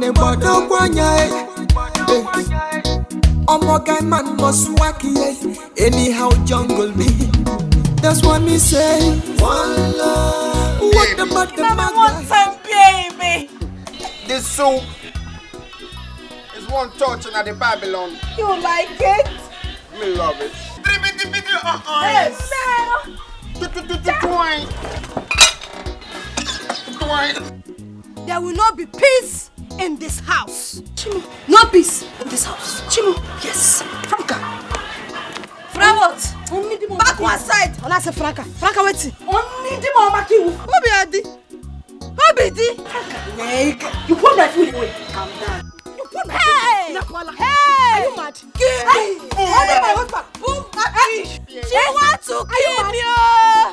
neighbor don't want ya. Omo guy man must whack ya. Anyhow jungle me. That's what me say. One love. What about the man? One time, baby. This soup is one touch in the Babylon. You like it? Me love it. Yes. There will not be peace in this house. Chimu, no peace in this house. Chimu, yes. Franka. What? Back one side. I say Franka. Franka wait. Only the mama kill. Who be Adi? Who be Di? Franka. You put my food away. Calm down. You put my food away. Hey! Are you mad? Hey! Only my husband. Boom! She want to kill me.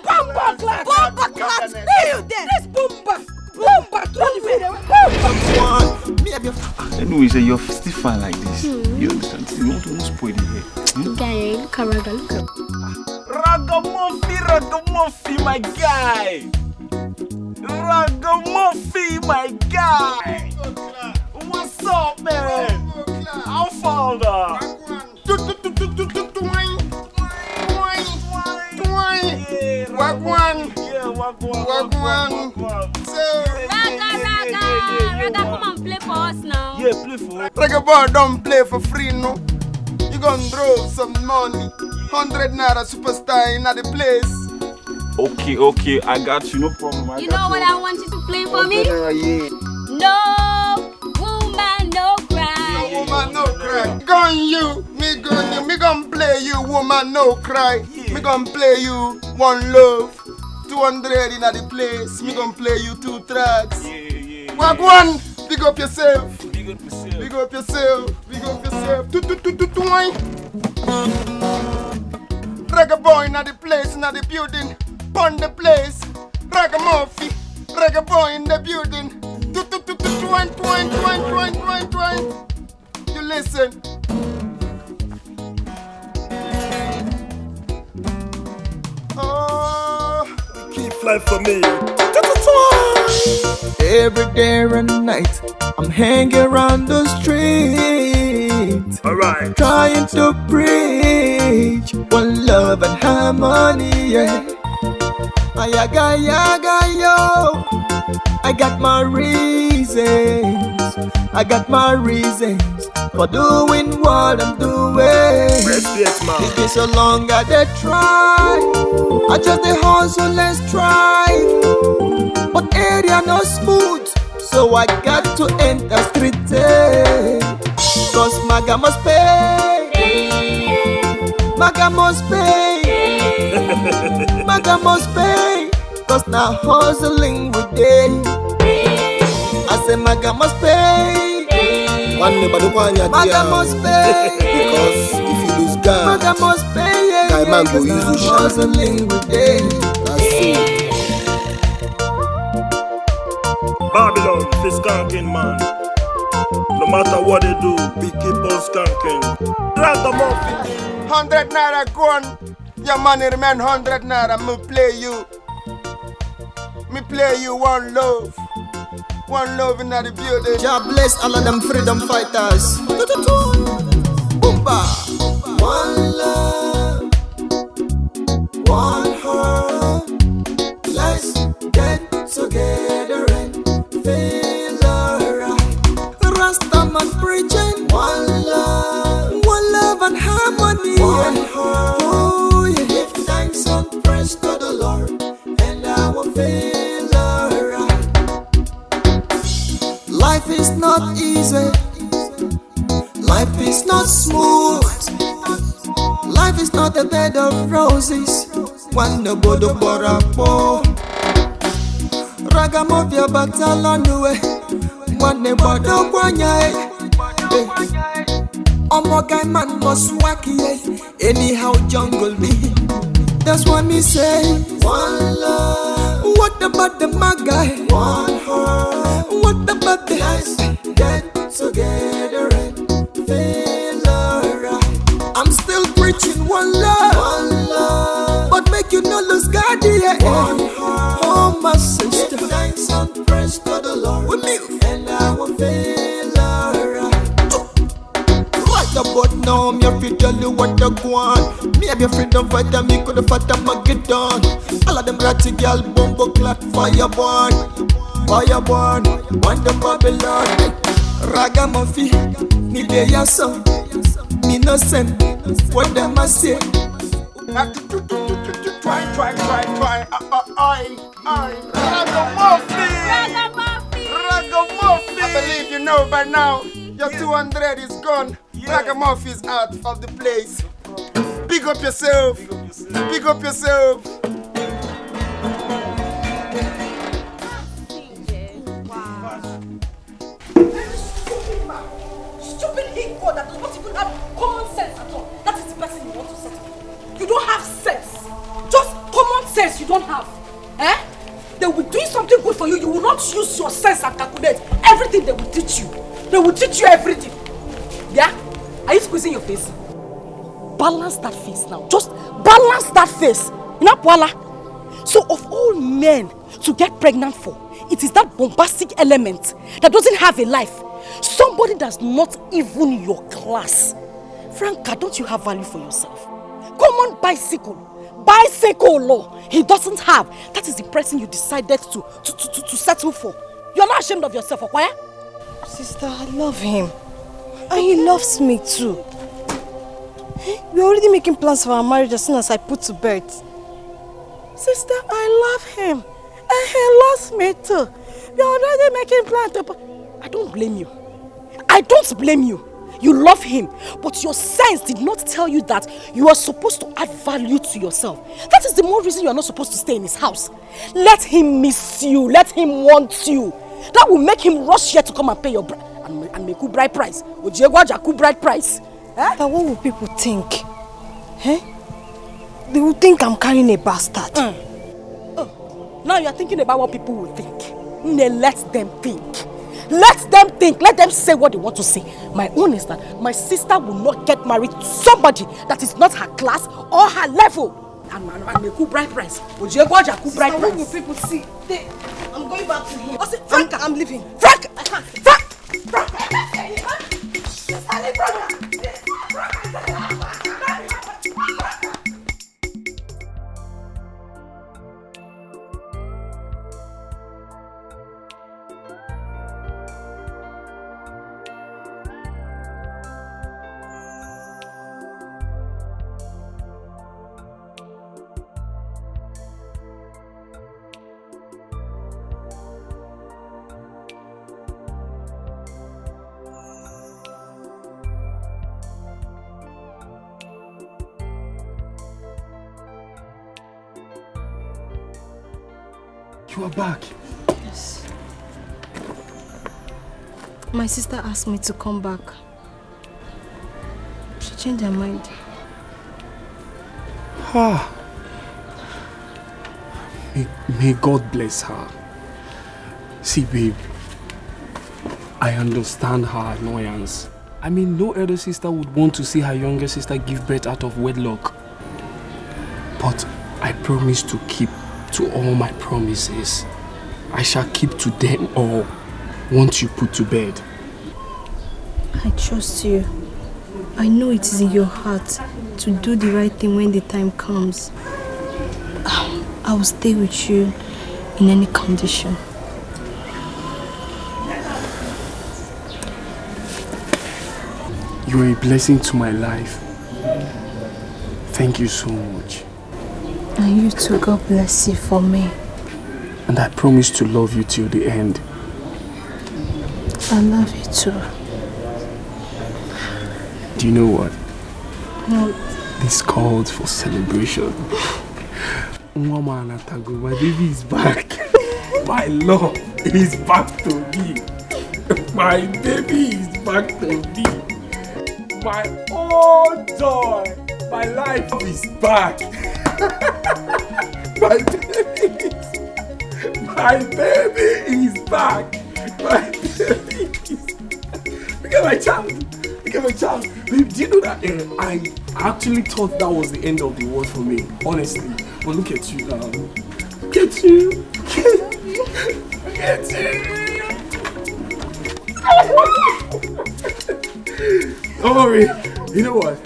Bomba class. Bomba class. Stay you there. This bomba. Bomba. Anyway, so you're still fine like this. You understand? You want to spoil the hair. Guy, look at Raga, look at Ragamuffin, my guy. Ragamuffin, my guy. What's up, man? How far? Wagwan. Raga, come and play for us now. Yeah, play for us. Raga boy don't play for free, no. You gonna draw some money. 100 naira superstar in the place. Okay, I got you, no problem. You know what I want you to play for me? Yeah. No woman, no cry. No woman, no cry. Gun you, me gon' play you, woman, no cry. Me gon' play you, one love, 200 in the place. Me gon' play you 2 tracks. Yeah. Wagwan, big up yourself. Big up yourself. Big up yourself. Big up yourself. Reggae boy in the place, in the building. Pon the place. Ragamuffin. Reggae boy in the building. Twine. You listen. Oh, keep flying for me. Every day and night, I'm hanging around the street. Alright. Trying to preach one love and harmony, yeah. Ayaga, yo. I got my reasons for doing what I'm doing. Respect, man. It's been so long I did try. I just the hustle and strive. But area no smooth, so I got to enter street. Cause Maga must pay. Maga must pay. Maga must pay. Cause now hustling with day. I say Maga must pay. Maga must pay. Because if you lose God, Maga must pay. guy man go use you shine. Hustling with day. That's it. Babylon, this skanking man. No matter what they do, we keep on skanking. Ragamuffin. 100 naira gone. Your money remain 100 naira. Me play you one love. One love in the building. God bless all of them freedom fighters. Boomba. One love, one heart. Let's get together and feel alright. Rastaman preaching. One love and harmony. One heart. Oh, yeah. Give thanks and praise to the Lord, and I will feel alright. Life is not easy. Life is not smooth. Life is not a bed of roses. One no bodo borapo. Ragamuffin batalonwe. One ne bodo kwanya. Omo guy man must whack ye. Anyhow jungle me. That's what me say. One love. What about the maga? One heart. What about the guys? Get together and feel alright. I'm still preaching one love, but make you no lose God, yeah. One heart. Oh my sister, give thanks and praise to the Lord, and I will feel your feet, tell you what you want. Me have your freedom fighter, me could have fought a Mageddon. All of them ratty girl, bumbo clock, fireborn. Fireborn, want the Babylon. Ragamuffin, me dey your son. Me no send, what them a say. Try. Ragamuffin. I believe you know by now. Your 200 is gone. Ragamuffin is out of the place. Pick up yourself. Pick up yourself. Stupid hiccup that does not even have common sense at all. That is the person you want to settle. You don't have sense. Just common sense you don't have. Eh? They will do something good for you. You will not use your sense and calculate everything they will teach you. They will teach you everything. Yeah? Are you squeezing your face? Balance that face now. Just balance that face. You know, Paula? So of all men to get pregnant for, it is that bombastic element that doesn't have a life. Somebody that's not even your class. Franka, don't you have value for yourself? Common bicycle law he doesn't have. That is the person you decided to settle for. You're not ashamed of yourself, okay? Sister, I love him. And he loves me too. We're already making plans for our marriage as soon as I put to bed. Sister, I love him. And he loves me too. We're already making plans to... I don't blame you. I don't blame you. You love him, but your sense did not tell you that you are supposed to add value to yourself. That is the more reason you are not supposed to stay in his house. Let him miss you. Let him want you. That will make him rush here to come and pay your bride and make you bride price. Ojiegwajaku bride price. But what will people think? Eh? They will think I'm carrying a bastard. Oh, now you are thinking about what people will think. Let them think. Let them think. Let them say what they want to say. My own is that my sister will not get married to somebody that is not her class or her level. And make you bride price. Ojiegwajaku bride price. What will people see? I'm going back to him. Franka, I'm leaving. Frank! You are back. Yes. My sister asked me to come back. She changed her mind. May God bless her. See, babe, I understand her annoyance. I mean, no elder sister would want to see her younger sister give birth out of wedlock. But I promise to keep to all my promises. I shall keep to them all once you put to bed. I trust you. I know it is in your heart to do the right thing when the time comes. I will stay with you in any condition. You are a blessing to my life. Thank you so much. And you too, God bless you for me. And I promise to love you till the end. I love you too. Do you know what? No. This calls for celebration. Mama Anatago, my baby is back. My love is back to me. My baby is back to me. My own joy, my life is back. My baby is back. My baby is back. Look at my child. Look at my child. Babe, do you know that I actually thought that was the end of the world for me, honestly. But look at you now. Look at you. Look at you. Don't worry. You know what?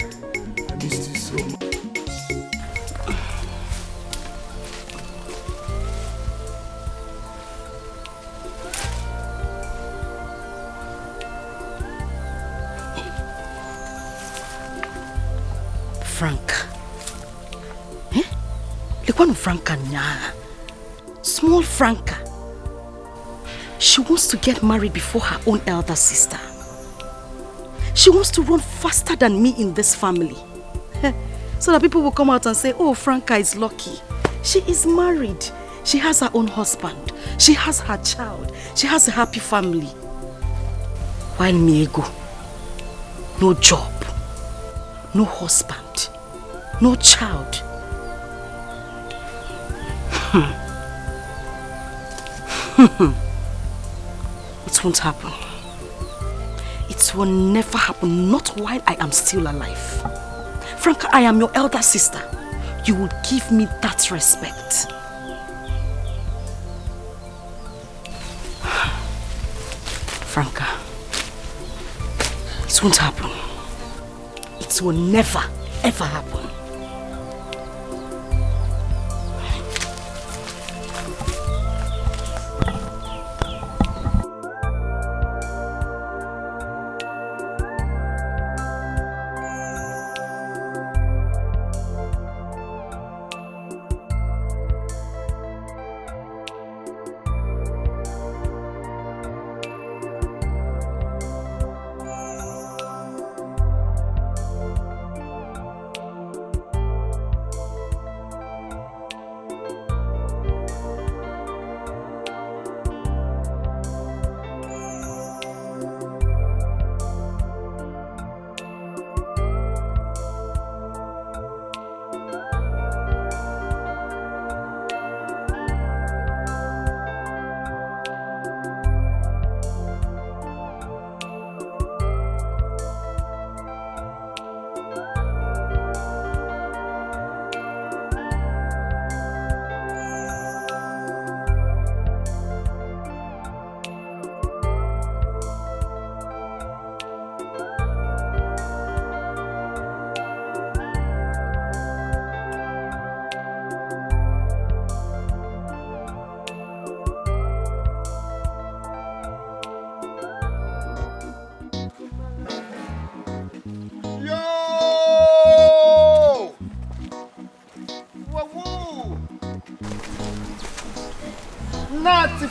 Franka. Eh? Like one Franka nah. Small Franka. She wants to get married before her own elder sister. She wants to run faster than me in this family. So that people will come out and say, oh, Franka is lucky. She is married. She has her own husband. She has her child. She has a happy family. While me ego, no job, no husband, no child. It won't happen. It will never happen, not while I am still alive. Franka, I am your elder sister. You would give me that respect. Franka, it won't happen. It will never, ever happen.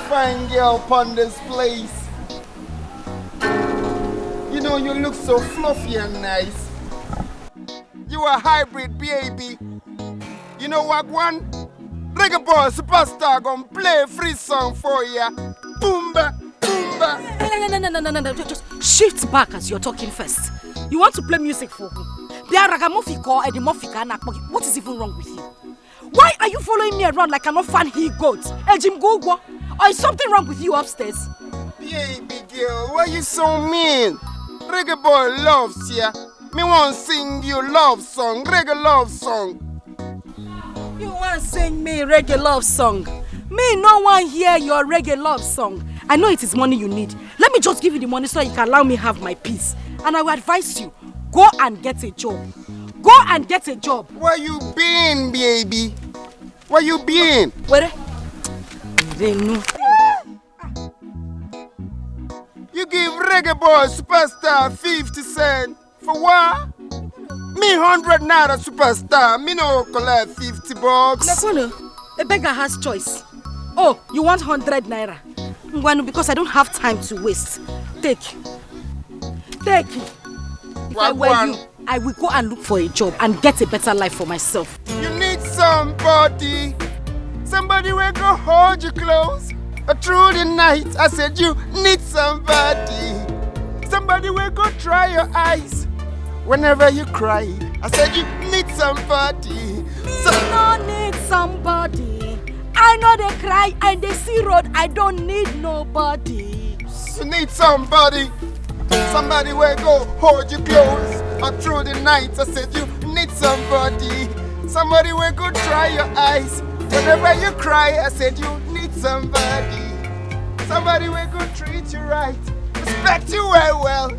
Fine girl upon this place. You know you look so fluffy and nice. You a hybrid baby. You know what one? Reggae boy superstar gonna play a free song for ya. Boomba, boomba. No. Just shift back as you're talking first. You want to play music for who? What is even wrong with you? Why are you following me around like an orphan he-goat? Jim Gogwa? Or is something wrong with you upstairs? Baby girl, why you so mean? Reggae boy loves ya. Me want sing you love song, reggae love song. You want sing me reggae love song? Me no one hear your reggae love song. I know it is money you need. Let me just give you the money so you can allow me have my peace. And I will advise you, go and get a job. Go and get a job. Where you been, baby? Where you been? Where? They know. You give reggae boy superstar 50 cents for what? Me 100 naira superstar. Me no collect 50 bucks. A beggar has choice. Oh, you want 100 naira? Ngwanu, because I don't have time to waste. Take. If I were you, I will go and look for a job and get a better life for myself. You need somebody. Somebody will go hold you close. Through the night, I said you need somebody. Somebody will go dry your eyes. Whenever you cry, I said you need somebody. No need somebody. I know they cry and they see road. I don't need nobody. You need somebody. Somebody will go hold you close. Through the night, I said you need somebody. Somebody will go dry your eyes. Whenever you cry, I said you need somebody. Somebody will go treat you right. Respect you well.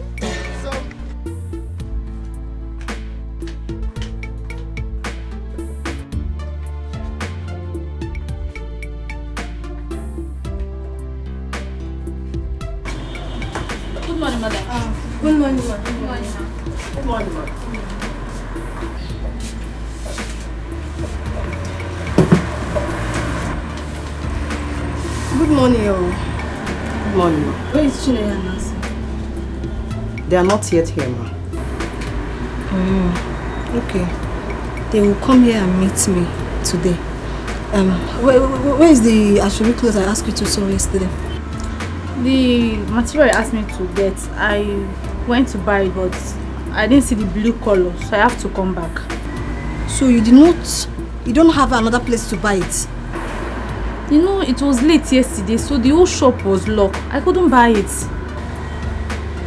Good morning, madam. Good morning, ma'am. Good morning, ma'am. Come on, man. Good morning, oh. Good morning, ma. Where is Chineye and Nancy? They are not yet here, ma. Okay. They will come here and meet me today. Where is the Ashori clothes I asked you to sew yesterday? The material you asked me to get, I went to buy it, but I didn't see the blue color, so I have to come back. So you don't have another place to buy it? You know, it was late yesterday, so the whole shop was locked. I couldn't buy it.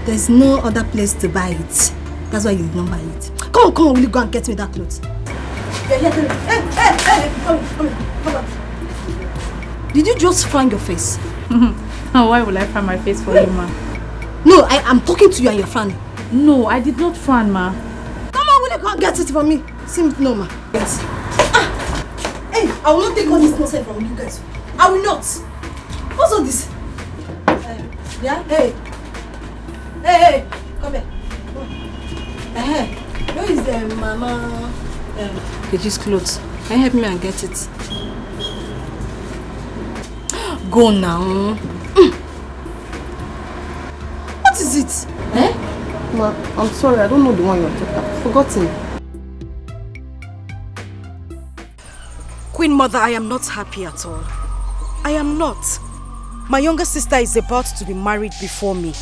There's no other place to buy it. That's why you did not buy it. Come on, will you go and get me that clothes? Hey, come on. Did you just frown your face? Why will I frown my face for you, ma? No, I'm talking to you and you're frowning. No, I did not frown, ma. Come on, will you go and get it for me? No, ma. Yes. Hey, I will not take all this nonsense from you guys. I will not. What's all this? Yeah? Hey, come here. Where is the mama? Keji's clothes. Can you help me and get it? Go now. What is it? Ma, I'm sorry, I don't know the one you're talking about. I've forgotten. Queen Mother, I am not happy at all. I am not. My younger sister is about to be married before me.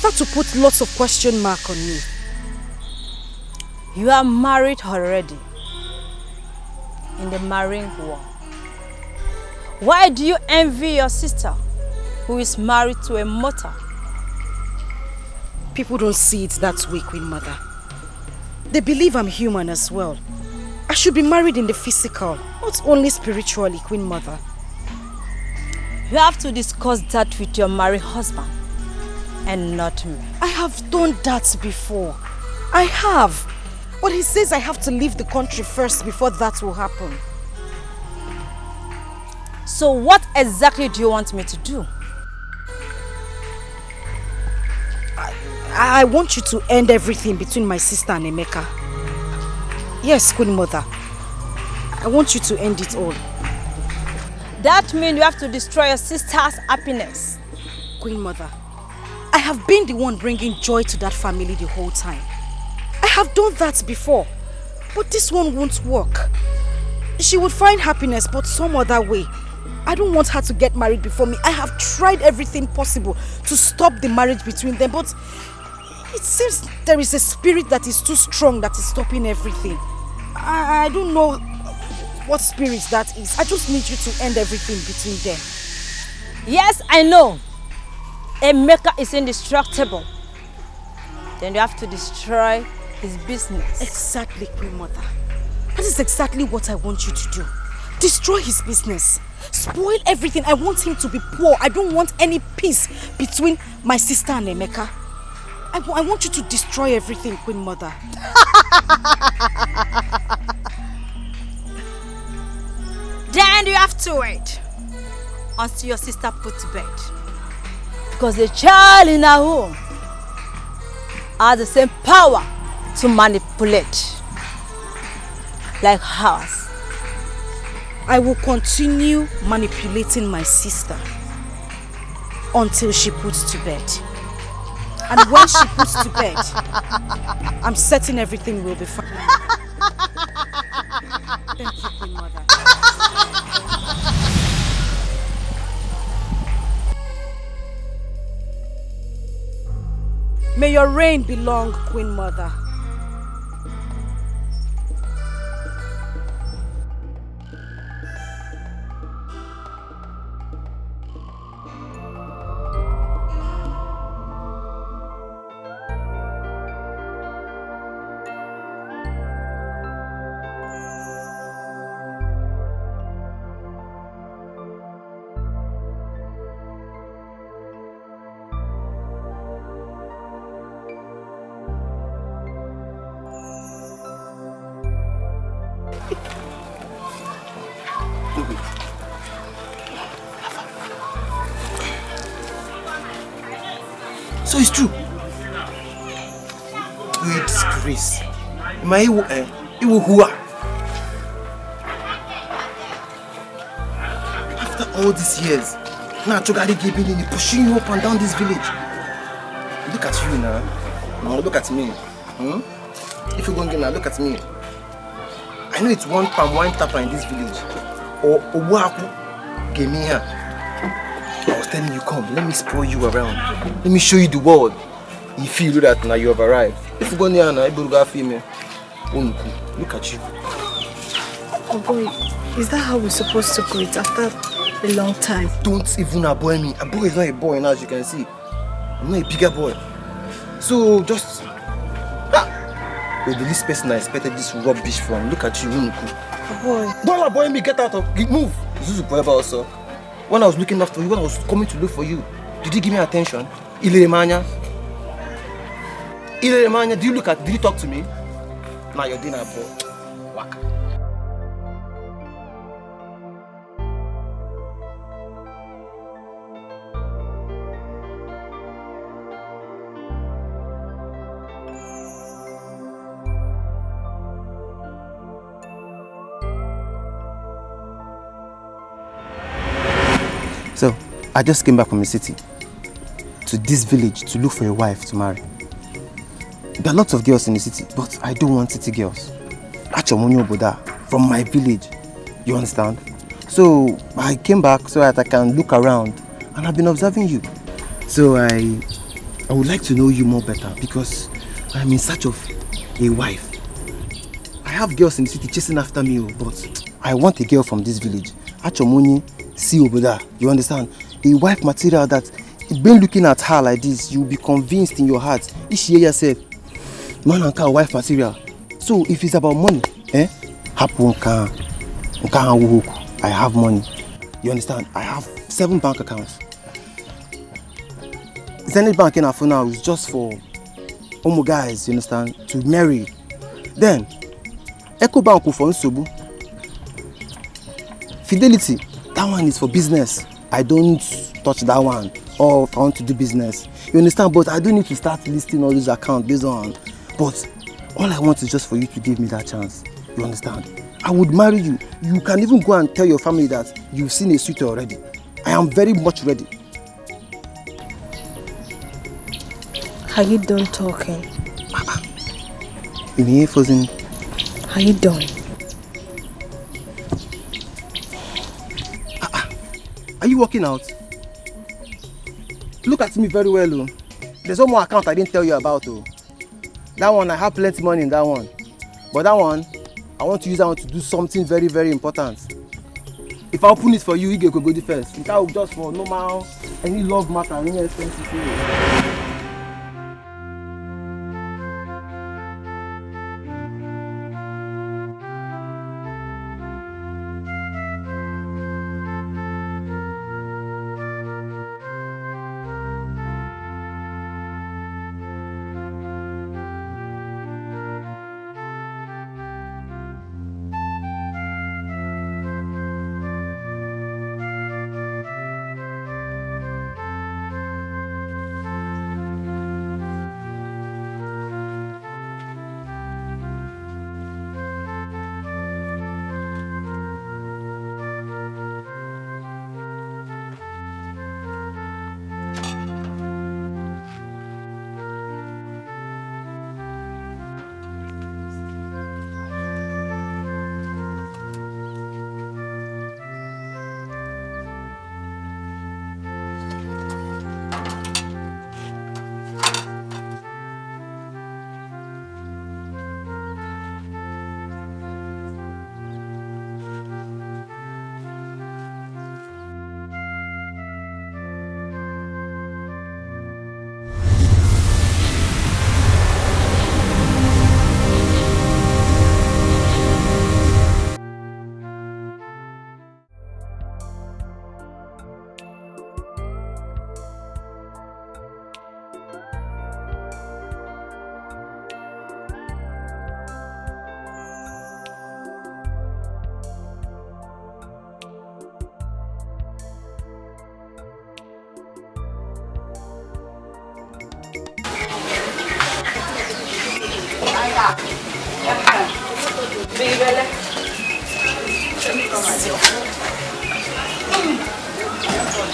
That will put lots of question mark on me. You are married already. In the marrying war. Why do you envy your sister who is married to a mortal? People don't see it that way, Queen Mother. They believe I'm human as well. I should be married in the physical, not only spiritually, Queen Mother. You have to discuss that with your married husband and not me. I have done that before. I have. But he says I have to leave the country first before that will happen. So what exactly do you want me to do? I want you to end everything between my sister and Emeka. Yes, Queen Mother. I want you to end it all. That means you have to destroy your sister's happiness. Queen Mother, I have been the one bringing joy to that family the whole time. I have done that before, but this one won't work. She would find happiness, but some other way. I don't want her to get married before me. I have tried everything possible to stop the marriage between them, but it seems there is a spirit that is too strong that is stopping everything. I don't know what spirit that is. I just need you to end everything between them. Yes, I know. Emeka is indestructible. Then you have to destroy his business. Exactly, Queen Mother. That is exactly what I want you to do. Destroy his business. Spoil everything. I want him to be poor. I don't want any peace between my sister and Emeka. I want you to destroy everything, Queen Mother. Then you have to wait until your sister put to bed. Because the child in her home has the same power to manipulate like ours. I will continue manipulating my sister until she puts to bed. And when she puts to bed, I'm certain everything will be fine. Thank you, Queen Mother. May your reign be long, Queen Mother. So it's true. We disgrace. My hua. After all these years, Now Chogari giving in, pushing you up and down this village. Look at you now. Now look at me. If you're going to look at me. I know it's one palm wine tapper in this village. Or Owaku gave me here. I was telling you, come, let me spoil you around. Let me show you the world. You feel that now you have arrived. If you go near now, you will female. Look at you. Oh boy, is that how we're supposed to greet after a long time? Don't even aboy me. A boy is not a boy now, as you can see. I'm not a bigger boy. So just you're the least person I expected this rubbish from. Look at you, Unuku. Oh boy. Don't aboy me, get out of move. Zuzu forever also. When I was looking after you, when I was coming to look for you, did you give me attention? Ileremanya, did you talk to me? Now you're dinner, bro. Waka. So, I just came back from the city to this village to look for a wife to marry. There are lots of girls in the city, but I don't want city girls. Achomonyo Boda, from my village. You understand? So, I came back so that I can look around, and I've been observing you. So, I would like to know you more better because I'm in search of a wife. I have girls in the city chasing after me, but I want a girl from this village. Achomonyo see Oboda, you understand? A wife material that, been looking at her like this, you'll be convinced in your heart. If you yourself, man and car wife material. So if it's about money, I have money. You understand? I have 7 bank accounts. Zenith Bank in our phone now is just for Omo guys, you understand, to marry. Then Echo Bank for Nsobu. Fidelity, that one is for business. I don't touch that one. Or if I want to do business. You understand? But I don't need to start listing all these accounts based on. But all I want is just for you to give me that chance. You understand? I would marry you. You can even go and tell your family that you've seen a suitor already. I am very much ready. Are you done talking? Are you done? Are you working out? Look at me very well, oh. There's one more account I didn't tell you about, oh. That one, I have plenty money in that one. But that one, I want to use that one to do something very, very important. If I open it for you, you can go first. Without just for normal, any love matter, any expensive thing.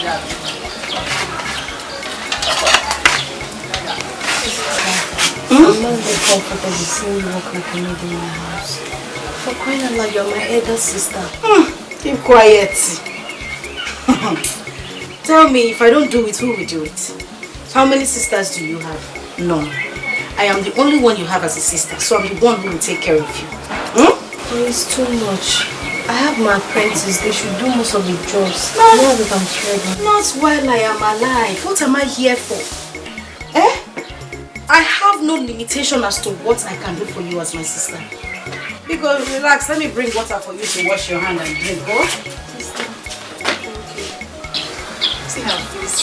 I'm not very comfortable seeing you walk like a maid in my house. For crying out loud, you're my elder sister. Keep quiet. Tell me, if I don't do it, who will do it? How many sisters do you have? None. I am the only one you have as a sister, so I'm the one who will take care of you. Oh, it's too much. I have my apprentices, they should do most of the jobs. Now that I'm pregnant. Not while I am alive. What am I here for? I have no limitation as to what I can do for you as my sister. Because relax, let me bring water for you to wash your hand and drink. Go. Sister, thank you. See how it feels.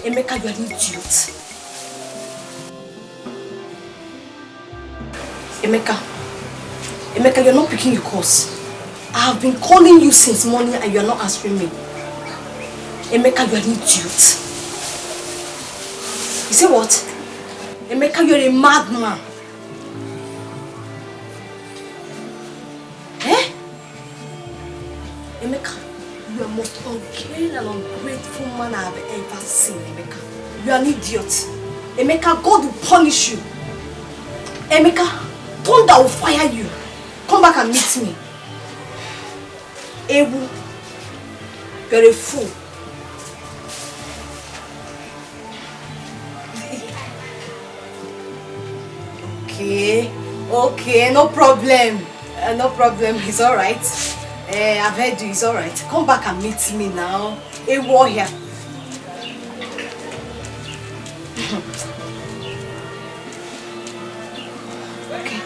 Emeka, you are an idiot. Emeka, you're not picking your calls. I have been calling you since morning and you are not answering me. Emeka, you are an idiot. You say what? Emeka, you're a madman. Emeka, you are the most uncaring and ungrateful man I have ever seen, Emeka. You are an idiot. Emeka, God will punish you. Emeka, thunder will fire you. Come back and meet me. Ewu, you're a fool. Okay, no problem. No problem, it's alright. I've heard you, it's alright. Come back and meet me now. A warrior. Okay.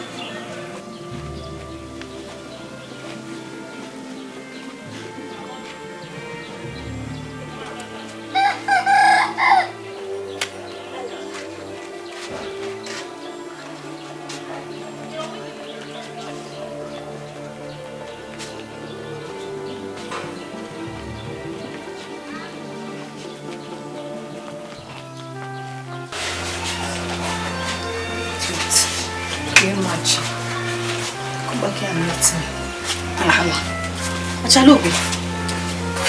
Achalobi,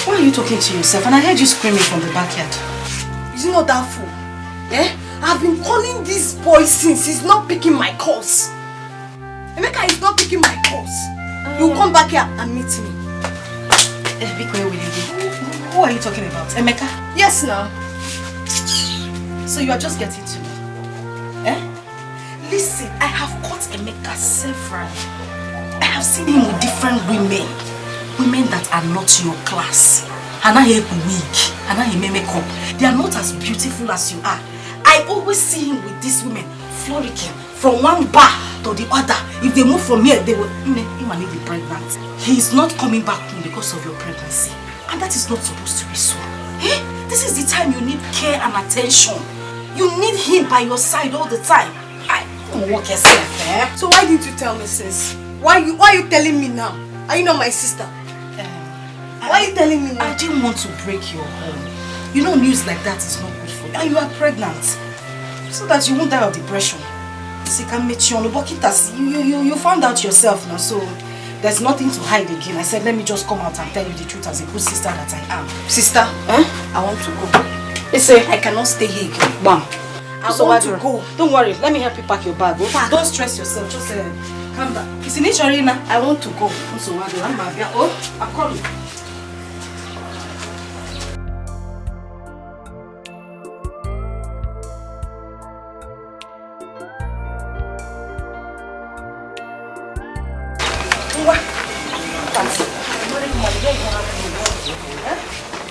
why are you talking to yourself? And I heard you screaming from the backyard. Is he not that fool? I've been calling this boy since he's not picking my calls. Emeka is not picking my calls. You come back here and meet me. Who are you talking about? Emeka? Yes, now. So you are just getting to me? Listen, I have caught Emeka several. I have seen him with different women. Women that are not your class. Hana he weak. Hana he makeup. They are not as beautiful as you are. I always see him with these women frolicking from one bar to the other. If they move from here, they will be pregnant. He is not coming back home because of your pregnancy. And that is not supposed to be so. This is the time you need care and attention. You need him by your side all the time. Walk yourself, So why didn't you tell me since? Why are you telling me now? Are you not my sister? Why are you telling me now? I didn't want to break your home. You know, news like that is not good for you. And you are pregnant. So that you won't die of depression. You found out yourself now, so there's nothing to hide again. I said, let me just come out and tell you the truth as a good sister that I am. Sister, I want to go. They say I cannot stay here again. Bam. I want to go. Don't worry, let me help you pack your bag. Don't stress yourself, just calm down. It's in nature, I want to go. I'm coming.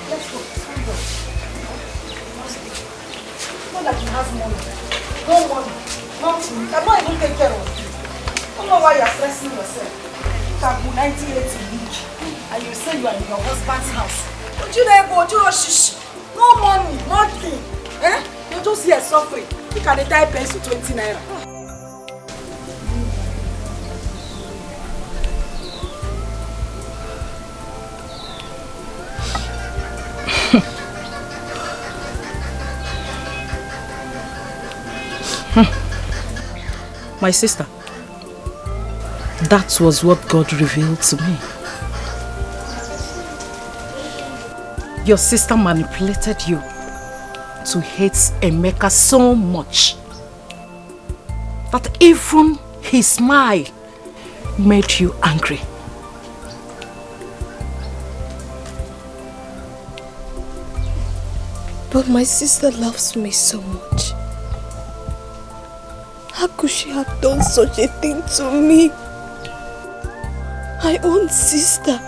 Let's go. Not that he has money. No money. Nothing. You cannot even take care of you. I don't know why you are stressing yourself. You can go 1980 week and you say you are in your husband's house. But you never go, you shish. No money, nothing. You just here suffering. You can tie pence to 20 naira. My sister, that was what God revealed to me. Your sister manipulated you to hate Emeka so much that even his smile made you angry. But my sister loves me so much. How could she have done such a thing to me? My own sister.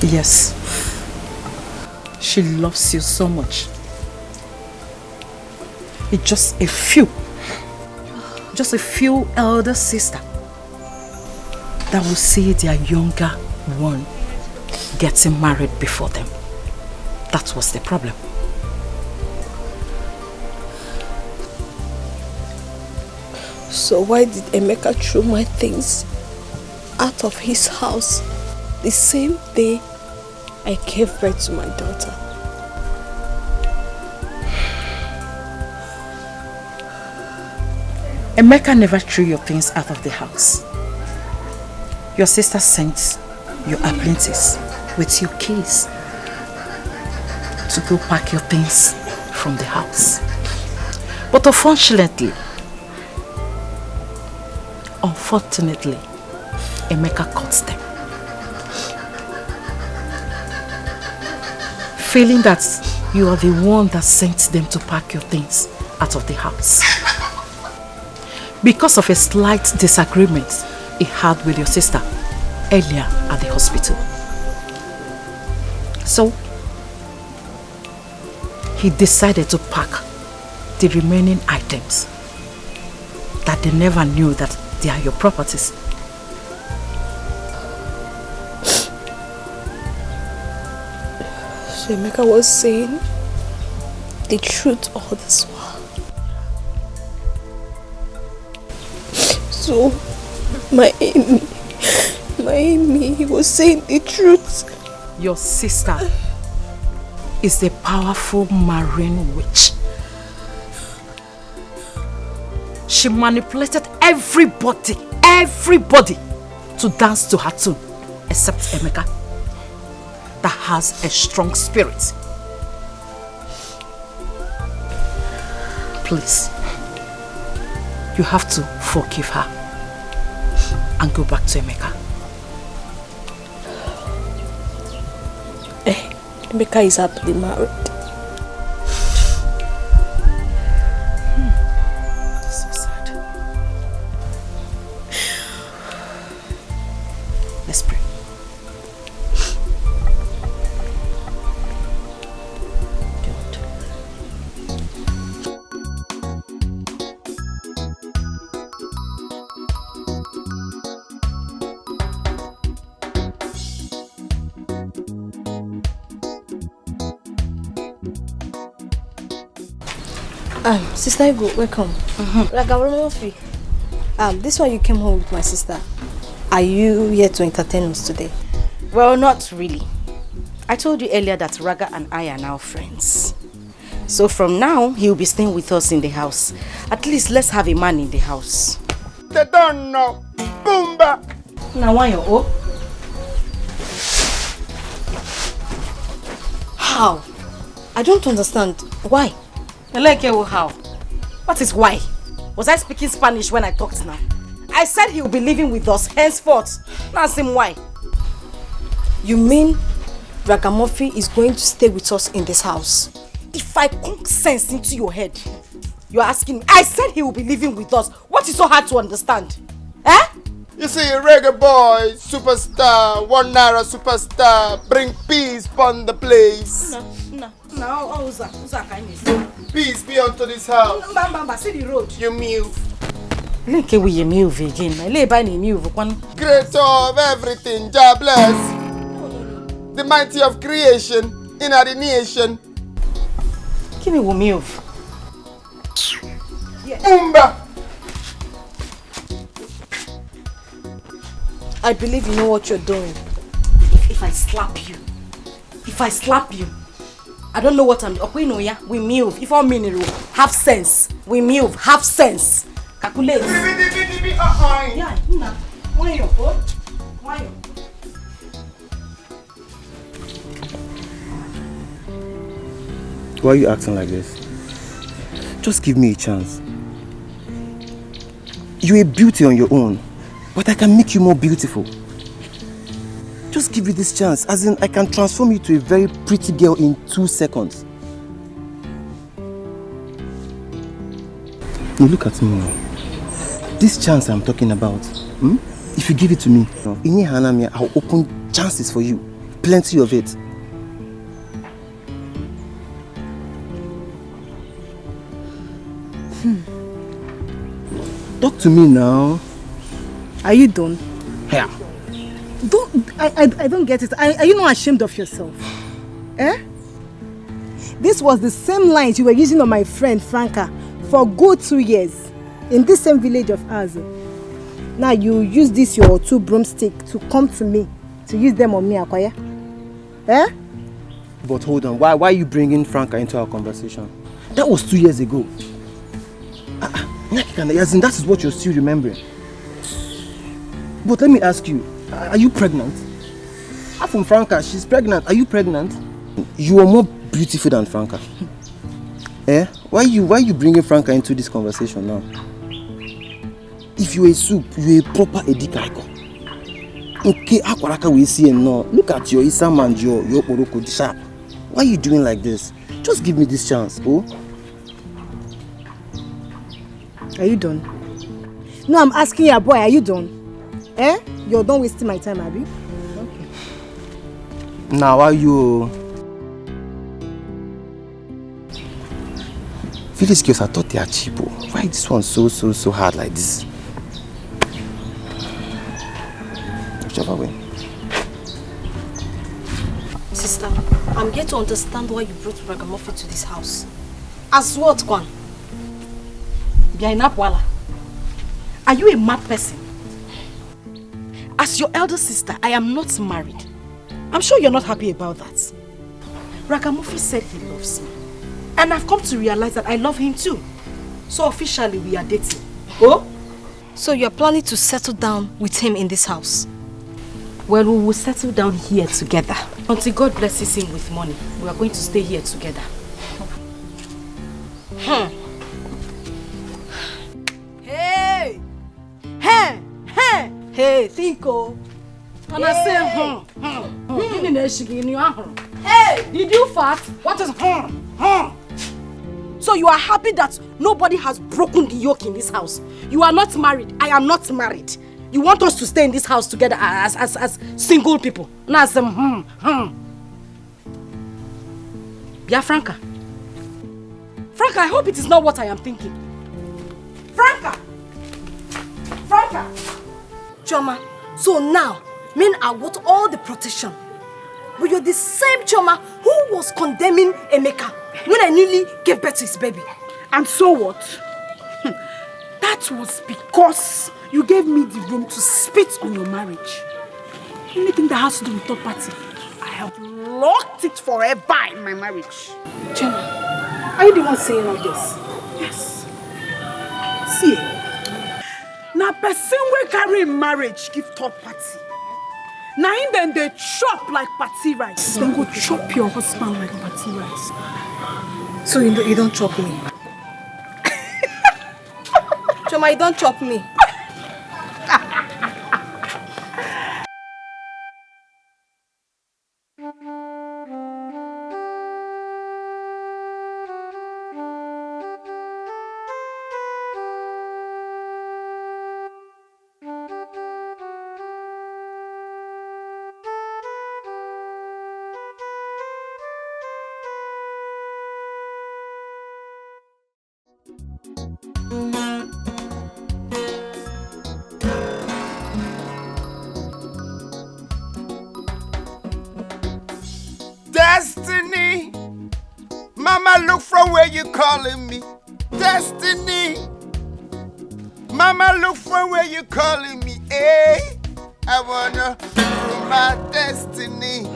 Yes. She loves you so much. It's just a few elder sisters that will see their younger one getting married before them. That was the problem. So why did Emeka throw my things out of his house the same day I gave birth to my daughter? Emeka never threw your things out of the house. Your sister sent your apprentice with your keys to go pack your things from the house. But unfortunately, Emeka caught them. Feeling that you are the one that sent them to pack your things out of the house. Because of a slight disagreement he had with your sister earlier at the hospital. So, he decided to pack the remaining items that they never knew that they are your properties. So Emeka was saying the truth all this while. So, my Amy, he was saying the truth. Your sister is a powerful marine witch. She manipulated everybody to dance to her tune, except Emeka, that has a strong spirit. Please, you have to forgive her and go back to Emeka. Emeka is happily married. So sad. Let's pray. Sister Ego, welcome. This one you came home with my sister. Are you here to entertain us today? Well, not really. I told you earlier that Raga and I are now friends. So from now, he'll be staying with us in the house. At least let's have a man in the house. They don't know. Boomba! Now why you up? How? I don't understand. Why? How? What is why? Was I speaking Spanish when I talked now? I said he will be living with us henceforth. Now ask him why. You mean Ragamuffin is going to stay with us in this house? If I conk sense into your head, you are asking me. I said he will be living with us. What is so hard to understand? Eh? You see, reggae boy, superstar, 1 naira superstar, bring peace upon the place. No, who's that kind of peace be unto this house. See the road. You move. Look at you move again. I lay by the move. Creator of everything, Jah bless. The mighty of creation, in the nation. Give me one move. Umba. I believe you know what you're doing. If I slap you, I don't know what I'm doing. We move. If I'm meaning have sense, we move, have sense. Calculate. Yeah, Nina. Why you? Why you? Why are you acting like this? Just give me a chance. You're a beauty on your own, but I can make you more beautiful. Just give you this chance, as in I can transform you to a very pretty girl in 2 seconds. Now look at me now. This chance I'm talking about, if you give it to me, in your hand, I'll open chances for you. Plenty of it. Talk to me now. Are you done? Yeah. I don't get it. Are you not ashamed of yourself? Eh? This was the same lines you were using on my friend Franka for good 2 years in this same village of ours. Now you use this your 2 broomsticks to come to me to use them on me, Akwaya. Eh? But hold on, why are you bringing Franka into our conversation? That was 2 years ago. As in, that is what you're still remembering. But let me ask you, are you pregnant? I'm from Franka, she's pregnant. Are you pregnant? You are more beautiful than Franka. Eh? Why are you bringing Franka into this conversation now? If you're a soup, you're a proper Dikeh. Okay, Akwaraka we see and no. Look at your Isam and your Oroko sharp. Why are you doing like this? Just give me this chance, oh? Are you done? No, I'm asking you, boy, are you done? Eh? You're done wasting my time, Abby? Okay. Now are you... Village girls, I thought they are cheap. Why is this one so hard like this? Whichever way. Sister, I'm here to understand why you brought Ragamuffin to this house. As what, Kwan? Are you a mad person? As your elder sister, I am not married. I'm sure you're not happy about that. Ragamuffin said he loves me. And I've come to realize that I love him too. So officially we are dating. Oh? So you're planning to settle down with him in this house? Well, we will settle down here together. Until God blesses him with money, we are going to stay here together. Hey! Hey! Hey! Hey, Tinko! And I say, hey! Did you fart? What is So you are happy that nobody has broken the yoke in this house? You are not married. I am not married. You want us to stay in this house together as single people? Now, Yeah, Franka. Franka, I hope it is not what I am thinking. Franka! Franka! Choma, so now, men are worth all the protection. But you're the same Choma who was condemning Emeka when I nearly gave birth to his baby. And so what? That was because you gave me the room to spit on your marriage. Anything that has to do with third party, I have locked it forever in my marriage. Choma, are you the one saying all this? Yes. See, now person will carry marriage give third party. Now then they chop like party rice. Then go chop your husband like party rice. So you don't chop me? Choma, you don't chop me. Destiny, Mama, look from where you calling me. Destiny, Mama, look from where you calling me. Hey, I wanna rule my destiny.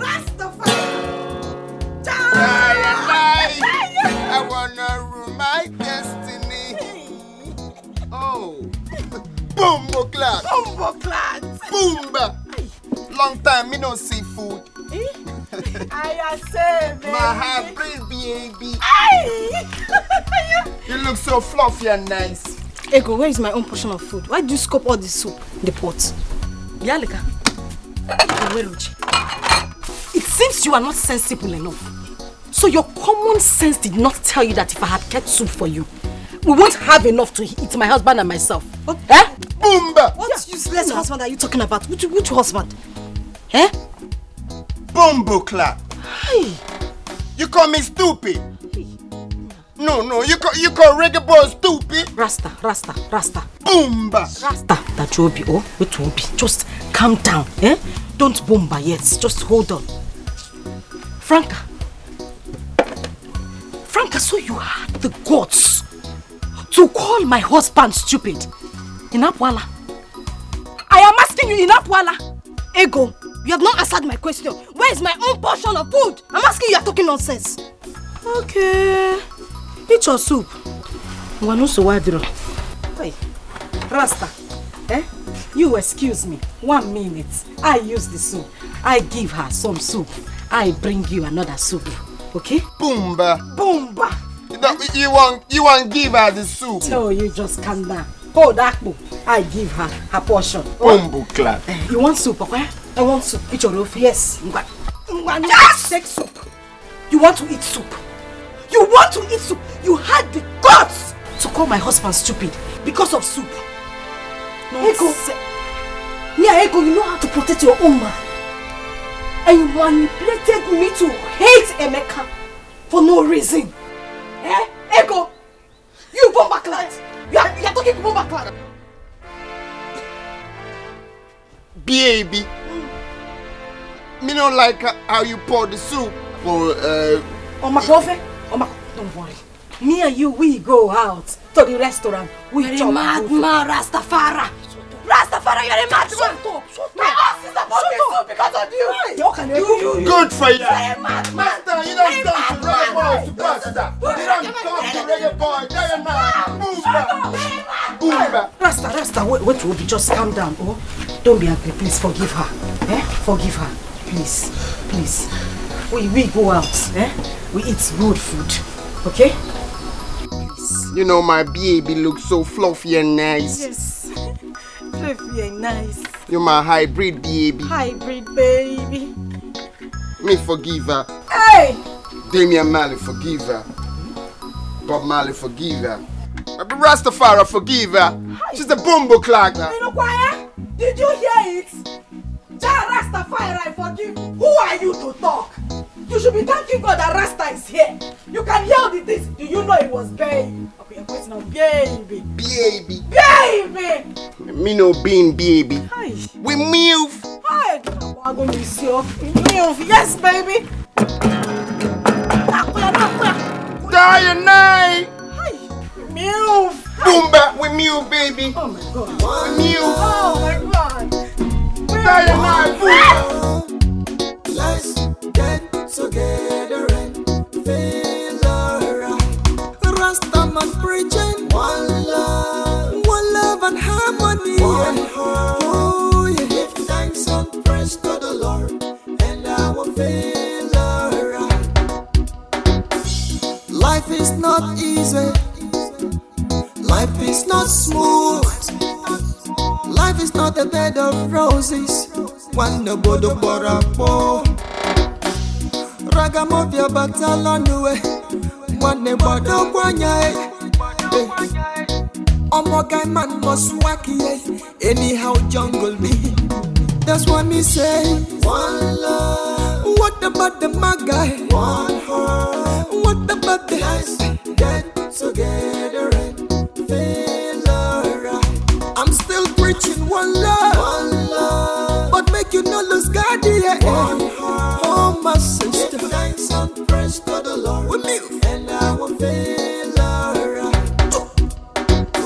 I wanna rule my destiny. Oh. Bumbo clad. Bumbo clad. Boomba. Long time me no see food. I say, baby. My hybrid baby. Aye. You look so fluffy and nice. Ego, where is my own portion of food? Why do you scoop all this soup in the pot? Yalika. It seems you are not sensible enough. So your common sense did not tell you that if I had kept soup for you, we won't have enough to eat, my husband and myself. What? Eh? Boomba! What useless husband are you talking about? Which husband? Eh? Bumbo clap. Hey. You call me stupid? No, you call reggae boy stupid? Rasta. Boomba! Rasta. That you be, oh, it will be. Just calm down, eh? Don't boomba yet. Just hold on. Franka, so you had the guts to call my husband stupid in Apwala? I am asking you in Apwala. Ego, you have not answered my question. Where is my own portion of food? I'm asking you, are talking nonsense. Okay. Eat your soup. Hey, Rasta, eh? You excuse me. 1 minute. I use the soup. I give her some soup. I bring you another soup. Okay? Boomba. You want give her the soup? So you just calm down. Hold that. I give her her portion. Bumbo clap. You want soup, okay? I want soup. Eat your roof. Yes. Yes! Take soup. You want to eat soup. You want to eat soup. You had the guts to call my husband stupid because of soup. Ego, you know how to protect your own man. And you manipulated me to hate Emeka for no reason. Eh? Ego, you bomba clad. You are talking bomba clad. Baby. Me don't like how you pour the soup. Well, don't worry. Me and you, we go out to the restaurant. We You're a madman, Rastafari. Rastafari, you're a madman. My house is about to soup because of you. Good for you. You're a madman. Master, you don't talk to reggae boy superstar. You don't talk to reggae boy. You're a Boomba. Rasta, wait, Ruby, just calm down. Oh, don't be angry, please forgive her. Eh? Forgive her, please. We go out. Eh? We eat good food. Okay? Please. You know my baby looks so fluffy and nice. Yes. Fluffy and nice. You're my hybrid baby. Hybrid baby. Me forgive her. Hey! Damian Marley forgive her. Bob Marley forgive her. Rastafari forgive her. She's a bumbo clagger. Did you hear it? Rastafari forgive. Who are you to talk? You should be thanking God that Rasta is here. You can hear the things. Do you know it was baby? Okay, your voice now, baby. Baby. Me no being baby. Hi. We move. Hi. I'm going to miss you. Move. Yes, baby. Die night. Hi. Move. Boomba. We move, baby. Oh my God. We move. Oh my God. Die night. Let's get together and feel alright. Rastaman preaching one love and harmony. One heart. Oh, yeah. Give thanks and praise to the Lord, and I will feel alright. Life is not easy. Life is not smooth. Life is not a bed of roses. One no bodo borapo. Ragamuffin battle on the way. One ne bodo kwanya. Omogai man must wacky. Anyhow jungle me. That's what me say. One love. What about the magai? One heart. What about the let's get together and feel alright. I'm still preaching one love, but make you not lose God, yeah. One heart. Oh my sister, give thanks and praise to the Lord, with me, and I will feel alright.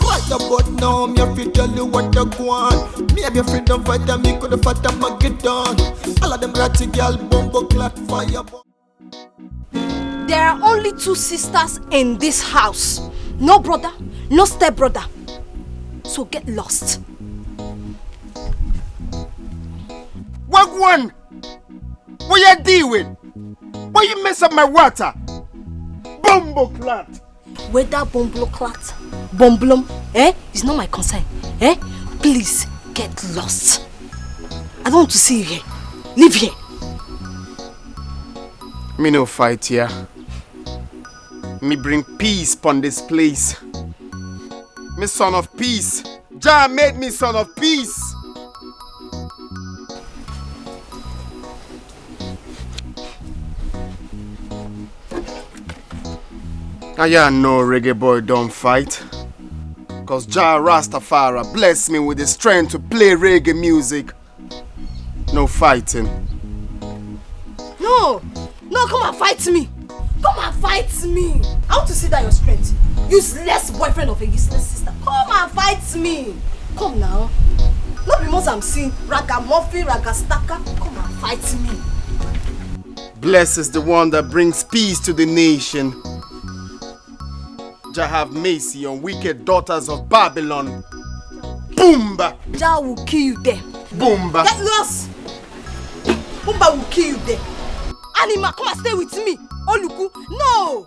Right about now, me have to tell you what I want. Me have your freedom fighter, me could have fought them get done. All of them ratty girl, bumbo clap, fire. There are only 2 sisters in this house. No brother, no stepbrother. So get lost. What one? What you deal with? Why you mess up my water? Bumbo clat. Whether bumble clat, bumblum, it's not my concern. Please get lost. I don't want to see you here. Leave here. Me no fight here. Me bring peace upon this place. Me son of peace. Jah made me son of peace. I know reggae boy don't fight. Cause Jah Rastafari bless me with the strength to play reggae music. No fighting. No, come and fight me. Come and fight me. I want to see that your strength. Useless boyfriend of a useless sister. Come and fight me. Come now. Not because I'm seeing ragamuffin, ragastaka. Come and fight me. Blessed is the one that brings peace to the nation. Jah have mercy on wicked daughters of Babylon. Boomba! Jah will kill you there. Boomba! Get lost! Boomba will kill you there. Anima, come and stay with me. Oluku, no!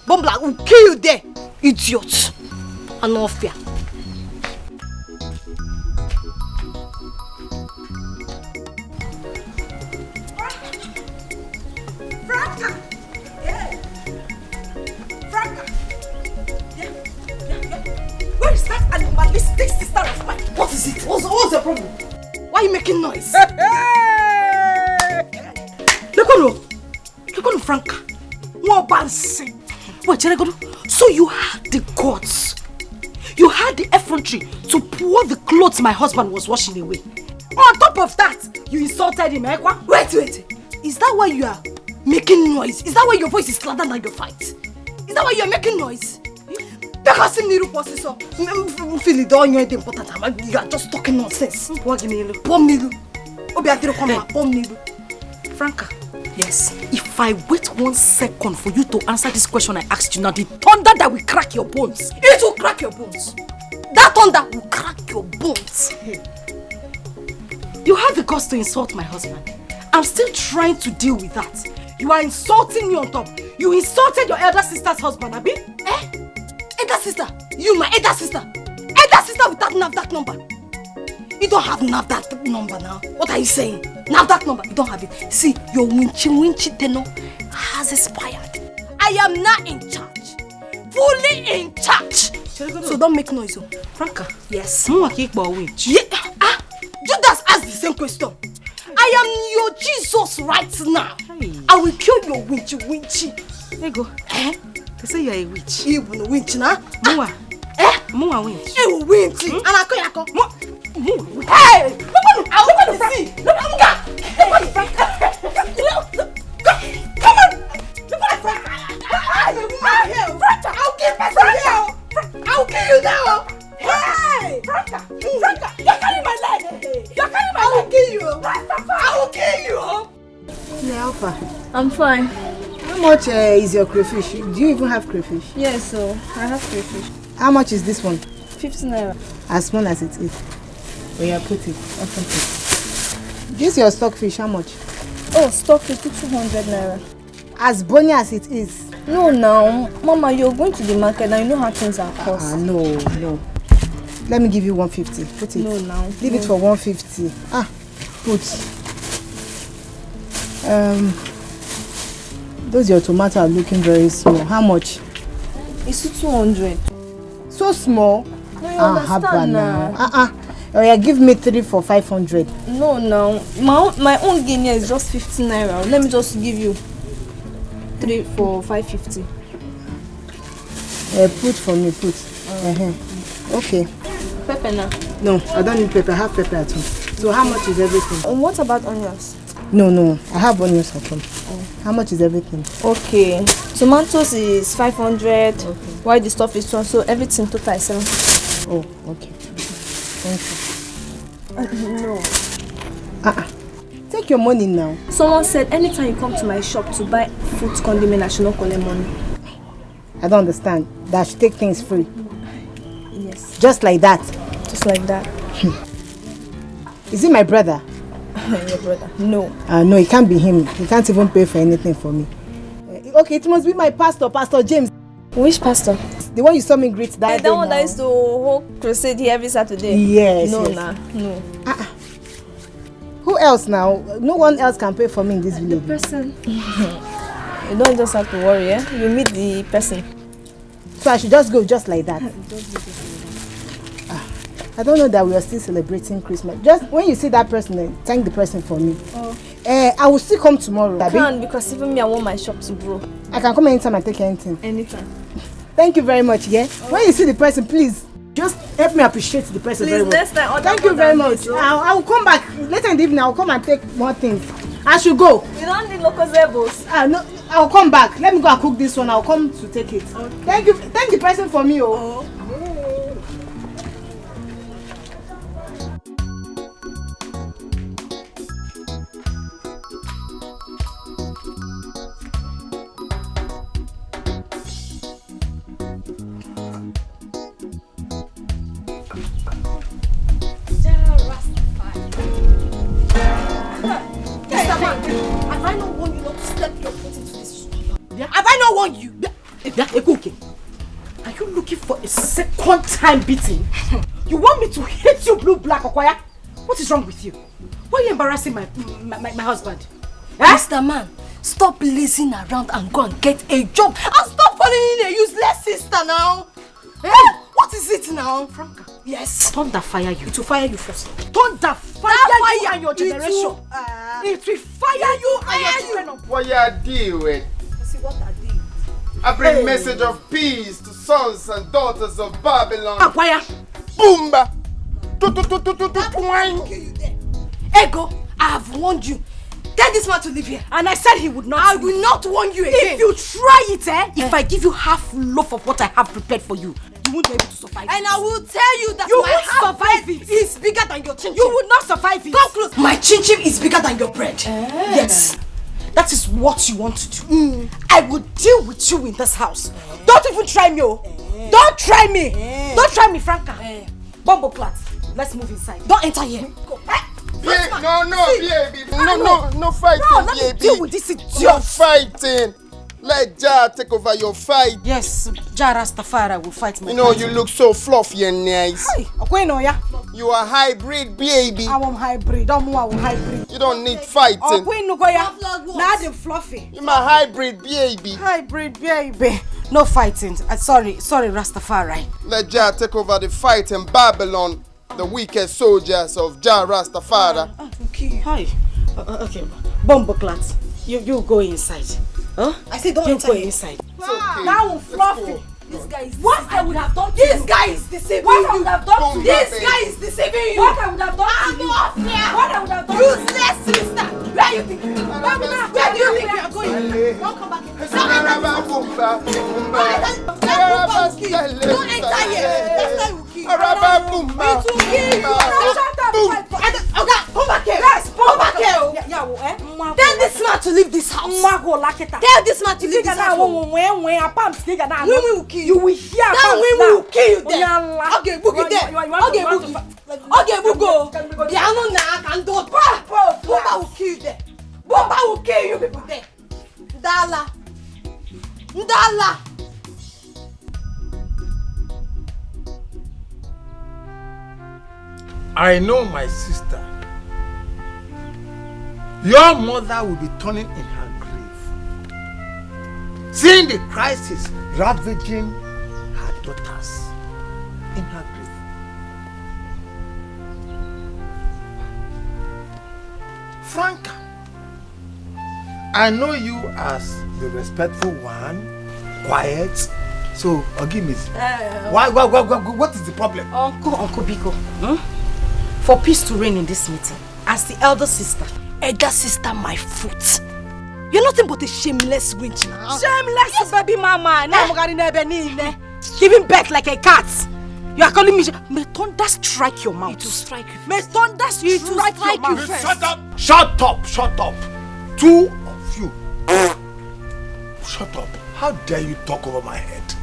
Bombla will kill you there. Idiot. Anofia. Franka! Yeah. Franka! Yeah. Where is that animalistic sister of mine? What is it? What's the problem? Why are you making noise? Look on Franka. What bansi? Wait, Cheregodo. So you had the guts. You had the effrontery to pour the clothes my husband was washing away. On top of that, you insulted him, Ekwa. Wait. Is that why you are making noise? Is that why your voice is louder than your fight? Is that why you are making noise? Because you are just talking nonsense. Franka. Yes. If I wait 1 second for you to answer this question I asked you now, the thunder that will crack your bones. It will crack your bones. That thunder will crack your bones. You have the guts to insult my husband. I'm still trying to deal with that. You are insulting me on top. You insulted your elder sister's husband, Abi? Elder sister? You, my elder sister? Elder sister without NAFDAC number? You don't have NAFDAC number now. What are you saying? NAFDAC number? You don't have it. See, your winchy tenor has expired. I am now in charge. Fully in charge. So don't make noise. Franka. Yes. Yeah. Judas asked the same question. I am your Jesus right now. Hey. I will kill your winchy. There you go. They say you are a witch. You are a witch, na? Moa. Moa witch. You witch. Anako. Hey! I want to see. Look at Franka. Come on. Look at Franka. I'll kill myself. I'll kill you now. Hey! Franka. You're carrying my leg. I will kill you. I will kill you. Yeah, Alpha. I'm fine. How much is your crayfish? Do you even have crayfish? Yes, so I have crayfish. How much is this one? 15 naira. As small as it is. When you put it, open it. This your stockfish, how much? Oh, stockfish 200 naira. As bony as it is. No, now, Mama, you're going to the market and you know how things are cost. No. Let me give you 150. Put it. No, now. Leave it for 150. Put. Those your tomatoes are looking very small. How much? It's 200. So small? No, you understand now. Oh yeah, give me 3 for 500. No, my own guinea is just 15 naira. Let me just give you 3 for 550. Put for me, put. Okay. Pepper now? No, I don't need pepper. I have pepper at home. So how much is everything? What about onions? No. I have onions at home. How much is everything? Okay. Tomatoes is 500. Okay. While the stuff is 1, so everything total is 700. Oh, okay. Thank you. No. Take your money now. Someone said anytime you come to my shop to buy fruit condiment, I should not collect money. I don't understand. That I should take things free. Yes. Just like that. Just like that. Is it my brother? Your brother? No. No, it can't be him. He can't even pay for anything for me. Okay, it must be my pastor, Pastor James. Which pastor? The one you saw me greet that day. The one that used to hold crusade here every Saturday? Yes. No, yes. nah, no. Who else now? No one else can pay for me in this village. The person. You don't just have to worry, eh? You meet the person. So I should just go just like that? I don't know that we are still celebrating Christmas. Just when you see that person, thank the person for me. Oh. I will still come tomorrow. I can't because even me, I want my shop to grow. I can come anytime and take anything. Anytime. Thank you very much, yeah? When you see the person, please, just help me appreciate the person very much. Next time, thank you very much. I will come back later in the evening. I will come and take more things. I should go. You don't need local zebos. No, I will come back. Let me go and cook this one. I will come to take it. Okay. Thank you. Thank the person for me. Oh. Have I not warned you? Are you looking for a second time beating? You want me to hit you blue black Okwaya? What is wrong with you? Why are you embarrassing my husband? Mr. Man, stop lazing around and go and get a job and stop falling in a useless sister now. Hey, what is it now? Franka. Yes. Thunder fire you. It will fire you first. Thunder fire you and your generation. It will fire you and your children. What you doing? See what I did. I bring message of peace to sons and daughters of Babylon. Akwaya. Boomba. Ego, I have warned you. Tell this man to leave here. And I said he would not. I will not warn you again. If you try it, if I give you half loaf of what I have prepared for you, you won't be able to survive. And I will tell you that you my won't half survive bread it. is bigger than your chin. You would not survive it. Come close. My chin chin is bigger than your bread. Yes. That is what you want to do. I will deal with you in this house. Don't even try me, oh. Don't try me. Don't try me, Franka. Bumbo clat. Let's move inside. Don't enter here. Go. Baby. No fighting, no, let me deal with this idiot. No fighting. Let Jah take over your fight. Yes, Jah Rastafari will fight my You look so fluffy and nice. Hey, you are hybrid, baby. I'm hybrid. Hybrid. You don't need fighting. Now I'm fluffy. You're my hybrid, baby. Hybrid, baby. No fighting. Sorry, Rastafari. Let Jah take over the fight in Babylon. The wicked soldiers of Jah Rastafari. Okay. Hi. Okay. Bumbo clat. You go inside. Huh? I say don't enter inside. Okay. Now I'm fluffy. This guy is what I would have done to this you. guy is deceiving what you. I would have done to you. This guy is deceiving you. What I would have done to you. Off here. What I would have done to you. Useless sister. Where you think you are? Where do you think you are going? Don't come back here. Don't enter here. That's why we kill you. It will kill you. Okay, come back here. Yes, come back here. Tell this man to leave this house. Tell this man to leave this house. We will kill you. You will hear that we will kill you there. Okay, book it there. Okay, book it. Okay, book it. Piano na can do. Bomba will kill you there. Bomba will kill you people there. Ndala. I know my sister. Your mother will be turning in her grave, seeing the crisis ravaging her daughters in her grave. Franka, I know you as the respectful one, quiet. So, give me. What is the problem? Uncle Biko. For peace to reign in this meeting, as the elder sister, my foot. You're nothing but a shameless wench now. Shameless baby mama. Giving birth like a cat. You are calling me. May thunder strike your mouth. It will strike you. May thunder strike your mouth. Shut up. Two of you. Shut up. How dare you talk over my head?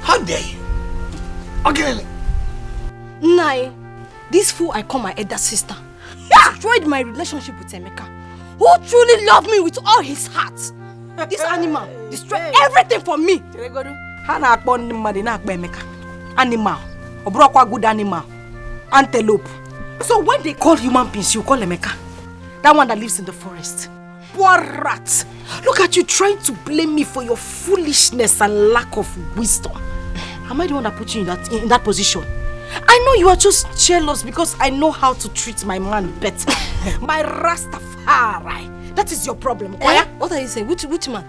How dare you? Again. Nai, this fool I call my elder sister destroyed my relationship with Emeka, who truly loved me with all his heart. This animal destroyed everything for me. Animal. Obrokwa good animal. Antelope. So when they call human beings, you call Emeka. That one that lives in the forest. Poor rat. Look at you trying to blame me for your foolishness and lack of wisdom. Am I the one that put you in that position? I know you are just jealous because I know how to treat my man better. My Rastafari. That is your problem. What are you saying? Which man?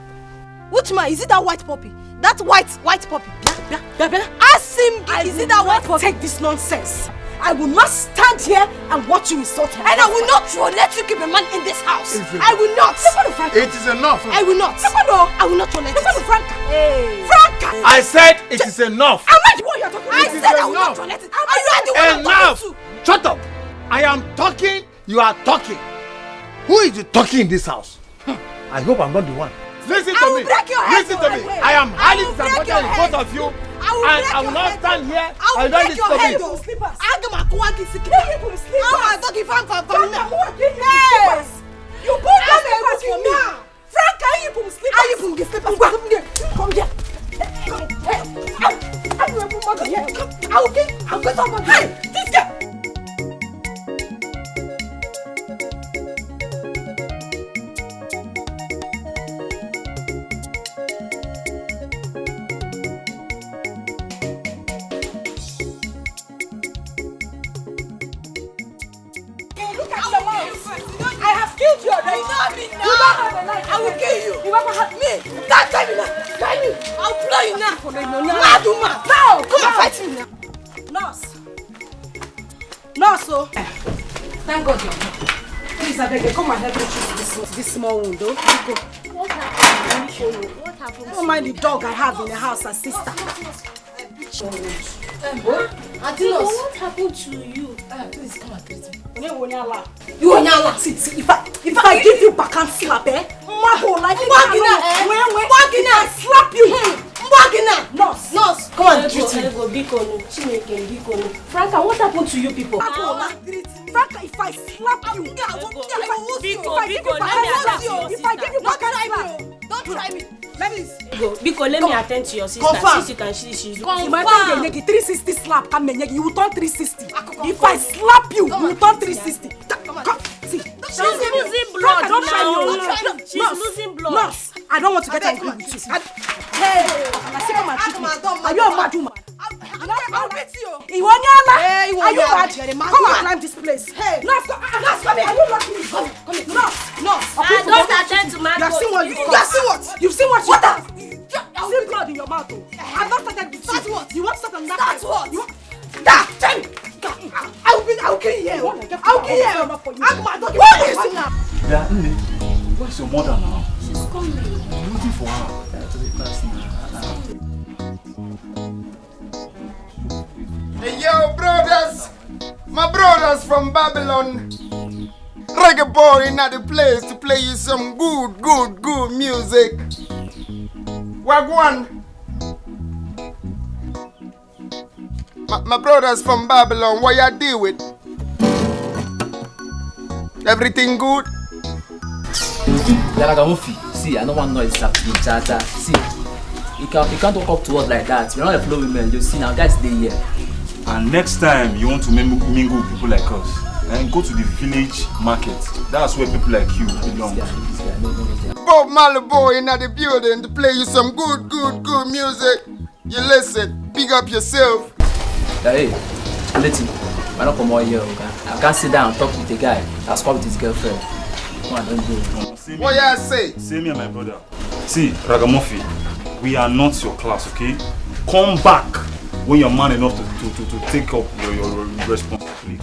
Which man? Is it that white puppy? That white puppy. Ask him, is it that white puppy? Take this nonsense. I will not stand here and watch you insult him. And I will not let you keep a man in this house. I will not. It is enough. I will not. I will not tolerate it. Franka. Franka. I said it is enough. Am I the one you are talking to? I said I will not tolerate it. Are you the one enough. I'm talking to? Shut up. I am talking. You are talking. Who is the talking in this house? I hope I'm not the one. Listen to me. Listen to me. I am highly disappointed in both of you. I will not stand here. I will not listen to me. You put on slippers for me. Franka, you put slippers. You put slippers. Come here. I'll get over here. This guy. I will kill you. You never had me. That time now. I'll blow you now. Now, come and fight me now. Nurse, oh. Thank God you're here. Please, I beg you, come and help me choose this small window. What happened? Let me show you. What happened? Don't mind the dog I have in the house, her sister. What happened to you? Please come and treat me. You Onyala. See, if I give you back and slap, my whole life. I slap you. Nurse, come and treat me. Franka, what happened to you people? Franka, if I slap you, if I give you back and slap, don't try me. Let me attend to your sister. Confirm. She's 360 slap. You will turn 360. If I slap you, you will turn 360. Come. See. She's losing blood now. She's losing blood. Nurse, I don't want to get angry with you. Hey, are you a mad woman? I'll beat you. Iwanyala. Are you mad? Come and climb this place. Hey, nurse, come here. Are you lucky? Come here. Nurse. Don't attend to my. You have seen what? You've seen what? What? I've seen blood in your mouth. I've not started with you. That's what? You want to start on that? That's what? Tell me. I'll kill you here. I'll kill you here. What is it now? Where's your mother now? She's coming. I'm waiting for her. Hey yo, brothers, my brothers from Babylon. Reggae boy in the place to play you some good music. Wagwan. My brothers from Babylon, what you deal with? Everything good? See, I don't want noise happening, Chacha. See, you can't walk up to us like that. We're not a flow women. You see, now guys, they here. And next time you want to mingle with people like us, and go to the village market. That's where people like you belong. Bob Marley boy in the building to play you some good music. You listen, big up yourself. Hey, listen, I'm not come over here, okay? I can't sit down and talk with the guy. I'll squat with his girlfriend. Come on, don't go. What you say? Say me and my brother. See, Ragamuffin, we are not your class, okay? Come back when you're man enough to take up your responsibility.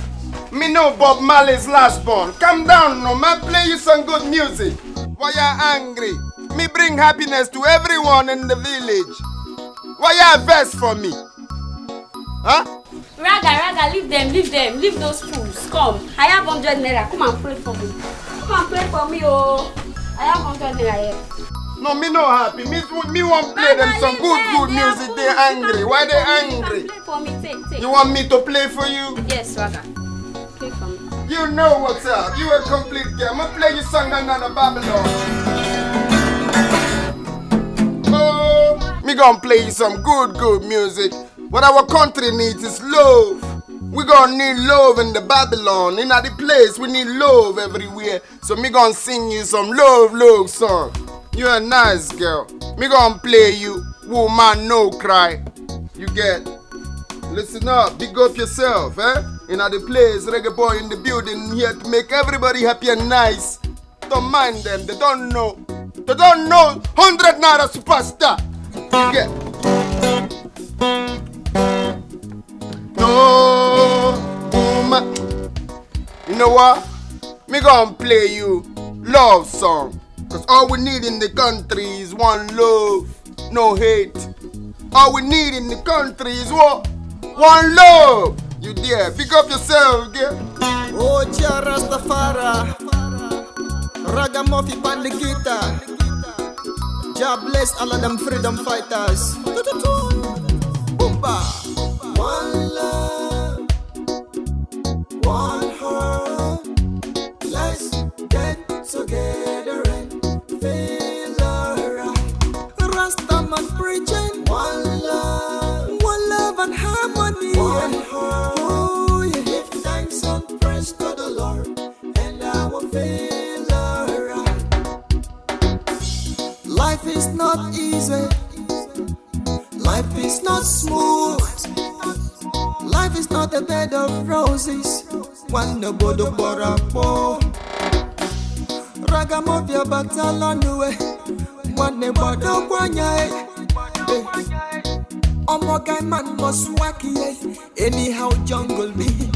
Me know Bob Marley's last born. Calm down, no man. Play you some good music. Why you angry? Me bring happiness to everyone in the village. Why you vest for me? Huh? Raga, leave them, leave those fools. Come, I have 100 naira. Come and play for me. Oh. I have 100 naira here. No, me no happy. Me want play them some good music. They angry. Why they angry? Play for me, take. You want me to play for you? Yes, Raga. Play for me. You know what's up. You a complete girl. I'ma play you song under Babylon. Oh, me gonna play you some good music. What our country needs is love. We gonna need love in the Babylon. In the place, we need love everywhere. So me gonna sing you some love song. You a nice girl. Me gonna play you Woman No Cry. You get. Listen up, big up yourself, eh? In the place, reggae boy in the building here to make everybody happy and nice. Don't mind them, they don't know. They don't know 100 naira superstar. You get. No woman. You know what? Me gonna play you love song. Cause all we need in the country is one love, no hate. All we need in the country is what? One love. You there? Pick up yourself, girl. Oh, Jah Rastafari, Ragamuffin on the guitar. Jah bless all of them freedom fighters. Boomba. One love, one heart. Let's get together and feel alright. Rastaman preaching one love and harmony. One heart. Oh, yeah. Give thanks and praise to the Lord, and I will feel alright. Life is not easy. Life is not smooth. Life is not a bed of roses. One no bodo borapo. Ragamuffin batalonue. One ne bodo kwanya. Omogai man must wacky. Anyhow jungle me.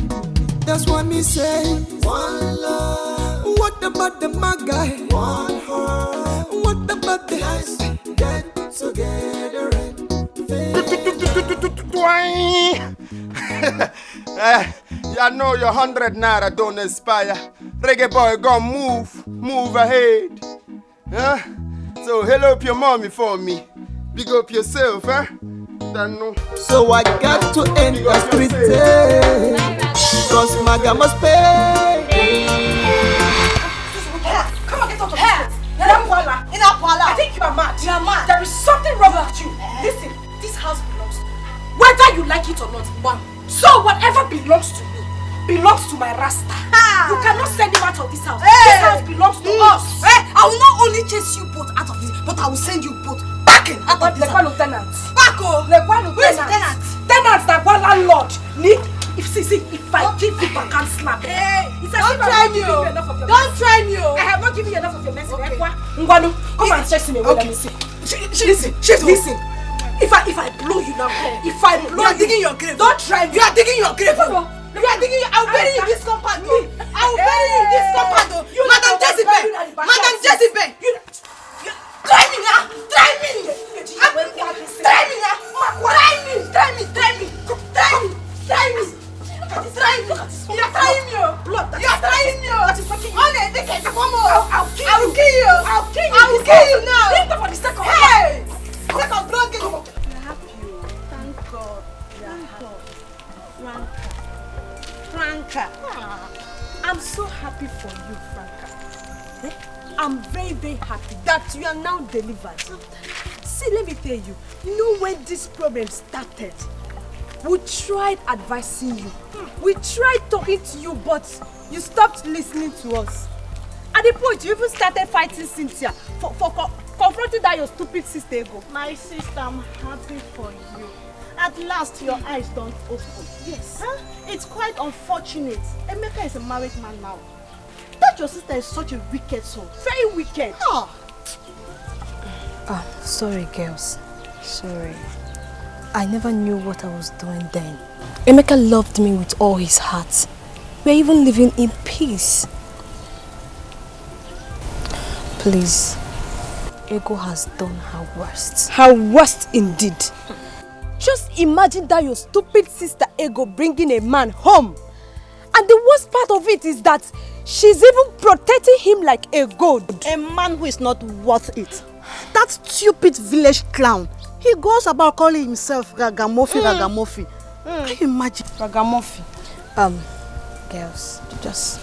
That's what me say. One love. What about the magai? One heart. What about the eyes? Get together and I know your 100 naira don't inspire. Reggae boy gon' move ahead. Huh? So hello up your mommy for me. Big up yourself, huh? So I got to end the street, cause Maga must pay. Come on, get out of here. I think you are mad. You are mad. There is something wrong with you. Listen, this house belongs to me. Whether you like it or not, one. So whatever belongs to me belongs to my Rasta. You cannot send him out of this house. This house belongs to us. I will not only chase you both out of this, but I will send you both back in out of this house. Lieutenant. Who is tenant? Tenant that one landlord. If I give you back and slap. Don't try me. Don't try me. I have not given you enough of your message. Okay. Ngwanu, come and chase me. Let me see. Listen. If I blow you now, you are digging your grave. Don't try me. You are digging your grave. You are digging. I will bury you in this compound. I will bury you in this compound. Madam Jezebel. Try me now. Try me. You are trying me. I'll kill you. I'll kill you now. For the second. Hey. Second blood. We're happy. Thank God. We're happy. Franka. I'm so happy for you, Franka. I'm very, very happy that you are now delivered. See, let me tell you, when this problem started, we tried advising you. We tried talking to you, but you stopped listening to us. At the point, you even started fighting Cynthia for confronting that your stupid sister Ego. My sister, I'm happy for you. At last, your eyes don't open. Yes. Huh? It's quite unfortunate. Emeka is a married man now. That your sister is such a wicked soul. Very wicked. Sorry, girls. Sorry. I never knew what I was doing then. Emeka loved me with all his heart. We're even living in peace. Please. Ego has done her worst. Her worst indeed. Just imagine that your stupid sister Ego bringing a man home. And the worst part of it is that she's even protecting him like a god. A man who is not worth it. That stupid village clown. He goes about calling himself Ragamuffin. Can you imagine? Ragamuffin. Girls, just...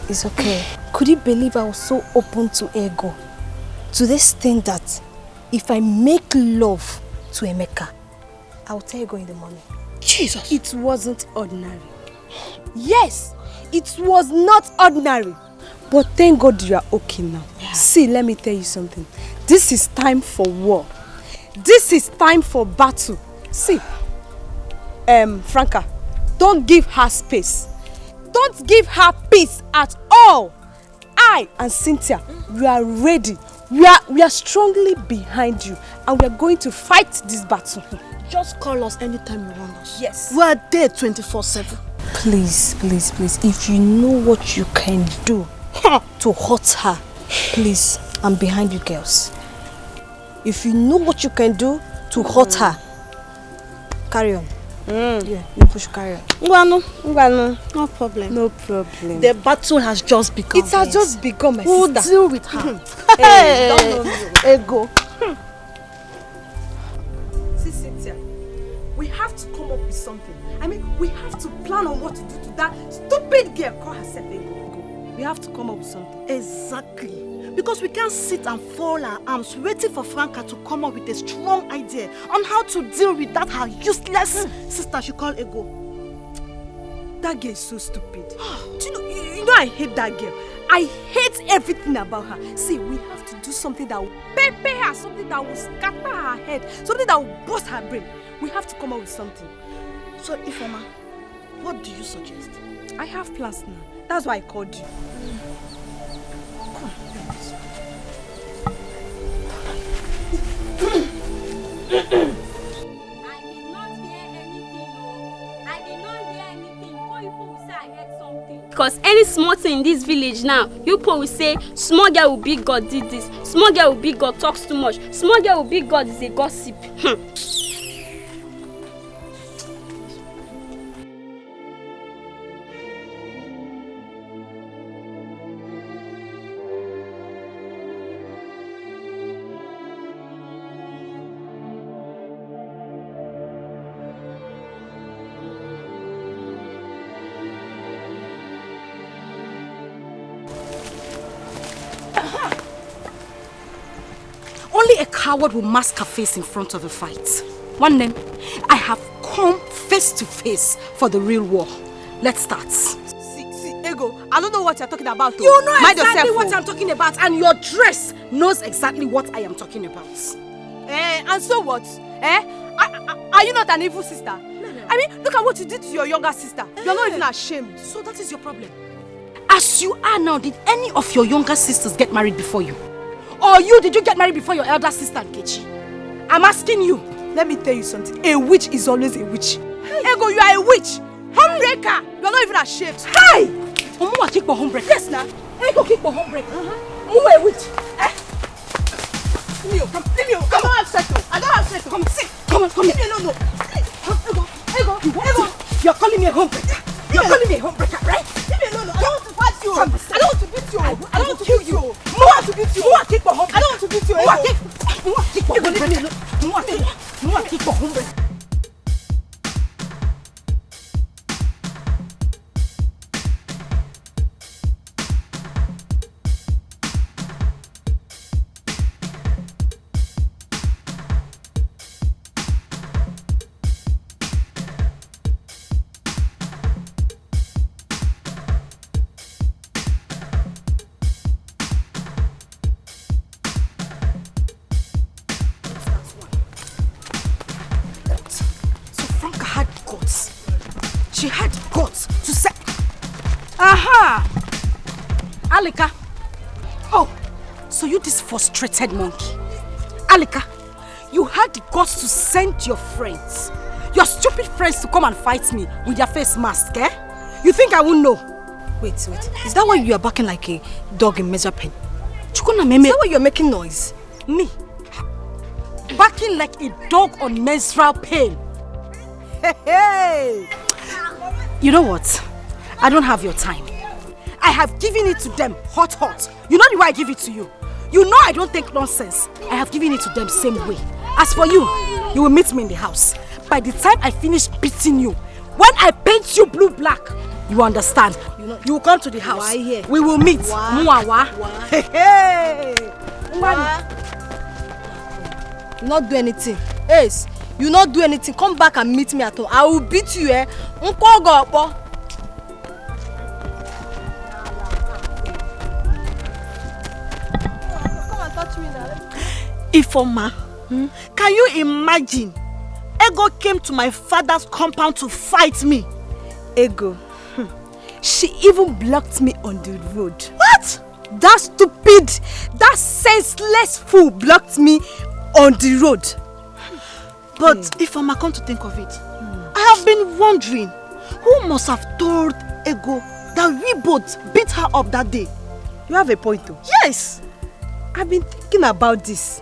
It's okay. Could you believe I was so open to ego? To this thing that if I make love to Emeka, I'll tell Ego in the morning. Jesus! It wasn't ordinary. Yes, it was not ordinary. But thank God you are okay now. Yeah. See, let me tell you something. This is time for war. This is time for battle. See, Franka, don't give her space. Don't give her peace at all. I and Cynthia, we are ready. We are strongly behind you, and we are going to fight this battle. Just call us anytime you want us. Yes. We are there 24/7. Please, please, please, if you know what you can do to hurt her, please, I'm behind you girls. If you know what you can do to hurt her, carry on. Yeah, you push carry on. No problem. No problem. The battle has just begun. It has just begun, my we'll sister. We'll deal with her. Hey, don't know me. Ego. See, Cynthia, we have to come up with something. I mean, we have to plan on what to do to that stupid girl call herself Ego. We have to come up with something. Exactly. Because we can't sit and fold our arms waiting for Franka to come up with a strong idea on how to deal with that her useless sister she called Ego. That girl is so stupid. Do you know I hate that girl. I hate everything about her. See, we have to do something that will pepper her, something that will scatter her head, something that will bust her brain. We have to come up with something. So, Ifeoma, what do you suggest? I have plans now. That's why I called you. Because any small thing in this village now, you people will say, small girl with big God did this, small girl with big God talks too much, small girl with big God is a gossip. Only a coward will mask her face in front of a fight. One name, I have come face to face for the real war. Let's start. See, Ego, I don't know what you're talking about. Though. You know Mind exactly yourself, what I'm talking about, and your dress knows exactly what I am talking about. And so what? Are you not an evil sister? No. I mean, look at what you did to your younger sister. You're not even ashamed. So that is your problem. As you are now, did any of your younger sisters get married before you? Or did you get married before your elder sister, Nkechi? I'm asking you. Let me tell you something. A witch is always a witch. Ego, you are a witch. Homebreaker. You're not even ashamed. Hi! Omuwa kick for homebreaker. Yes, now. Ego kick for homebreaker. Omuwa a witch. Leave me. Come on, settle. I don't have settle. Come sit. Come on. Leave me alone, no. Ego. You're calling me a homebreaker. You're calling me a homebreaker, right? Leave me alone. I don't want to fight you. I don't want to beat you. I don't want to kill beat you. I want to beat you. Omuwa kick for homebreaker. I don't want to beat you. Omuwa kick for homebreaker. Omuwa kick for homebreaker. She had guts to say, aha! Alika. Oh, so you this frustrated monkey. Alika, you had the guts to send your friends, your stupid friends, to come and fight me with their face mask, eh? You think I won't know? Wait. Is that why you are barking like a dog in measure pen? Is that why you're making noise? Me? Barking like a dog on menstrual pain? Hey! You know what? I don't have your time. I have given it to them hot. You know the way I give it to you. You know I don't take nonsense. I have given it to them same way. As for you, you will meet me in the house. By the time I finish beating you, when I paint you blue-black, You understand? You will come to the house. Why here? We will meet. Muawa. Hey. You not do anything. Ace, you not do anything. Come back and meet me at home. I will beat you, eh? Come and touch me now. Ifoma, can you imagine? Ego came to my father's compound to fight me. Ego. She even blocked me on the road. What? That stupid, that senseless fool blocked me on the road. But Ifoma, come to think of it, I have been wondering who must have told Ego that we both beat her up that day. You have a point though. Yes. I've been thinking about this.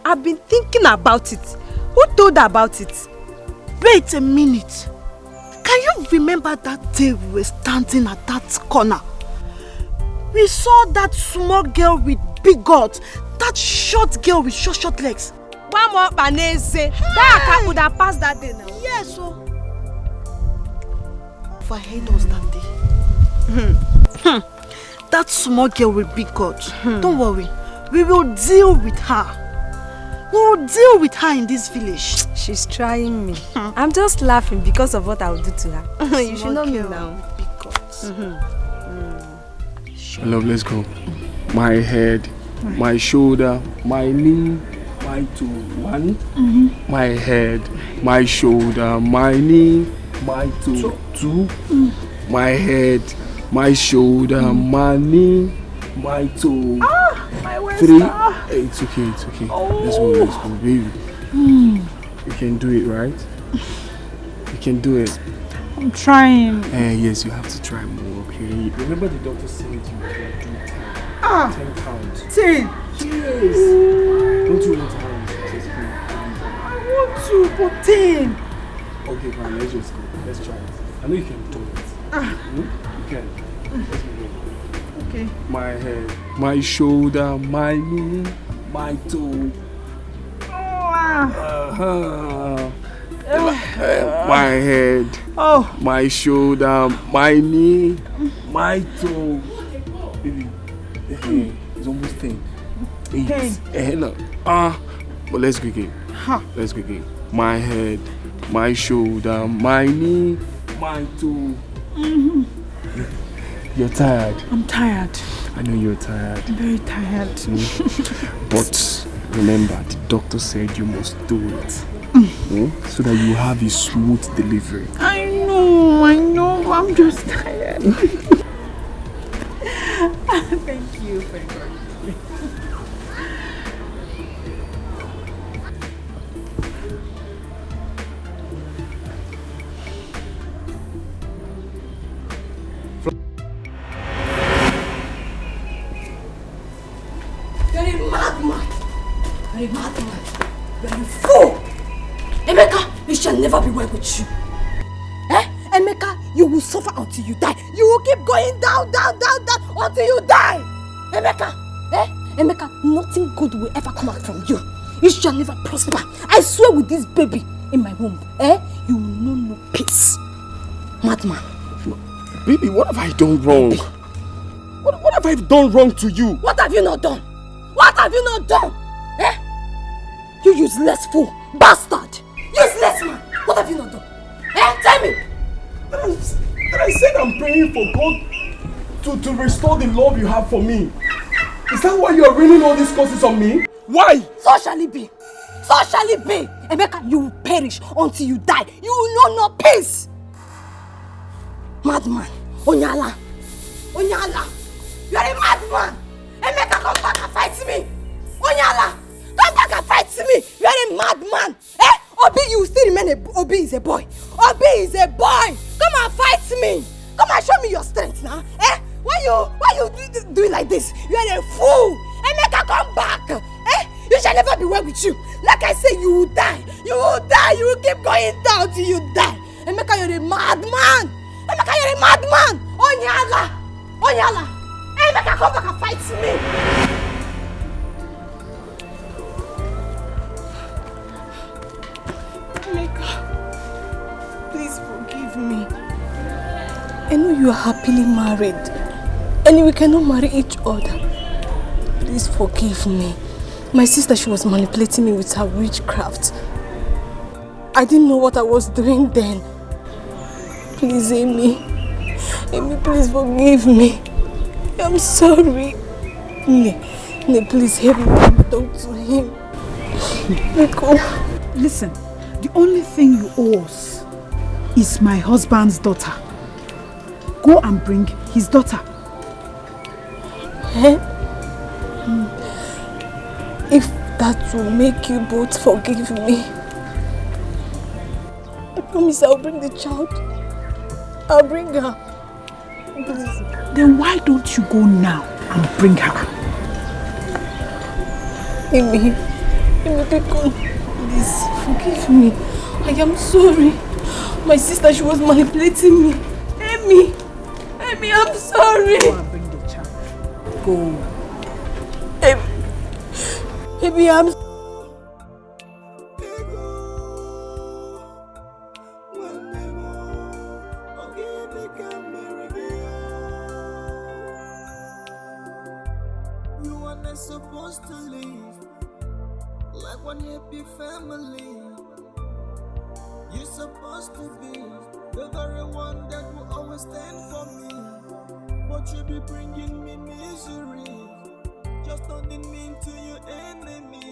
I've been thinking about it. Who told her about it? Wait a minute. Can you remember that day we were standing at that corner? We saw that small girl with big guts, that short girl with short legs. One more banese. That would have passed that day now. Yes, so. If I hate us that day. That small girl with big guts. Don't worry. We will deal with her. We will deal with her in this village. She's trying me. I'm just laughing because of what I will do to her. You should know me now. Big guts. Love, let's go. My head, my shoulder, my knee, my toe. One. My head, my shoulder, my knee, my toe. Two. My head, my shoulder, my knee, my toe. My waist. Three. Hey, it's okay. Let's go, baby. You can do it, right? You can do it. I'm trying. Yes, you have to try more, okay? Remember the doctor said you can do 10 counts. 10. Yes. Don't you want to have just I want to, but 10. Okay, fine, let's just go. Let's try it. I know you can do it. You can. Let's go. Okay. My head, my shoulder, my knee, my toe. My head, my shoulder, my knee, my toe. Baby, it's almost 10. 8. No. But let's go again. Let's go again. My head, my shoulder, my knee, my toe. You're tired. I'm tired. I know you're tired. I'm very tired. But remember, the doctor said you must do it. So that you have a smooth delivery. I know. I'm just tired. Thank you for encouraging me. You're a madman. You're a madman. You're a fool. Emeka, it shall never be well with you. Emeka, you will suffer until you die. You will keep going down until you die. Emeka, Emeka, nothing good will ever come out from you. You shall never prosper. I swear with this baby in my womb, you will know no peace. Madman. Baby, what have I done wrong? What have I done wrong to you? What have you not done? What have you not done? You useless fool, bastard, useless man. What have you not done? Tell me. That I said I'm praying for God to restore the love you have for me. Is that why you are raining all these curses on me? Why? So shall it be. So shall it be. Emeka, you will perish until you die. You will know no peace. Madman. Onyala. You are a madman. Emeka, come back and fight me. Onyala, come back and fight me. You are a madman. Obi, you still remain Obi is a boy. Obi is a boy. Come and fight me. Come and show me your strength now. Why you do it like this? You are a fool. Emeka, come back. You shall never be well with you. Like I say, you will die. You will die. You will keep going down till you die. Emeka, you're a madman. Emeka, you're a madman. Onyala. Emeka, come back and fight me. Emeka, please forgive me. I know you are happily married and we cannot marry each other. Please forgive me. My sister, she was manipulating me with her witchcraft. I didn't know what I was doing then. Please, Amy. Amy, please forgive me. I'm sorry. Please help me talk to him. Listen, the only thing you owe us is my husband's daughter. Go and bring his daughter. If that will make you both forgive me, I promise I'll bring the child. I'll bring her. Please. Then why don't you go now and bring her? Amy, please forgive me. I am sorry. My sister, she was manipulating me. Amy, I'm sorry. Go and bring the child. Go. Amy, I'm supposed to live like one happy family. You're supposed to be the very one that will always stand for me, but you be bringing me misery, just turning me into your enemy.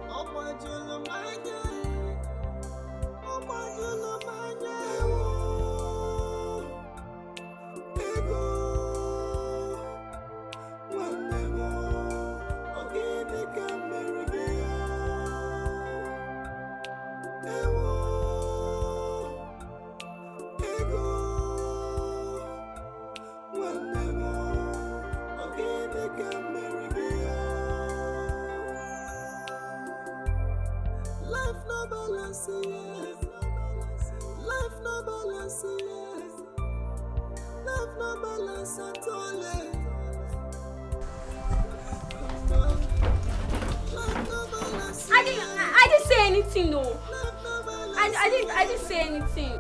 Oh my God, my God. Oh my God, my God. Life no balance, yes. Life no balance, yes. Life no balance at all, yes. I didn't say anything, no. I didn't say anything.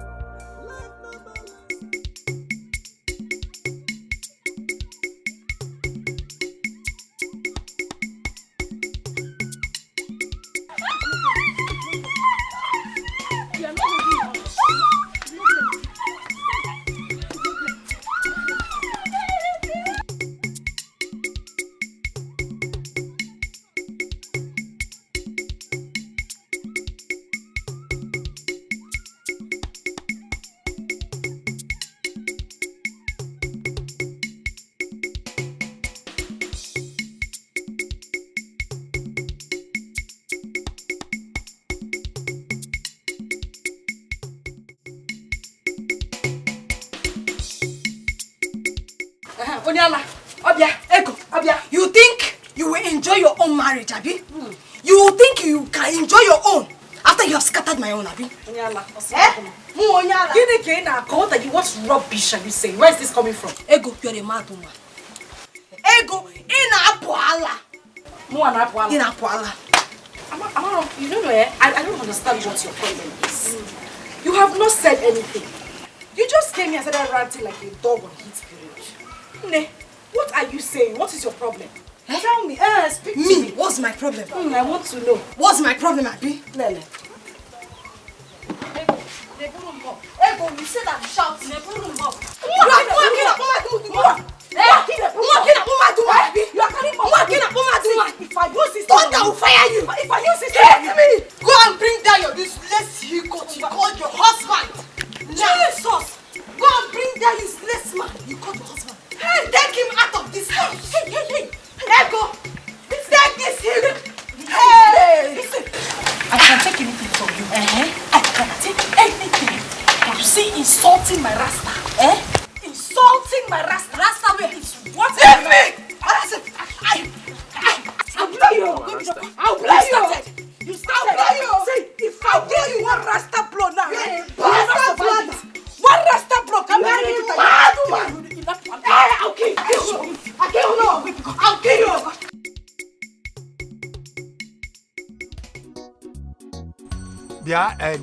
You think you will enjoy your own marriage, Abi? You think you can enjoy your own after you have scattered my own, Abi? What rubbish are you saying? Where is this coming from? Ego, you're a mad woman. Ego, ina apuala. Ina apuala. You don't know, I don't understand what your problem is. You have not said anything. You just came here and started ranting like a dog on heat period. What are you saying? What is your problem? Tell me. Speak to me. What's my problem? I want to know. What's my problem, Abi? Lele. Ego, you said I'm shouting. You are carrying Thunder will fire you. If I use this, hit me. Go and bring down your useless you called your husband. Jesus. Go and bring down useless man. You called your husband. Hey, take him out of this house. Hey. Ego. Take this him. Hey. Listen. I can take anything from you. I can take anything. But you see, insulting my rasta. Insulting my rasta. Rasta where it's what? Leave me. I'll blow you. I'll blow you. You started. I'll blow you. See, if I blow you one rasta blow now, rasta blood. One rasta blow can make you mad woman. I'll kill you. I'll kill you.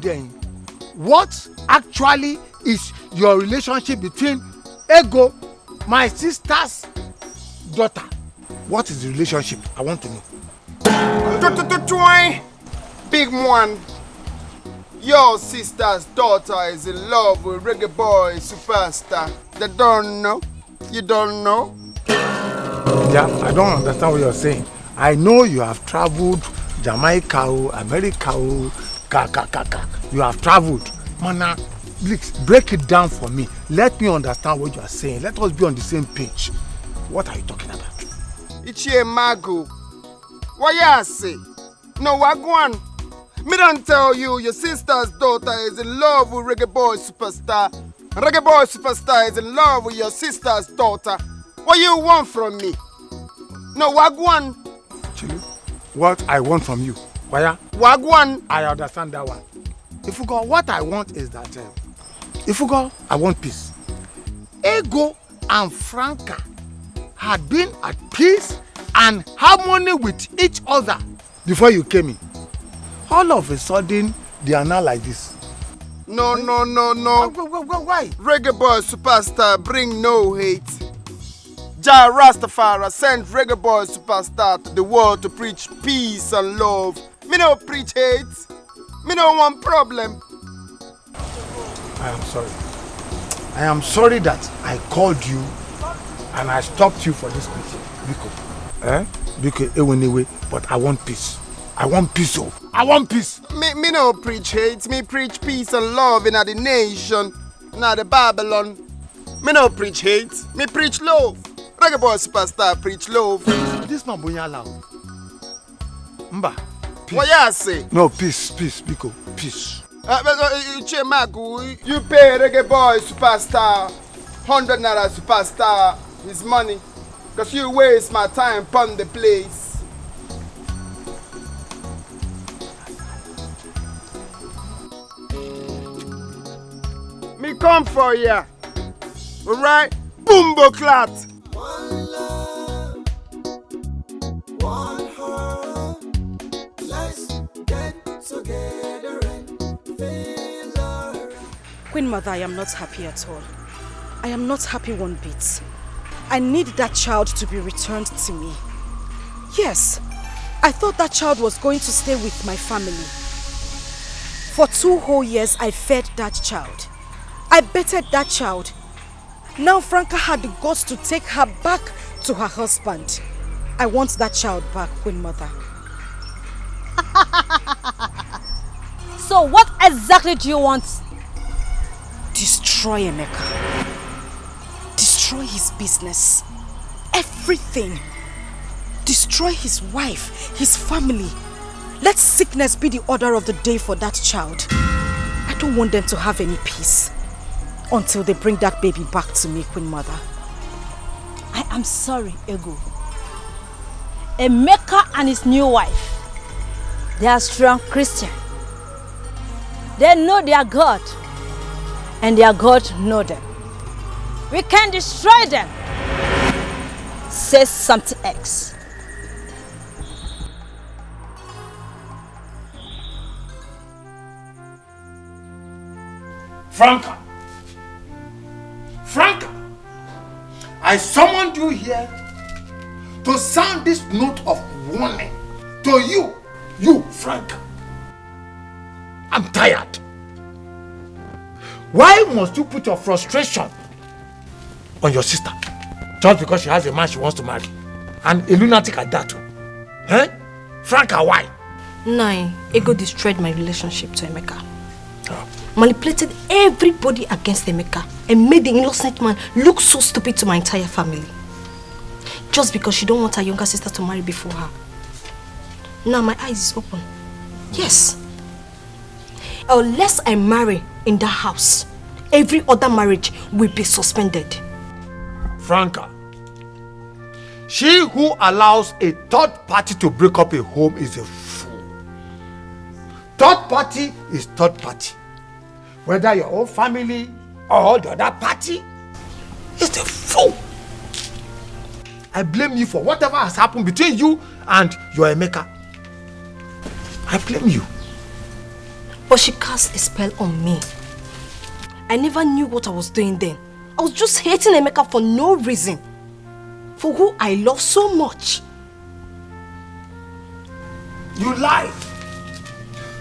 Then, what actually is your relationship between Ego, my sister's daughter. What is the relationship? I want to know. Big one. Your sister's daughter is in love with reggae boy superstar. They don't know. You don't know? Yeah, I don't understand what you're saying. I know you have traveled Jamaica, America, You have traveled. Mana, please break it down for me. Let me understand what you are saying. Let us be on the same page. What are you talking about? Ichie Mago. What you say? No, Wagwan. Me don't tell you your sister's daughter is in love with reggae boy superstar. Reggae boy superstar is in love with your sister's daughter. What you want from me? No, Wagwan. Chili, what I want from you? Waya? Wagwan. I understand that one. If you go, what I want is that, if you go, I want peace. Ego and Franka had been at peace and harmony with each other before you came in. All of a sudden, they are now like this. No. Why? Reggae boy superstar bring no hate. Jah Rastafari sent reggae boy superstar to the world to preach peace and love. Me no preach hate. Me no want problem. I am sorry. I am sorry that I called you and I stopped you for this meeting. Because anyway, but I want peace. I want peace, oh. I want peace. Me no preach hate. Me preach peace and love in the nation, in the Babylon. Me no preach hate. Me preach love. Reggae boy superstar preach love. This man bonya loud. Mba. Peace. What you say? No, peace, Biko, peace. You pay reggae boy superstar 100 naira superstar his money, because you waste my time upon the place. Me come for ya. Alright? Boombo clat. One love, one heart. Let's get together and feel alright. Queen Mother, I am not happy at all. I am not happy one bit. I need that child to be returned to me. Yes, I thought that child was going to stay with my family. For 2 whole years, I fed that child. I betted that child. Now Franka had the guts to take her back to her husband. I want that child back, Queen Mother. So what exactly do you want? Destroy Emeka. Destroy his business. Everything. Destroy his wife, his family. Let sickness be the order of the day for that child. I don't want them to have any peace until they bring that baby back to me, Queen Mother. I am sorry, Ego. Emeka and his new wife, they are strong Christian. They know their God, and their God know them. We can destroy them. Say something else. Franka, I summoned you here to sound this note of warning to you, Franka. I'm tired. Why must you put your frustration on your sister just because she has a man she wants to marry? And a lunatic at that too. Franka, why? Nine, Ego destroyed my relationship to Emeka. Manipulated everybody against Emeka and made the innocent man look so stupid to my entire family. Just because she don't want her younger sister to marry before her. Now my eyes is open. Yes. Unless I marry in that house, every other marriage will be suspended. Franka, she who allows a third party to break up a home is a fool. Third party is third party. Whether your own family or the other party, is a fool. I blame you for whatever has happened between you and your Emeka. I blame you. But she cast a spell on me. I never knew what I was doing then. I was just hating Emeka for no reason. For who I love so much. You lie.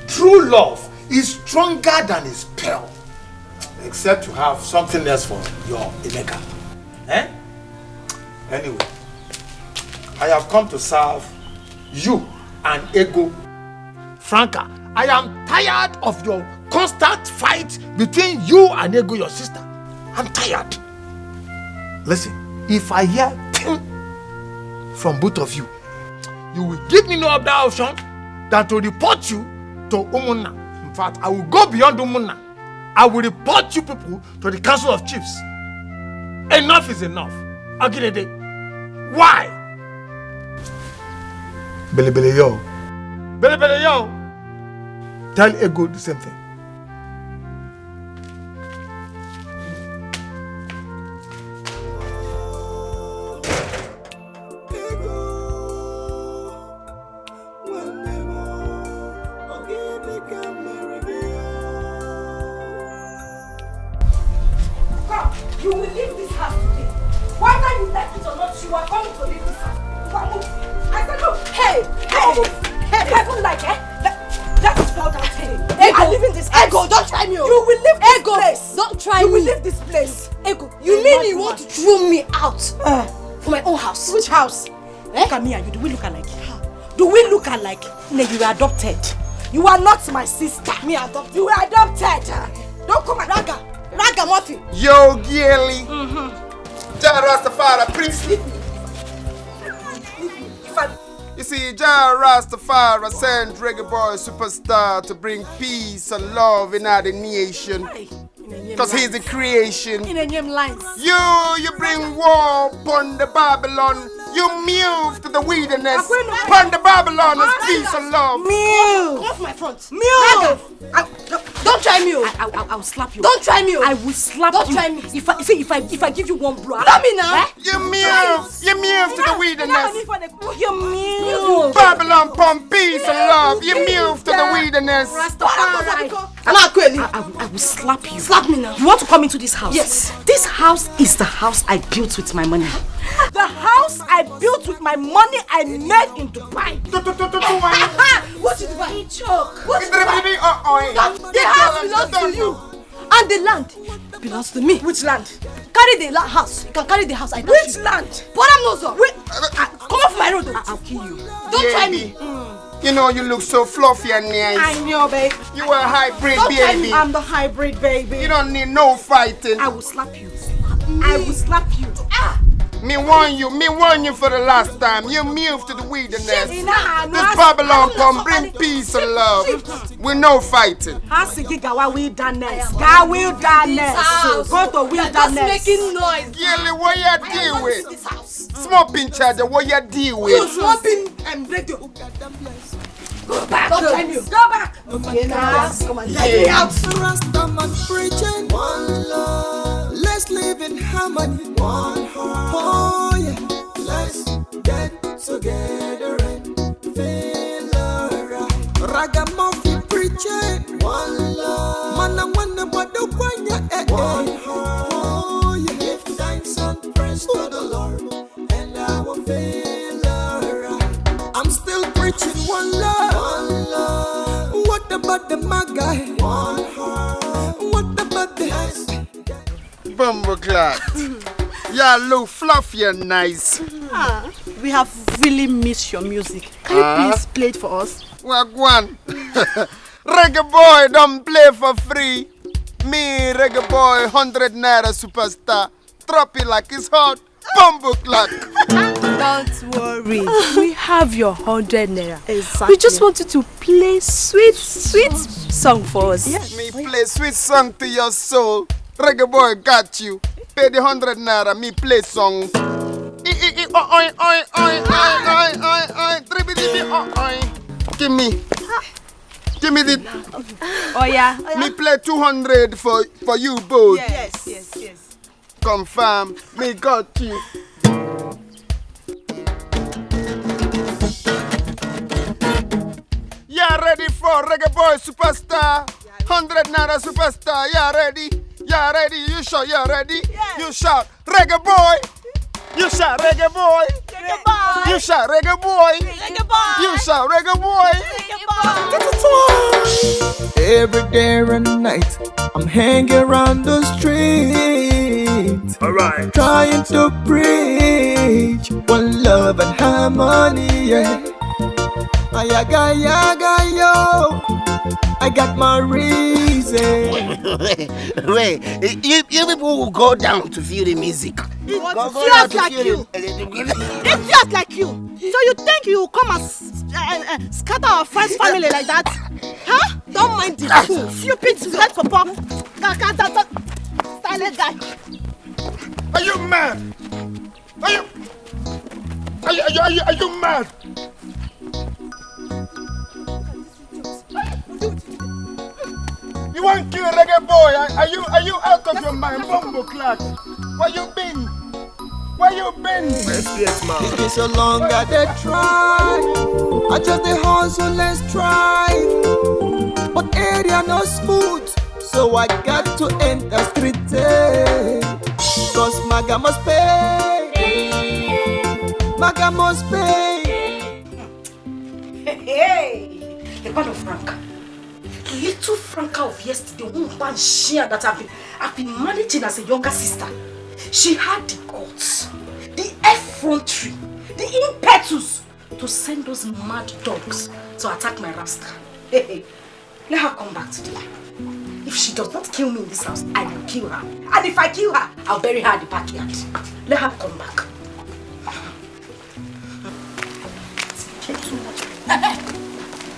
True love is stronger than a spell. Except you have something else for your Emeka. Eh? Anyway, I have come to serve you and Ego. Franka, I am tired of your constant fight between you and Ego, your sister. I'm tired. Listen, if I hear ping from both of you, you will give me no other option than to report you to Umunna. In fact, I will go beyond Umunna. I will report you people to the Council of Chiefs. Enough is enough. Agilede. Why? Bele yo. Bele yo. Tell Ego the same thing. You will leave this house today. Whether you like it or not, you are coming to leave this house. I said no. Hey, careful like that is fall down. Hey, I'm leaving this house. Ego, don't try me. You will leave this place. Don't try me. You will leave this place. Ego, you mean you want to throw me out from my own house? Which house? Look at me and you. Do we look alike? Do we look alike? No, you were adopted. You are not my sister. Me adopted. You were adopted. Don't come and Raga Murphy. Yo, Gilly. Jah Rastafari, Prince. You see, Jah Rastafari sent Reggae Boy Superstar to bring peace and love in our nation. Because he's the creation. In a name lines. You bring war upon the Babylon. You move to the wilderness. Upon the Babylon is peace and love. Move. Come off my front. Move. Don't try me. I will slap you. Don't try me. I will slap you. Don't try me. If I give you one blow. Let me now. You move to the wilderness. You move. Babylon upon peace and love. You move to the wilderness. I will slap you. Slap me now. You want to come into this house? Yes. This house is the house I built with my money. The house I built with my money I made in Dubai. What is Dubai? What's Dubai? The house belongs to you. And the land belongs to me. Which land? Carry the house. You can carry the house. Which land? But I'm not so. Come off my road. I'll kill you. Don't try me. You know you look so fluffy and nice. I know, babe. You are a hybrid Don't baby. Tell me I'm the hybrid baby. You don't need no fighting. I will slap you. I will slap you. Me warn you for the last time. You move to the wilderness. This Babylon come bring peace and love. With no fighting. Gawa wilderness. Go to wilderness. Just making noise. Gilly, what you deal with? Small pin charger, what you deal with? You small pin and radio. Go back. Don't tell me. Go back. Okay, now. Come on, let me out. Rastaman preaching one love. Let's live in harmony. One heart. Oh yeah. Let's get together and feel alright. Ragamuffin preaching one love. Man, I wonder what the one heart. Oh yeah. Give thanks and praise to the Lord, and I will feel alright. I'm still preaching one love. One love. What about the Magai? One heart. What about the Bumbleclad? Yeah, look fluffy and nice. We have really missed your music. Can you please play it for us? Well, go on. Reggae boy don't play for free. Me, reggae boy, 100 naira superstar. Drop it like it's hot. Bumbleclad. Don't worry. We have your 100 naira. Exactly. We just want you to play sweet song for us. Yes. Me play sweet song to your soul. Reggae boy got you. Pay the 100 naira, me play songs. Give me the. Oh yeah. Me play 200 for you both. Yes. Confirm, me got you. Yeah, ready for Reggae Boy Superstar? 100 naira superstar, yeah, ready? Yeah, ready? You shout, yeah, ready? Yeah. You shout, reggae boy. You shout, reggae boy. Reggae boy. You shout, reggae boy. Reggae boy. You shout, reggae boy. Reggae boy. Every day and night, I'm hanging around the street. Alright. Trying to preach one love and harmony, yeah. Ayaga, yaga, yo. I got my reason. Wait, you people will go down to feel the music. It's like you. It's just like you. So you think you will come and scatter our friend's family like that? Huh? Don't mind the fool. Stupid red papa. Silent guy. Are you mad? Are you mad? You want to kill reggae boy? Are you out of your mind, bumbo clock? Where you been? It's been so long that they try. I just the hustle and strive, but area no smooth, so I got to enter street. Cause Maga must pay. Maga must pay. Hey, the band of Franka. Little Franka of yesterday, one bad share that I've been managing as a younger sister. She had the guts, the effrontery, the impetus to send those mad dogs to attack my rasta. Hey, let her come back today. If she does not kill me in this house, I will kill her. And if I kill her, I'll bury her in the backyard. Let her come back.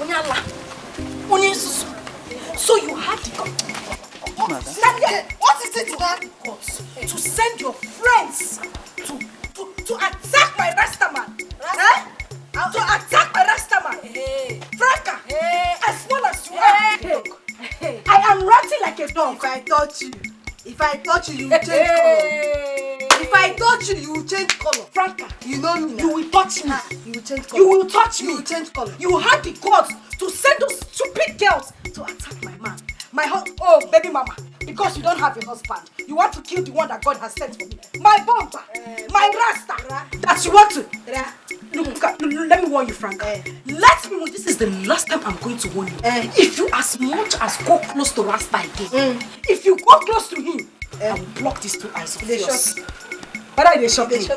Onyala, so you had the guts. What is it, man? To send your friends to attack my rasta man. Huh? To attack my rasta man. Hey. Franka, as well as you are. Hey. I am ranting like a dog. If I touch you, you will change color. If I touch you, you will change color. Franka, you know me now. You will touch me. You will change color. You will touch me. You will change color. You had the guts to send those stupid girls to attack my man. Oh, baby mama, because you don't have a husband, you want to kill the one that God has sent for me. My bumper, my rasta, that you want to. Look, let me warn you, Frank. This is the last time I'm going to warn you. If you as much as go close to Rasta again, if you go close to him, I will block these two eyes of yours. But I dey shock you.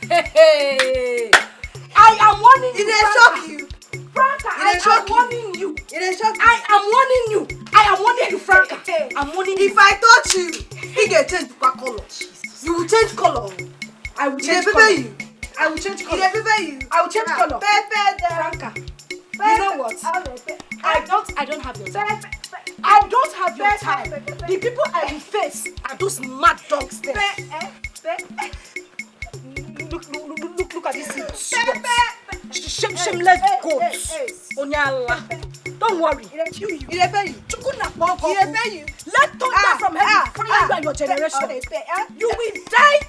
Hey, I am warning you. Franka, I am warning you. I am warning you. I am warning you, Franka. I'm warning you. If I touch you, he get change color. You will change color. I will change color. I will change color. I will change color. Franka, you know what? I don't have your time. I don't have your time. The people I will face are those mad dogs there. Look at this shameless goats. Onyala. Don't worry. Let thunder from heaven fire by your generation. You will die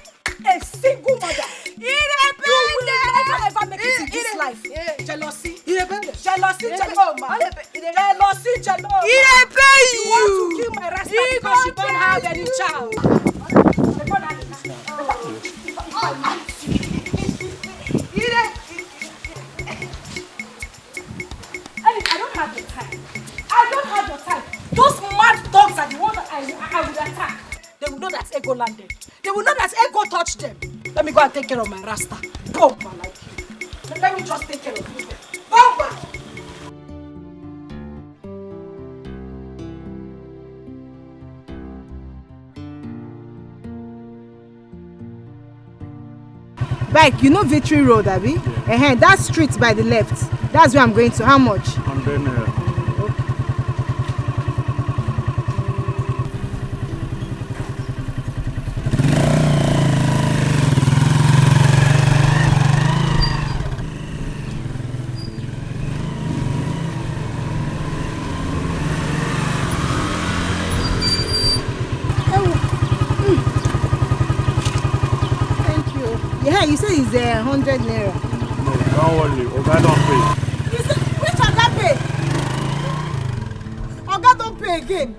a single mother. You will never ever make it in this life. Jealousy. Jealousy. You want to kill my rasta because you don't have any child. I don't have your time. Those mad dogs are the ones that I will attack. They will know that ego landed. They will know that ego touched them. Let me go and take care of my rasta. Bomba like you. Let me just take care of you. Bomba! Bike, you know Victory Road, Abby? Yeah. That street by the left. That's where I'm going to. How much? 100 naira. Yeah, you said it's 100 naira. No, don't worry. Oga don't pay. You said, which Oga pay? Oga don't pay again.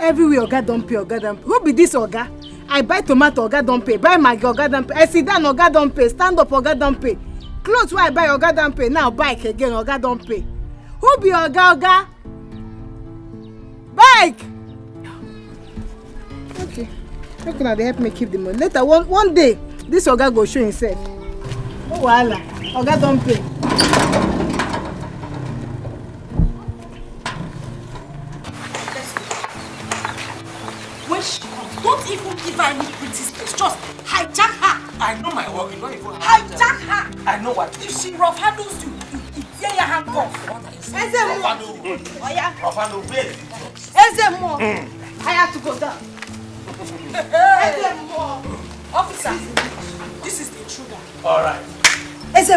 Everywhere Oga don't pay, Oga don't pay. Who be this Oga? I buy tomato, Oga don't pay. Buy Maggi, Oga don't pay. I sit down, Oga don't pay. Stand up, Oga don't pay. Clothes where I buy, Oga don't pay. Now bike again, Oga don't pay. Who be Oga? Bike! Okay. How can they help me keep the money? Later, one day, this Oga go show himself. Oh, voila. Oga don't pay. When she comes, don't even give her any pretty space. Just hijack her. I know my work. You don't even hijack her. I know what. If she rough handles you, you tear your hand off. Oh yeah. Rough handle, wait. I have to go down. Officer, this is the intruder. All right. This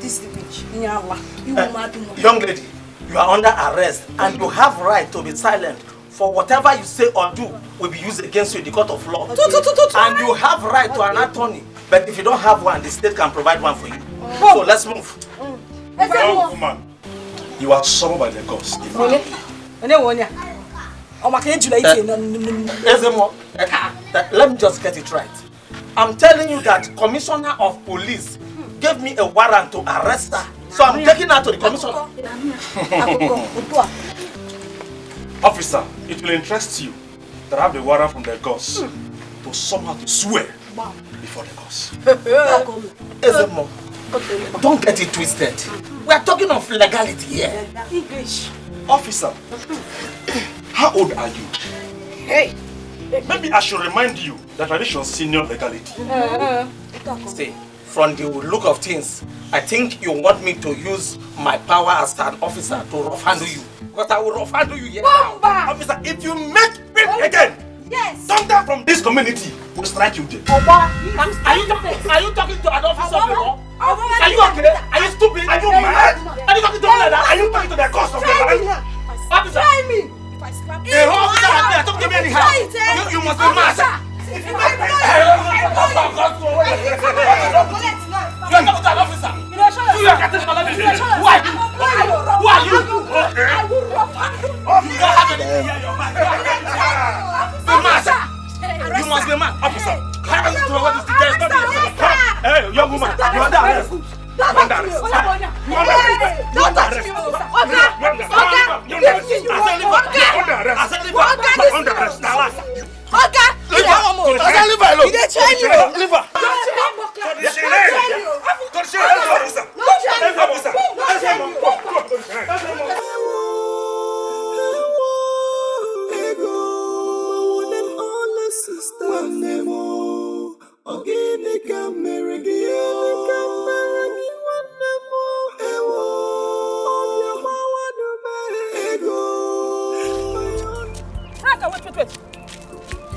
is the witch. You will mad me. Young lady, you are under arrest and you have right to be silent. For whatever you say or do will be used against you in the court of law. And you have right to an attorney. But if you don't have one, the state can provide one for you. So let's move. Young woman, you are summoned by the gods. Let me just get it right. I'm telling you that Commissioner of Police gave me a warrant to arrest her. So I'm taking her to the commissioner. Officer, it will interest you that I have the warrant from the gods to somehow to swear before the gods. Don't get it twisted. We are talking of legality here. English. Officer, how old are you? Hey. Maybe I should remind you that tradition senior legality. See, from the look of things, I think you want me to use my power as an officer to rough handle you. Because I will rough handle you here now. Officer, if you make it again, thunder from this community will strike you dead. Are you talking to an officer of the law? Are you okay? Are you stupid? Are you mad? Are you talking to me like that? Are you talking to the cost of the land? Officer! Try me! If I slap you, the officer like that, don't give me any help. You must be mad. If you make me, you are talking to an officer. You are getting my life. Who are you? Who are you? I will rough handle you. You don't have anything here in your mind. Be mad. You must be mad. Officer, how is it to what is the case? Hey, young woman, you are under arrest. Don't touch me. Wait.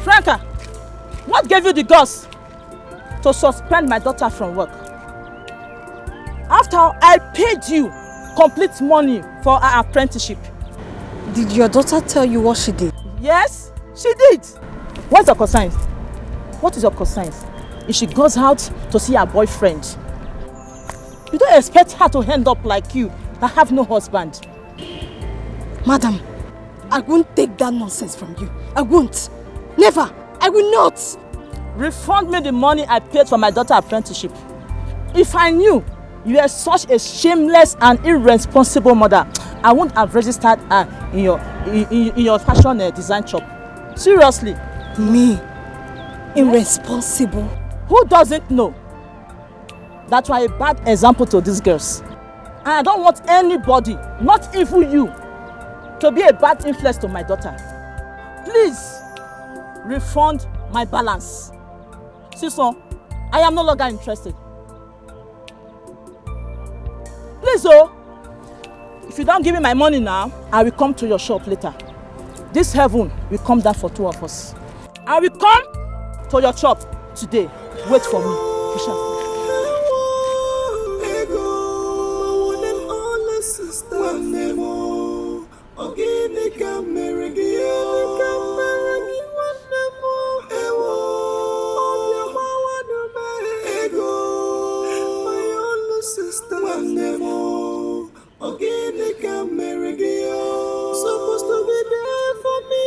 Franka, what gave you the guts to suspend my daughter from work? After I paid you complete money for her apprenticeship. Did your daughter tell you what she did? Yes, she did. What's your concern? What is your concern? If she goes out to see her boyfriend, you don't expect her to end up like you that have no husband. Madam, I won't take that nonsense from you. I won't. Never. I will not. Refund me the money I paid for my daughter's apprenticeship. If I knew you were such a shameless and irresponsible mother, I wouldn't have registered her in your fashion design shop. Seriously. Me? Irresponsible? Who doesn't know that you are a bad example to these girls? And I don't want anybody, not even you, to be a bad influence to my daughter. Please, refund my balance. Sister, I am no longer interested. Please, if you don't give me my money now, I will come to your shop later. This heaven will come down for two of us. I will come to your shop today. Wait for me. We shall. Supposed to be there for me.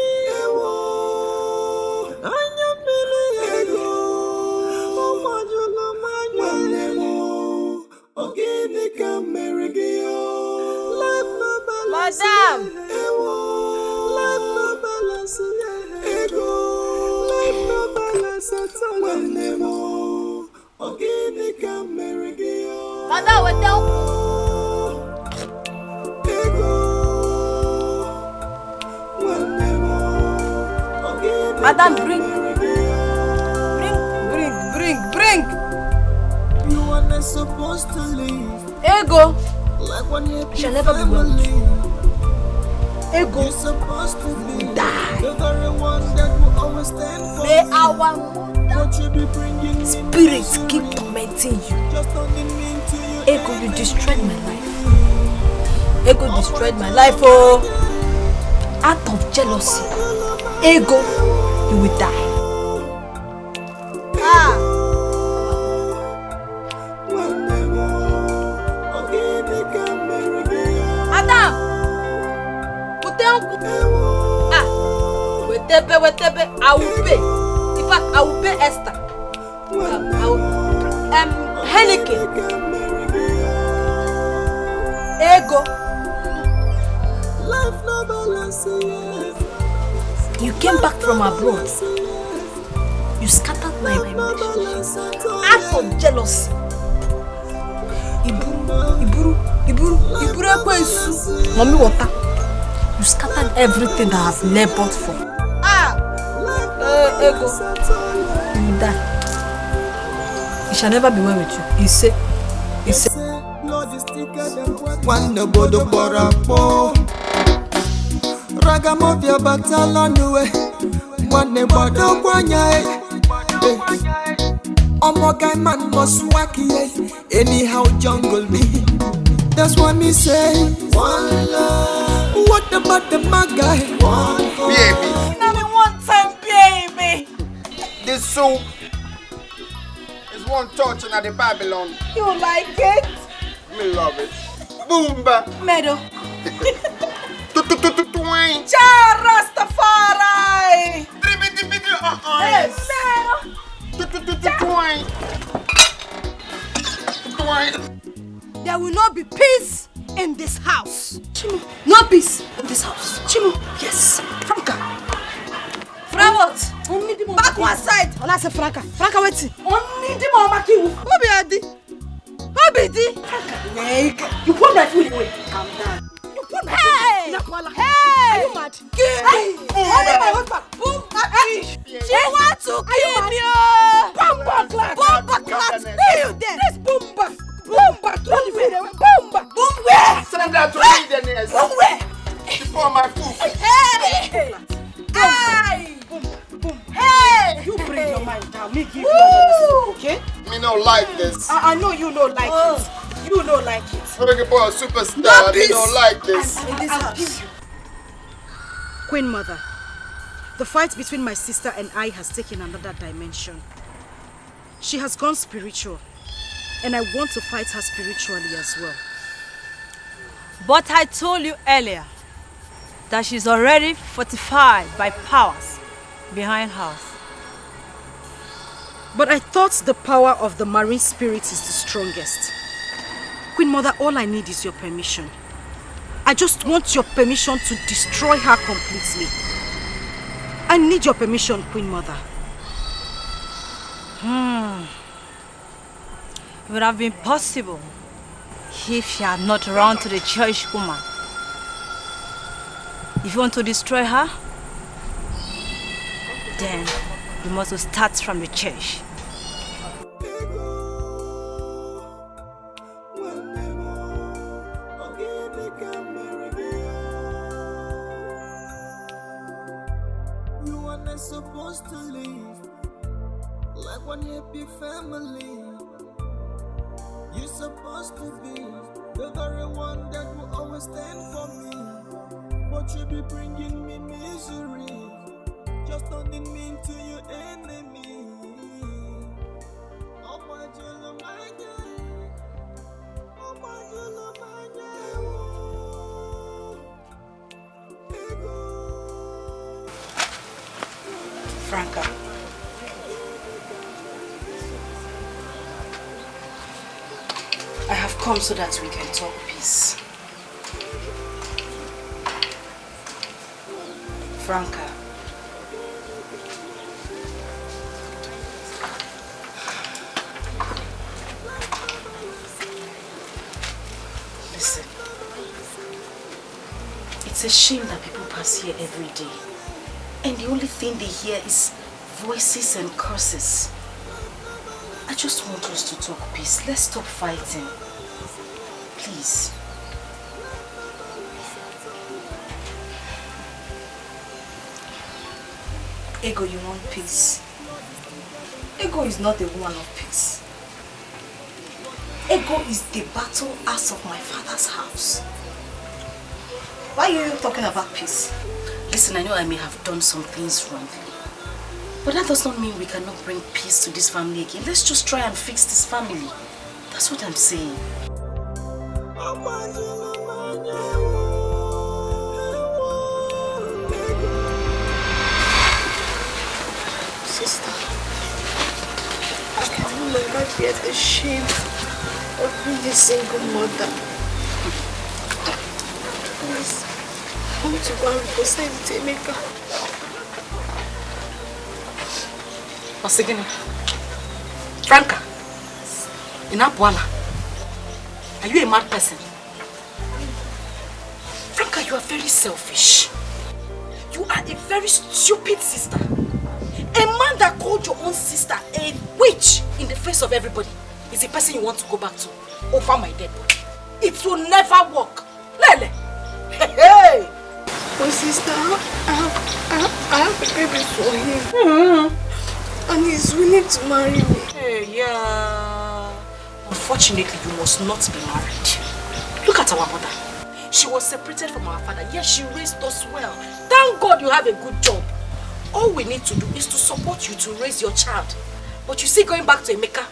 Madam! Madam, what Madam, bring. You are not supposed to leave. Ego. Like when you shall never be well with you. Ego. You're supposed to be die. The very one that will always stand for May me. our But you be bringing spirits keep tormenting you. Just only mean to you. Ego, you destroyed my life. Ego destroyed my life, oh. Out of jealousy. Ego, you will die. Madam! Wetebe, I will pay. In fact, I will pay Esther. Henneken. Ego. You came back from abroad. You scattered my relationship out of jealousy. Iburu Mommy water. You scattered everything that I've labored for. Ego. You will die. It shall never be well with you. He said. One bodo borapo. Ragamofia batalonue. One bodo kwanya. Omogai man must wacky. Anyhow jungle me. That's what me say. One love. What about the maga? Baby. Not in one time, baby. This soup is one touch in the Babylon. You like it? Me love it. Boomba. Meadow. Twine. Cha Rastafari. Hey, Meadow. There will not be peace in this house. Chimu. No peace in this house. Chimu. Yes. Franka. What? Back one side. Ona say Franka. Franka waiting. Only the mama kill. Who be Adi? Who be Di? You put my food away. Calm down. You put my food. Hey! Are you mad? Hey! Only my husband. Boom. She want to kill me. Bomba class. Bomba class. Stay you there. This bomba. Bomba. Don't be there. Bomba. Boom where? Send them to me then. Boom where? Before my food. Hey! Hey! Hey! You bring your mind down. Me give you another soup, okay? Me don't like this. I know you don't like it. You don't like it. I'm looking for a superstar. They don't like this. I'll give you. Queen Mother, the fight between my sister and I has taken another dimension. She has gone spiritual, and I want to fight her spiritually as well. But I told you earlier that she's already fortified by powers behind her. But I thought the power of the marine spirit is the strongest. Queen Mother, all I need is your permission. I just want your permission to destroy her completely. I need your permission, Queen Mother. It would have been possible if she had not run to the church woman. If you want to destroy her, then you must start from the church. You are not supposed to leave. Like one happy family. You're supposed to be the very one that will always stand for me. But you be bringing me misery. Just don't mean to your enemy. Oh my God, my God. Oh my God, my God. Franka. I have come so that we can talk peace. Franka. Listen. It's a shame that people pass here every day. And the only thing they hear is voices and curses. I just want us to talk peace. Let's stop fighting. Please. Ego, you want peace? Ego is not the woman of peace. Ego is the battle ass of my father's house. Why are you talking about peace? Listen, I know I may have done some things wrongly. But that does not mean we cannot bring peace to this family again. Let's just try and fix this family. That's what I'm saying. Sister, I can no longer bear the shame of being a single mother. Please, I want to go and reconcile with Emeka. Osigini. Franka. Inapwala. Are you a mad person? Franka, you are very selfish. You are a very stupid sister. A man that called your own sister a witch in the face of everybody is the person you want to go back to over my dead body. It will never work. Lele! Hey! Oh sister, I have a baby for him. And he's willing to marry me. Hey, yeah. Unfortunately, you must not be married. Look at our mother. She was separated from our father, yet she raised us well. Thank God you have a good job. All we need to do is to support you to raise your child. But you see, going back to Emeka,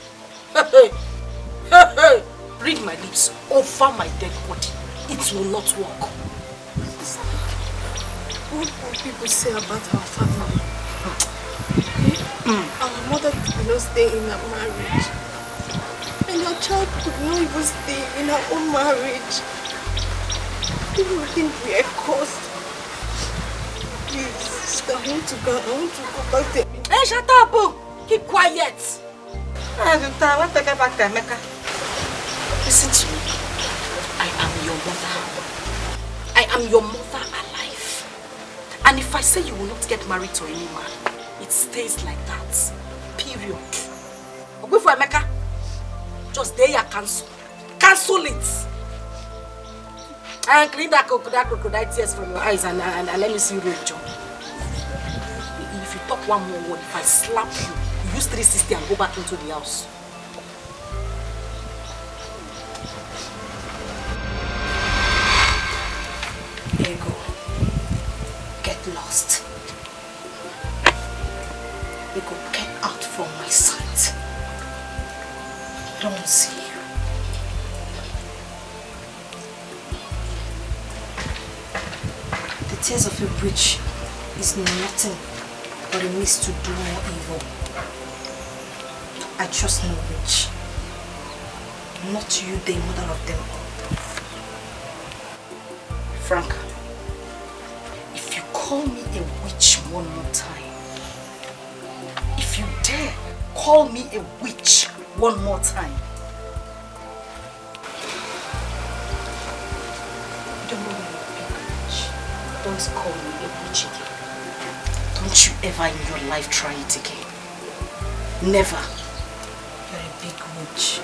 read my lips over my dead body. It will not work. What will people say about our family? Our mother could not stay in her marriage. And our child could not even stay in her own marriage. People will think we are cursed. Please, sister, I want to go back to me. Hey, shut up! Keep quiet! I want to get back to Emeka. Listen to me. I am your mother. I am your mother alive. And if I say you will not get married to any man, it stays like that. Period. But wait for Emeka. Just there you cancel. Cancel it. And clean that crocodile tears from your eyes and let me see you real job. If you talk one more word, if I slap you, you use 360 and go back into the house. Ego, get lost. Ego, get out from my sight. I don't want to see you. The tears of a witch is nothing but a means to do more evil. I trust no witch. Not you, the mother of them all. Franka, if you call me a witch one more time, if you dare call me a witch one more time, don't know you're a big witch. Don't call me a witch again. Don't you ever in your life try it again. Never. You're a big witch.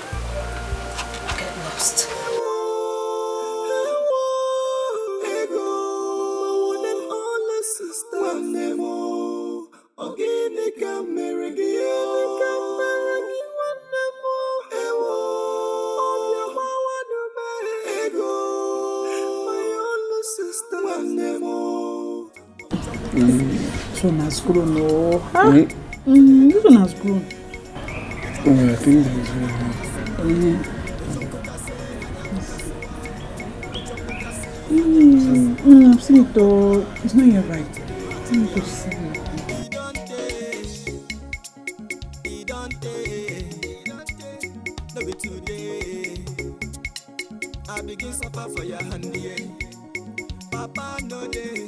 Get lost. This one has grown, oh. Huh? This one has grown. Oh, I think that is very nice. I've seen it though. It's not yet right. I need to see it. I begin suffer for your hand, yeah. Papa no day.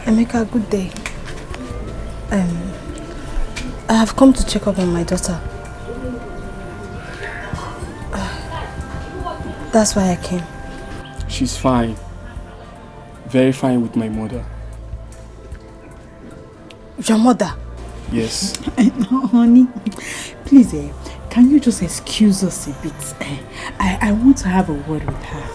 Emeka, good day. I have come to check up on my daughter. That's why I came. She's fine. Very fine with my mother. Your mother? Yes. Honey, please, can you just excuse us a bit? I want to have a word with her.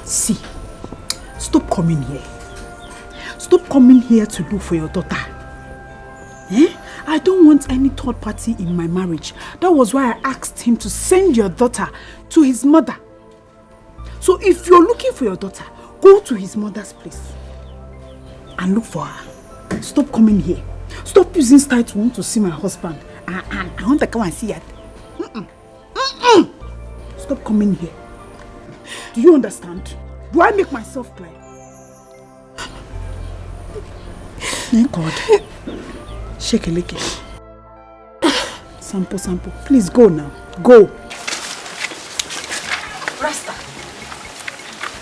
See, stop coming here. Stop coming here to look for your daughter. I don't want any third party in my marriage. That was why I asked him to send your daughter to his mother. So if you're looking for your daughter, go to his mother's place and look for her. Stop coming here. Stop using style to want to see my husband. I want to come and see her. Stop coming here. Do you understand? Do I make myself clear? Thank God. Shake a lick. Sample. Please go now. Go. Rasta,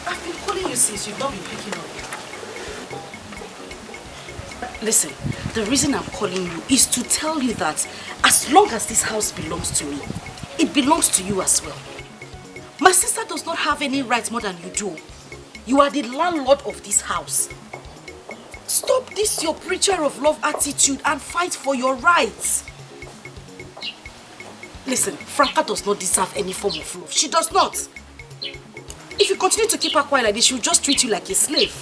I've been calling you since you've not been picking up. Listen, the reason I'm calling you is to tell you that as long as this house belongs to me, it belongs to you as well. My sister does not have any rights more than you do. You are the landlord of this house. Stop this your preacher of love attitude and fight for your rights. Listen, Franka does not deserve any form of love. She does not. If you continue to keep her quiet like this, she'll just treat you like a slave.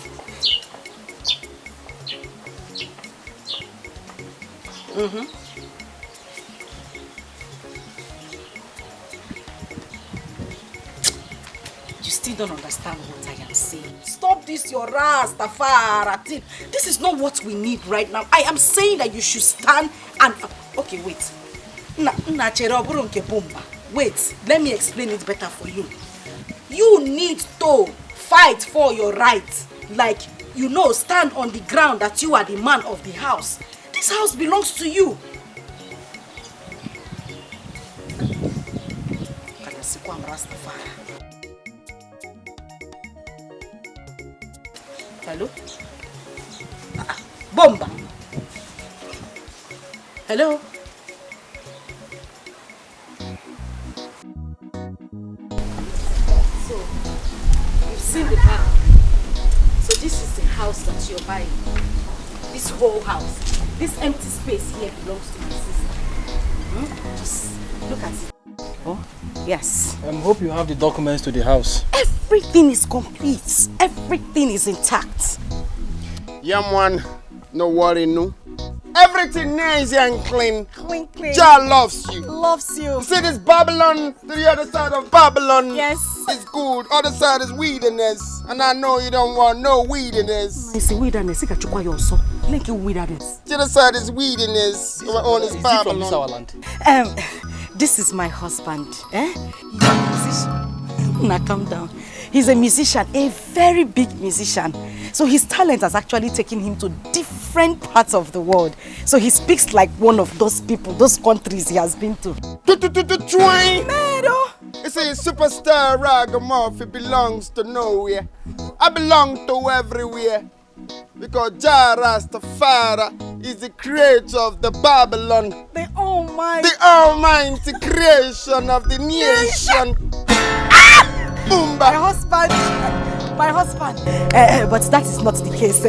You still don't understand what I am saying. Stop this your Rastafari thing. This is not what we need right now. I am saying that you should stand and... Okay, wait. Wait, let me explain it better for you. You need to fight for your rights. Like, you know, stand on the ground that you are the man of the house. This house belongs to you. Hello? Bomba. Hello? So, you've seen the map. So this is the house that you're buying. This whole house. This empty space here belongs to my sister. Just look at it. Oh, yes. I hope you have the documents to the house. Everything is complete. Everything is intact. Yeah, man. No worry, no. Everything nice and clean. Clean. Jah loves you. Loves you. See this Babylon to the other side of Babylon. Yes. It's good. Other side is weediness. And I know you don't want no weediness. It's weediness. You can you also. Like you weediness. The other side is weediness. Our own is Babylon. Is he from this our land? This is my husband. He's a musician. Now calm down. He's a musician, a very big musician. So his talent has actually taken him to different parts of the world. So he speaks like one of those people, those countries he has been to. Twine! You see, superstar Ragamuffin belongs to nowhere. I belong to everywhere. Because Jah Rastafari is the creator of the Babylon. The almighty. The almighty creation of the nation. My husband. But that is not the case,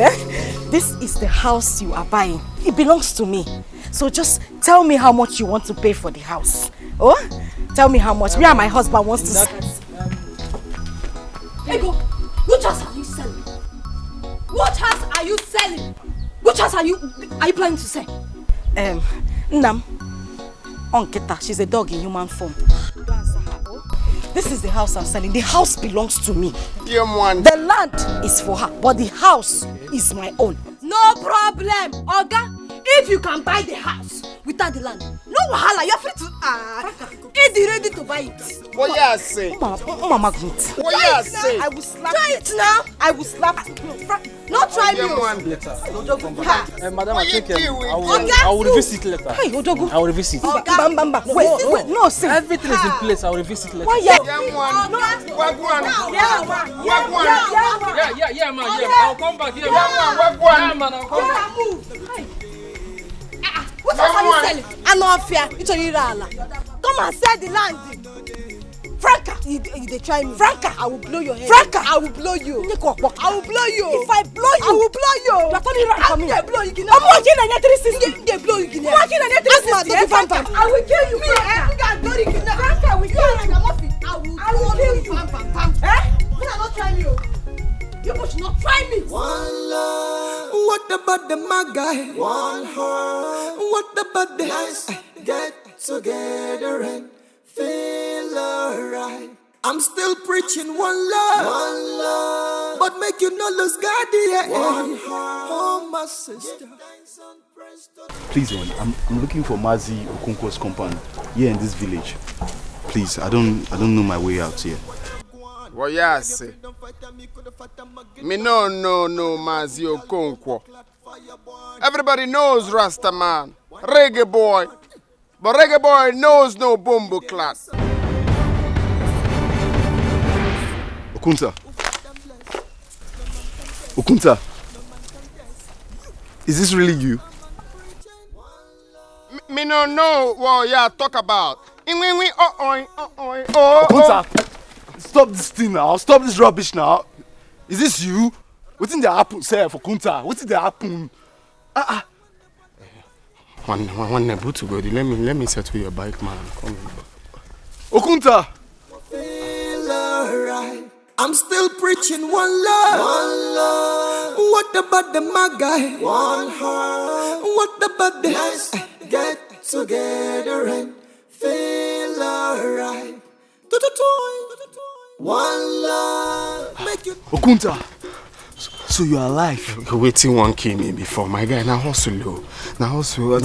This is the house you are buying. It belongs to me. So just tell me how much you want to pay for the house. Oh? Tell me how much. Me and my husband wants to... Ego, which house are you selling? What house are you selling? Which house are you planning to sell? Nam. Onketa, she's a dog in human form. This is the house I'm selling. The house belongs to me. Yeah, man. The land is for her, but the house is my own. No problem, Oga. If you can buy the house, without the land. No wahala, you're free to Eddie ready to buy it. What you say? Mama, what you say? I will slap you. Try it now. I will slap you. No try me. Later. Madam, I think I I will revisit later. Hey, Odogu. I will revisit. Wait, no, see. Everything is in place. I will revisit later. Why Yeah, man. I'll come back here. Man, I'll come back. What else are you selling? I'm not fair. It's a rala. Come and sell the land. Franka, you they try me. Franka, I will blow your head. Franka, I will blow you. I will blow you. If I blow you, I will blow you. You're turning around for me. I blow you. I'm working on your 360. They blow you. I'm working on your 360. I will kill you. Franka, I will kill you. I will kill you. You not try me. You should not try me. One love. What about the my guy? One heart. What about the nice? Get together and feel alright. I'm still preaching one love, but make you not lose God, yeah. One heart. Oh, my sister. Please, I'm looking for Mazi Okonkwo's compound here in this village. Please, I don't know my way out here. What you say? Me no Mazi Okonkwo. Everybody knows Rasta man, reggae boy. But reggae boy knows no bumbo class. Okunta. Is this really you? Me no know what you talk about. Okunta, stop this thing now. Stop this rubbish now. Is this you? What did that happen, sir, for Okunta? What did that happen? One neighbor to go. Let me settle your bike, man. Come here. Okunta. Feel alright. I'm still preaching one love. What about the my guy? One heart. What about the nice? Get together and feel alright. One love. Make you. Okunta. So you are alive? Waiting one kill me before, my guy. Now hustle, now hustle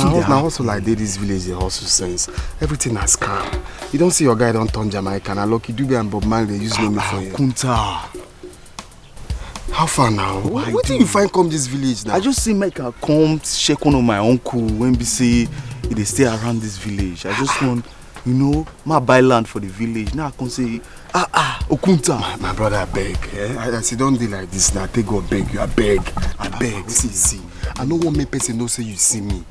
like this village. The hustle sense. Everything has calm. You don't see your guy don't turn Jamaican. I Lucky Dube and Bob Marley use me for you. Okunta. How far now? What do you find come this village now? I just see make I come check one of my uncle when we say they stay around this village. I just want, my buy land for the village. Now I can say, Okunta. My brother, I beg. I say don't do like this now. Take God beg you. I beg. See. I don't want me person no say you see me.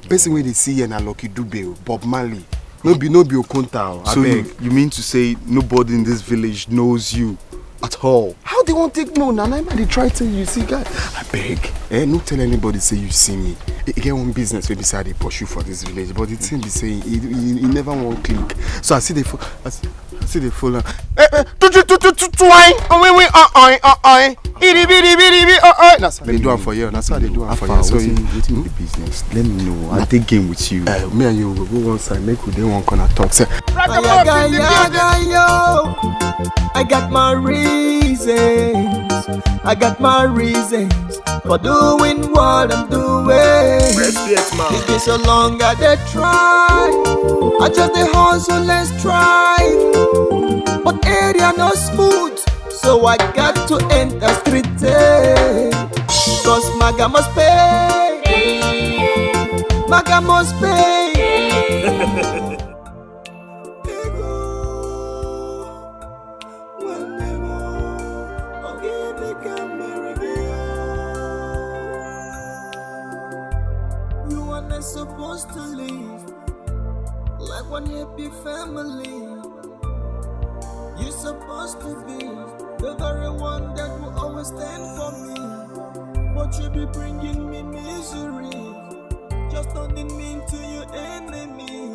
Person when they see you na Lucky Dube, Bob Marley. No be Okunta. So you mean to say nobody in this village knows you at all? How they won't take no? Nana, they try to you see guy. I beg. No tell anybody say you see me. He get one business where beside they pursue for this village, but the thing be saying he never won't click. So I see they full. That's how they do it for you. That's how they do it for you. So you the business. Let me know. I'll take game with you. Me and you will go one side. Make we one corner talk. Say, I got my reasons. I got my reasons for doing what I'm doing. It's been so long I did try. I just the hustle and strive. But area no smooth, so I got to enter street. Cause Maga must pay. Maga must pay. Supposed to live like one happy family. You're supposed to be the very one that will always stand for me, but you be bringing me misery, just turning me into your enemy.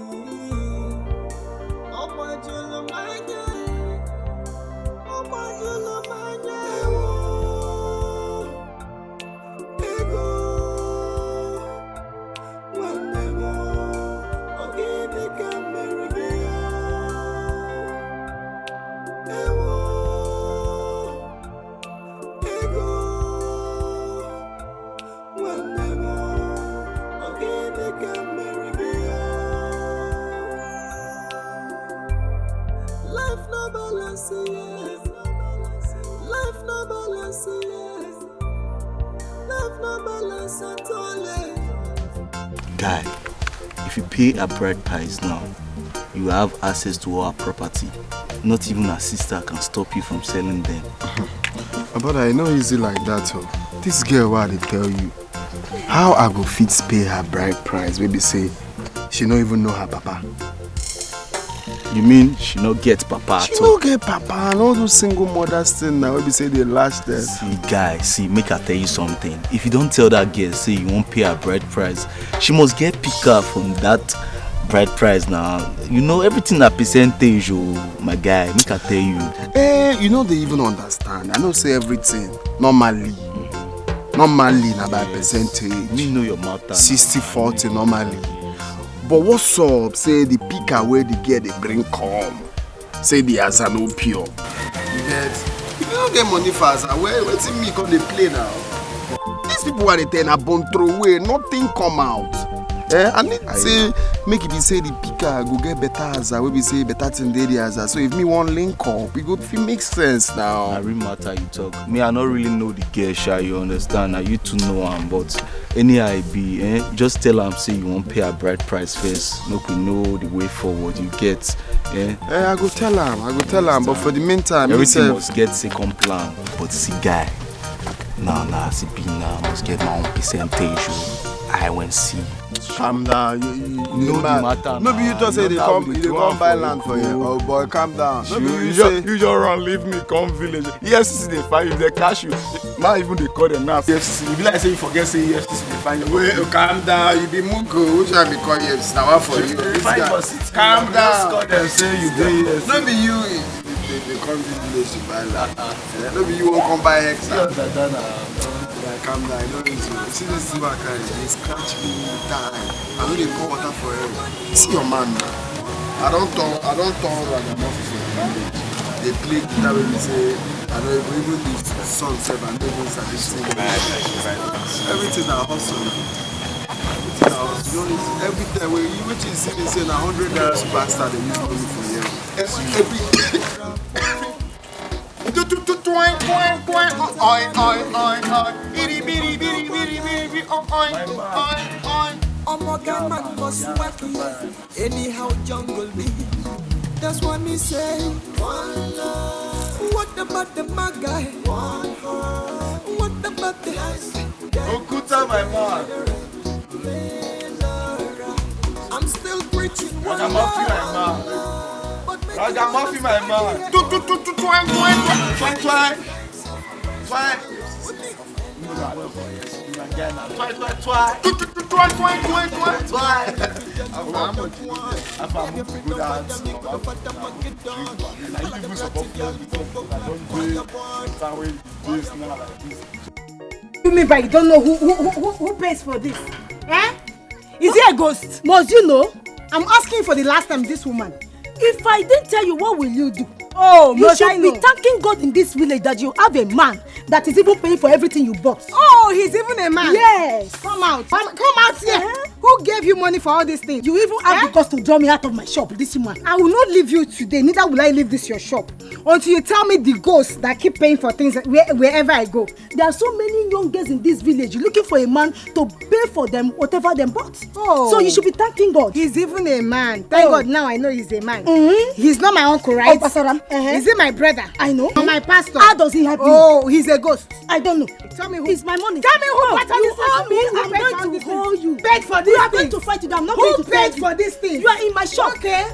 Oh my God, my God. Oh my God, my God. balance, yes. Life no balance, yes. Life no balance at all, yes. Guy, if you pay a bride price now, you have access to all her property. Not even her sister can stop you from selling them. But I know easy like that, oh. This girl, what they tell you, how I go fit pay her bride price? Maybe say she don't even know her papa. You mean she not get papa She at all? don't get papa and all those single mothers thing now. Maybe say they last them. See, guy, see, make her tell you something. If you don't tell that girl, say you won't pay her bride price, she must get pick up from that bride price now. You know everything that percentage, oh, my guy. Make her tell you. You know they even understand. I know say everything normally. Normally na by percentage. Me know your matter. 60-40 normally. But what's up? Say the picker where the girl they bring come. Say the asa no pure. You get? If you don't get money for asa, what's in me come they play now? These people are they a bone throw away, nothing come out. I need to say make it be say the picker go get better asa, we be say better thing there asa. So if me one link up, it go make sense now. I really matter you talk. Me, I don't really know the girl, sha, you understand? Now you two know am, but any I be, just tell am say you won't pay her bride price first. Make we know the way forward. You get, I go tell am, but for the meantime, everything must get second plan. But see, guy, nah, see, be now must get my own percentage. I won't see. Calm down, you know the matter. Maybe you just say they come buy land for you. Oh boy, calm down. You just run, leave me, come village. EFCC they find you, they cash you. Not even they call them now. EFCC, if you like say you forget say EFCC they find you. Wait, calm down. You be mugo. Which one be call EFCC? Now what for you? Calm down. Just call them say you do EFCC. No be you. They come village to buy land. No be you won't come buy hexer. Calm down, no reason. See this silver guy, they scratch me die. I know they pour water for him. See your man now. I don't turn ragamuffin for the village. They play guitar when we say, I don't even the song self and don't even start sing. Everything I hustle. Everything I hustle. You know, every time when you which is see they say 100 naira bastard they use money for you. Every man must work anyhow jungle me. That's what me say. One love. What about the my guy? One heart. What about the Okuta, my man. I'm still preaching. Ragamuffin, my man. Ragamuffin, my man. You mean by you don't know who pays for this? Eh? Is he a ghost? Must you know? I'm asking for the last time this woman. If I didn't tell you, what will you do? Oh, you should be thanking God in this village that you have a man that is even paying for everything you bought. Oh, he's even a man? Yes. Come out. Come out here. Who gave you money for all these things? You even have the guts to draw me out of my shop, this woman. I will not leave you today, neither will I leave this your shop. Until you tell me the ghosts that keep paying for things wherever I go. There are so many young girls in this village looking for a man to pay for them whatever they bought. Oh. So you should be thanking God. He's even a man. Thank God now I know he's a man. He's not my uncle, right? Oh, Basaram. Is he my brother? I know. Or my pastor? How does he help you? Oh, he's a ghost. I don't know. Tell me who. It's my money. Tell me who you owe me. I'm going to hold you. Paid for this We are going to fight it. I'm not going to pay. Who paid for this thing? You are in my shop. Okay.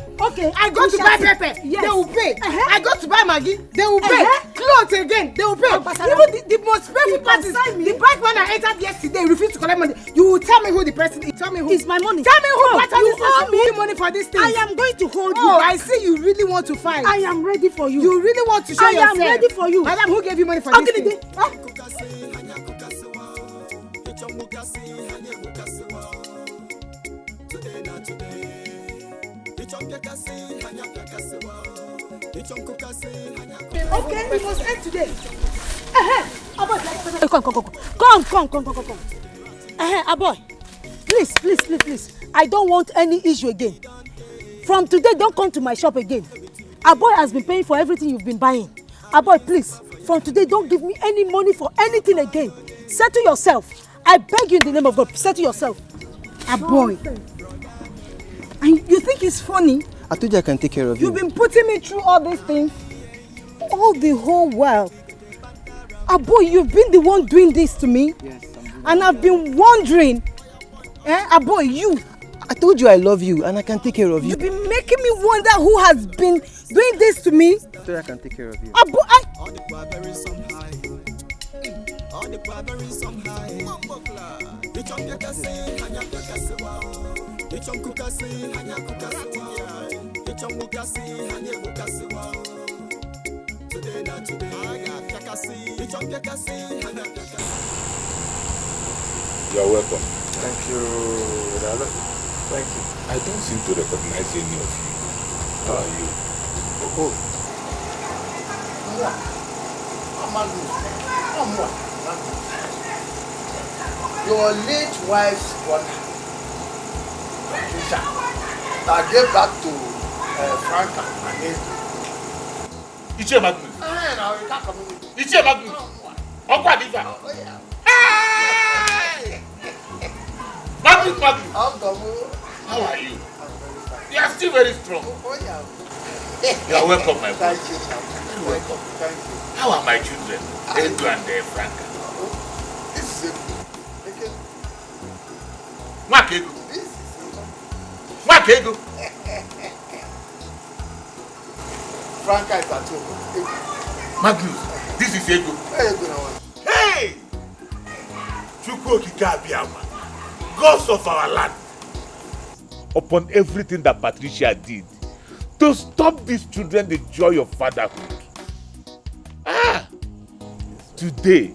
I go to buy pepper. Yes. They will pay. I go to buy Maggi. They will pay. Clothes again. They will pay. Even the most painful part is the bike man I entered yesterday refused to collect money. You will tell me who the person is. Tell me who. It's my money. Tell me who. You owe me money for this thing. I am going to hold you. Oh, I see you really want to fight. I am ready for you. You really want to show yourself. I am ready for you. Madam, who gave you money for this thing? Okay, we must end today. Come. Aboy. Please. I don't want any issue again. From today, don't come to my shop again. Aboy has been paying for everything you've been buying. Aboy, please, from today, don't give me any money for anything again. Settle yourself. I beg you in the name of God, settle yourself. Aboy. And you think it's funny? I told you I can take care of you. You've been putting me through all these things all the whole while. Aboy, you've been the one doing this to me. Yes, and I've been wondering, Aboy, you. I told you I love you and I can take care of you. You've been making me wonder who has been doing this to me. I told you I can take care of you. You're welcome. Thank you, Dada. Thank you. I don't seem to recognize any of you. How are you? Oh. Your late wife's brother, Trisha, I gave back to Franka and Edo. Ichie Magnus. Ichie Magnus. Okwa Diva. Magnus. How are you? You are still very strong. You are welcome, my boy. Thank you. You're welcome. Thank you. How are my children? Edo and Franka. This is it. Mwakego. Mwakego. Franka is at home. Magnus, this is Ego. Hey! Chukwu Okike Abiyama, gods of our land, upon everything that Patricia did to stop these children the joy of fatherhood. Today,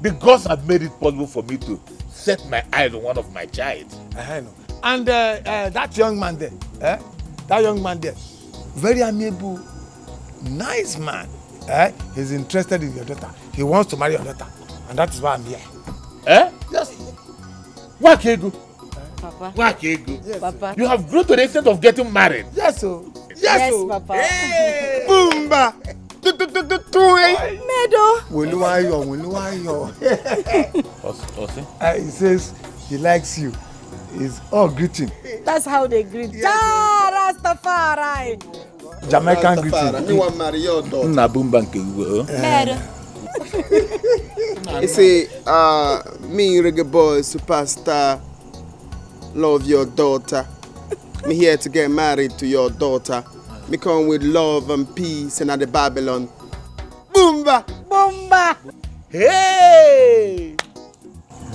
the gods have made it possible for me to set my eyes on one of my child. I know. And that young man there, very amiable, nice man. He's interested in your daughter. He wants to marry your daughter, and that is why I'm here. Yes. Wakego. Papa. Wakego. Yes, Papa. You have grown to the extent of getting married. Yes, sir. Yes, Papa. Hey. Boomba. Medo. He says he likes you. He's all greeting. That's how they greet. Ja, Rastafari. Jamaican greeting. You want to marry your daughter? Medo. You see, me reggae boy superstar love your daughter. Me here to get married to your daughter. Me come with love and peace and at the Babylon. Boomba! Boomba! Hey!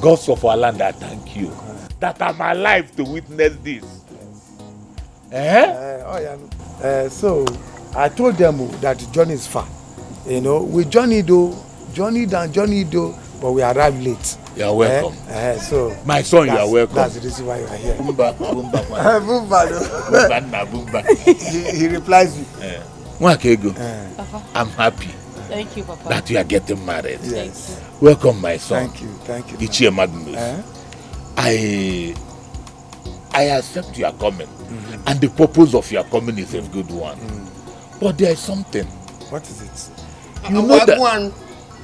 Gods of our land, I thank you that I'm alive to witness this. So I told them that the journey is far. You know, we journeyed, but we arrived late. You're welcome. So my son, you are welcome. That's the reason why you are here. Boomba. He replies you. Mwakego, Papa. I'm happy. Thank you, Papa. That you are getting married. Yes. Welcome, my son. Thank you. Ichie Magnus. I accept your coming, and the purpose of your coming is a good one. But there is something. What is it?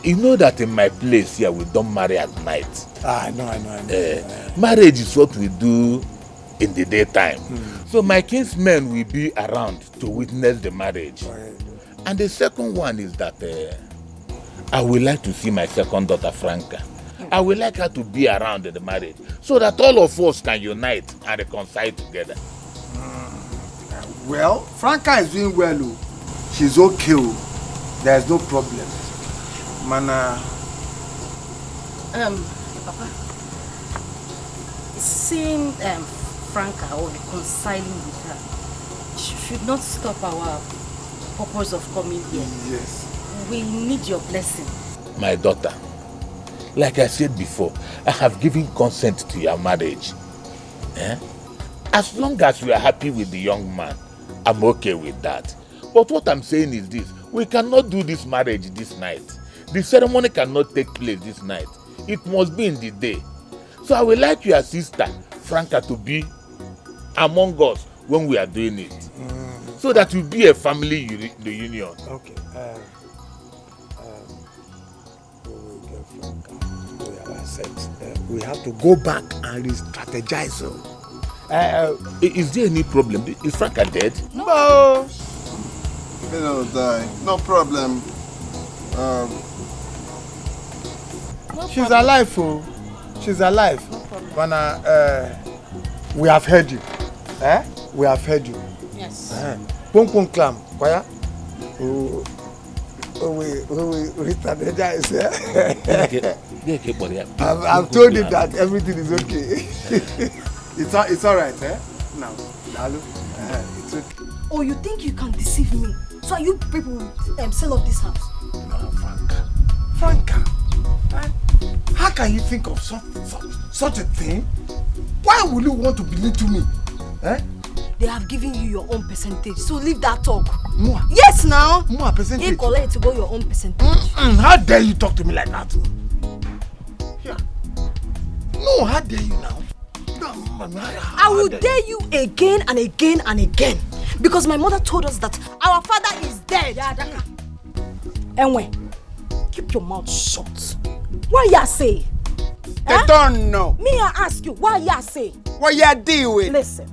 You know that in my place here we don't marry at night. I know. Marriage is what we do in the daytime. So my kinsmen will be around to witness the marriage. And the second one is that I would like to see my second daughter Franka. I would like her to be around at the marriage so that all of us can unite and reconcile together. Well, Franka is doing well. She's okay. There's no problem. Mana. Papa, seeing Franka or reconciling with her should not stop our purpose of coming here. Yes. We need your blessing. My daughter, like I said before, I have given consent to your marriage. As long as you are happy with the young man, I'm okay with that. But what I'm saying is this: we cannot do this marriage this night. The ceremony cannot take place this night. It must be in the day. So I would like your sister, Franka, to be among us when we are doing it. so that we be a family reunion. Okay. We will get Franka. We have accept. We have to go back and re-strategize. Is there any problem? Is Franka dead? No. They don't die. No problem. She's alive, oh. She's alive. But we have heard you. We have heard you. Yes. Pong pong clam. Kwaya? We re-strategize. I've told him that everything is okay. It's all right, Now, it's okay. Oh, you think you can deceive me? So are you people sell off this house? No, Franka. How can you think of such a thing? Why would you want to belittle me? They have given you your own percentage, so leave that talk. More? Yes, now. More percentage? You collect to go your own percentage. How dare you talk to me like that? Yeah. No, how dare you now? I will dare you again and again and again. Because my mother told us that our father is dead. Anyway, keep your mouth shut. What you say? They don't know. Me, I ask you, what you say? What you deal with? Listen,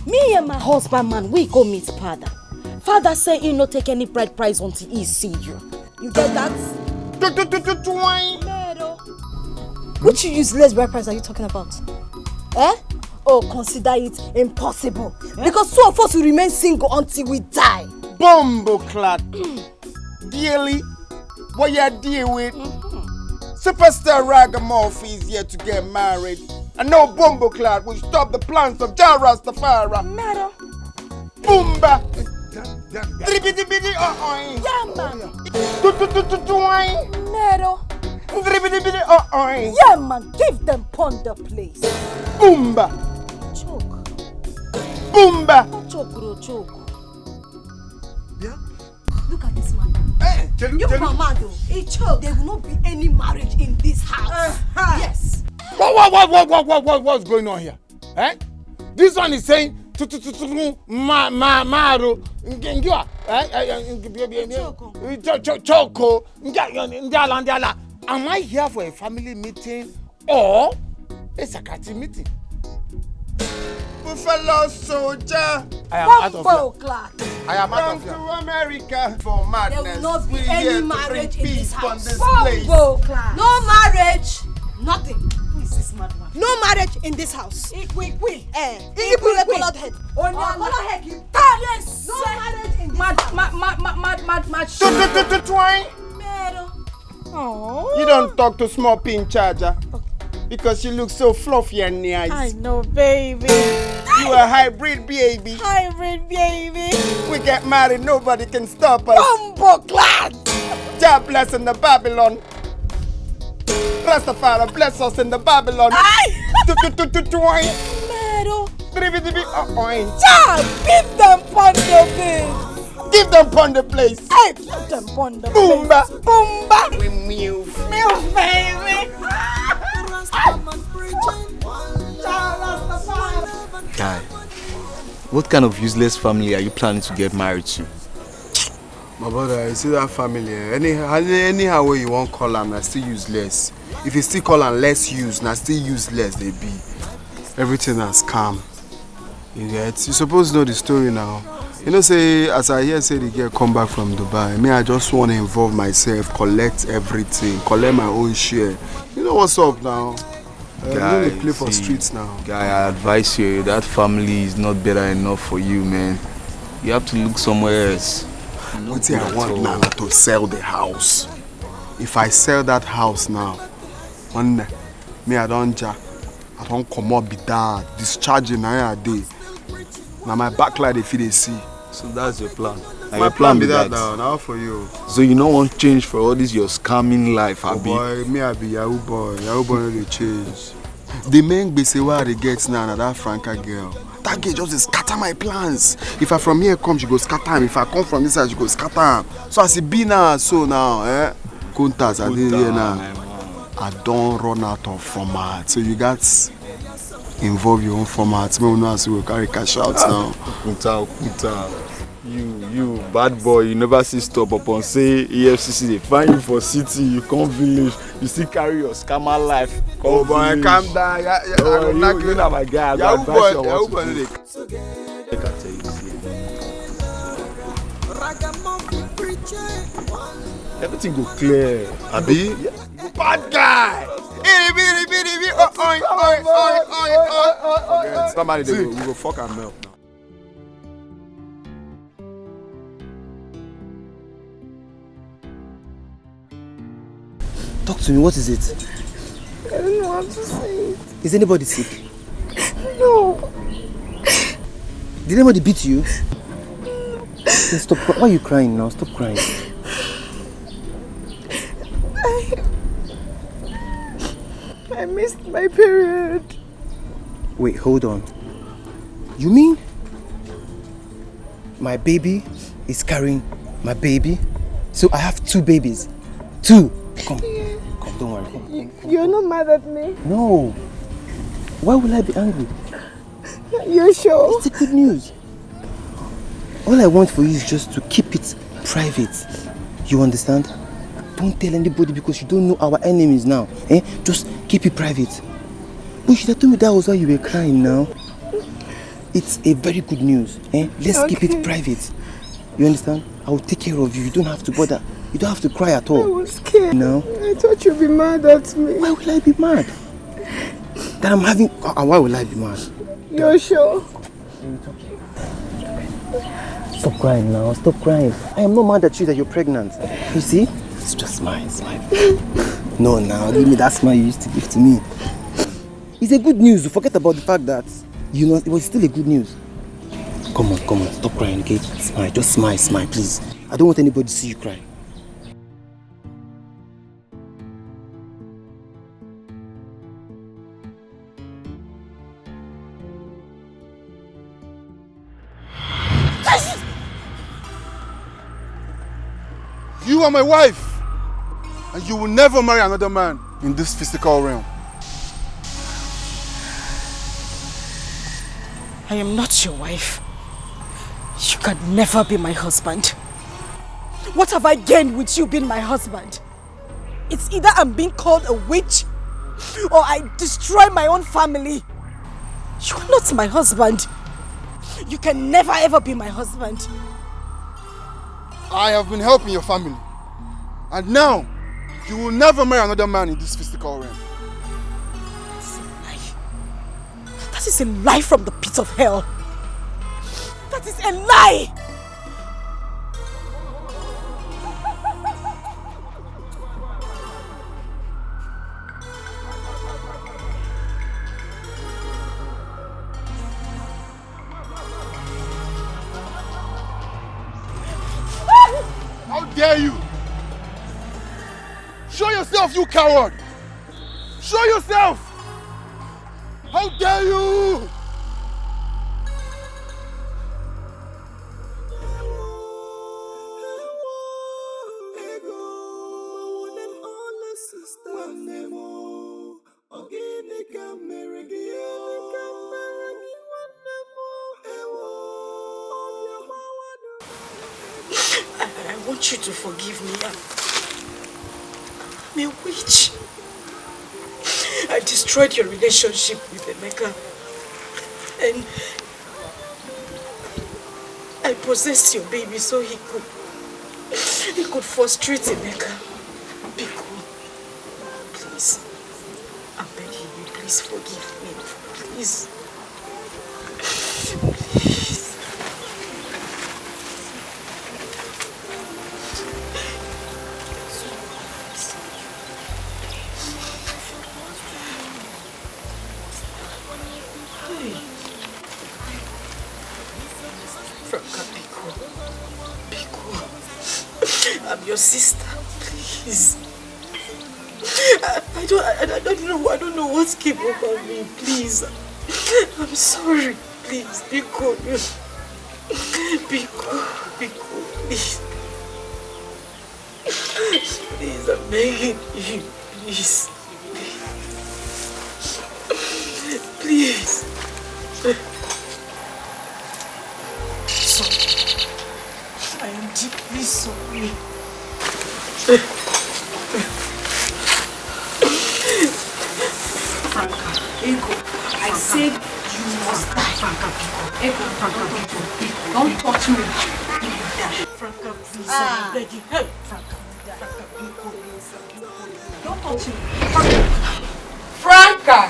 me and my husband, man, we go meet father. Father say he no take any bride price until he see you. You get that? Which useless bride price are you talking about? Oh, consider it impossible. Because two of us will remain single until we die. Bumbleclad. Dearly, what you deal with? Superstar Ragamuffin is here to get married. And no Bumbleclad will stop the plans of Jah Rastafari. Matter. Boomba. Yeah, man. Meadow. Yeah, man. Give them ponder, please. Boomba. Choke. Boomba. Not choke, bro. Choke. Yeah. Look at this man. Tell You mama though. He choke. There will not be any marriage in this house. Yes. What's going on here? This one is saying Choco. Am I here for a family meeting or a security meeting? Buffalo soldier. I am out of here. I am out of Come here. to America for madness. There will not be We're any here to marriage bring in this peace on house. this place. No marriage. Nothing. Who is this madman? No marriage in this house. Equal colored head. Colored head. Yes. No marriage in this house. You don't talk to small pin charger because you look so fluffy and nice. I know, baby. You a hybrid baby. Hybrid baby. We get married, nobody can stop us. Bumbleclad. Jah bless in the Babylon. Rastafari bless us in the Babylon. Give them ponder, babe. Give them ponder place. Hey, give them ponder. Boomba. Boomba. We move. Move, baby. Guy, what kind of useless family are you planning to get married to? My brother, you see that family, anyhow way you want call them, na still useless. If you still call them less use, na still useless they be. Everything has calm. You get? You supposed to know the story now. You know, say, as I hear say the girl come back from Dubai, me, I just want to involve myself, collect everything, collect my own share. You know what's up now? Guy, you play for streets now. Guy, I advise you, that family is not better enough for you, man. You have to look somewhere else. What I want now to sell the house. If I sell that house now, one day, me I don't come up be that discharging a day. Now my backlight if they see. So that's your plan. And my plan be that now for you. So you don't want change for all this your scamming life, oh Abi? Boy, me I be Yahoo boy. Yahoo boy no dey change. The main gbese wey I dey get now na that Franka girl. That girl just dey scatter my plans. If I from here come, she go scatter him. If I come from this side, she go scatter him. So as it be now, so now, contacts I dey here now. I don't run out of format. So you got involve your own format. Me know as we carry cash out now. You, bad boy, you never see stop upon say EFCC, they find you for city, you come village, you still carry your scammer life. Oh boy, calm down. You know my guy, I go advise you on what to do. I can tell you, see. Everything go clear. Abi? Bad guy! Somebody, we go fuck and melt now. Talk to me, what is it? I don't know how to say it. Is anybody sick? No. Did anybody beat you? Then stop. Why are you crying now? Stop crying. I missed my period. Wait, hold on. You mean my baby is carrying my baby? So I have 2 babies? 2? Come, don't worry. Come. You're not mad at me? No. Why will I be angry? You're sure? It's the good news. All I want for you is just to keep it private. You understand? Don't tell anybody because you don't know our enemies now. Just keep it private. You should have told me that was why you were crying now. It's a very good news. Let's keep it private. You understand? I will take care of you. You don't have to bother. You don't have to cry at all. I was scared. No? I thought you'd be mad at me. Why will I be mad? That I'm having... Why will I be mad? You're sure? Stop crying now. Stop crying. I am not mad at you that you're pregnant. You see? It's just smile. No, now. Give me that smile you used to give to me. It's a good news. Forget about the fact that, you know, it was still a good news. Come on. Stop crying, okay? Smile. Just smile, please. I don't want anybody to see you cry. You are my wife, and you will never marry another man in this physical realm. I am not your wife. You can never be my husband. What have I gained with you being my husband? It's either I'm being called a witch or I destroy my own family. You are not my husband. You can never ever be my husband. I have been helping your family, and now you will never marry another man in this physical realm. That is a lie from the pit of hell. That is a lie! How dare you! Show yourself, you coward! Show yourself! How dare you! I want you to forgive me. I'm a witch. I destroyed your relationship with Emeka. And I possessed your baby so he could frustrate Emeka. Biko, please. I'm begging you, please forgive me. Please. Please. Franka, Biko, I'm your sister, please. I don't know what came over me, please. I'm sorry, please, Biko, please. Please, I'm begging you, please. Please. So, Ego, I said you must die. Ego, don't touch me. Franka, please, I'm begging. Hey, Franka, don't touch me. Franka!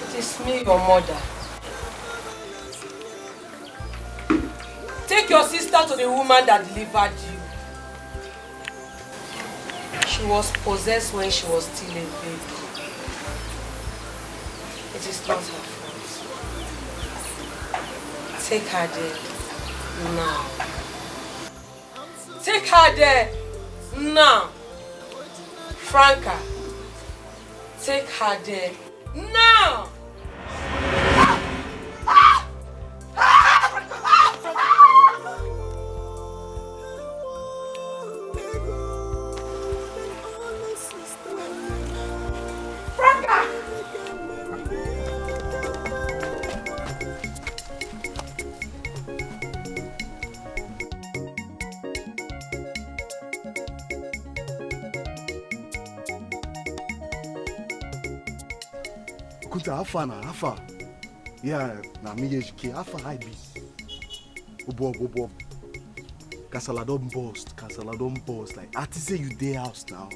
It is me, your mother. Take your sister to the woman that delivered you. She was possessed when she was still a baby. It is not her fault. Take her there now. Take her there now. Franka, take her there now. Afa. Yeah, na me HK. Afa high be. Obo. Kasala don't burst. Like, I say you day house now.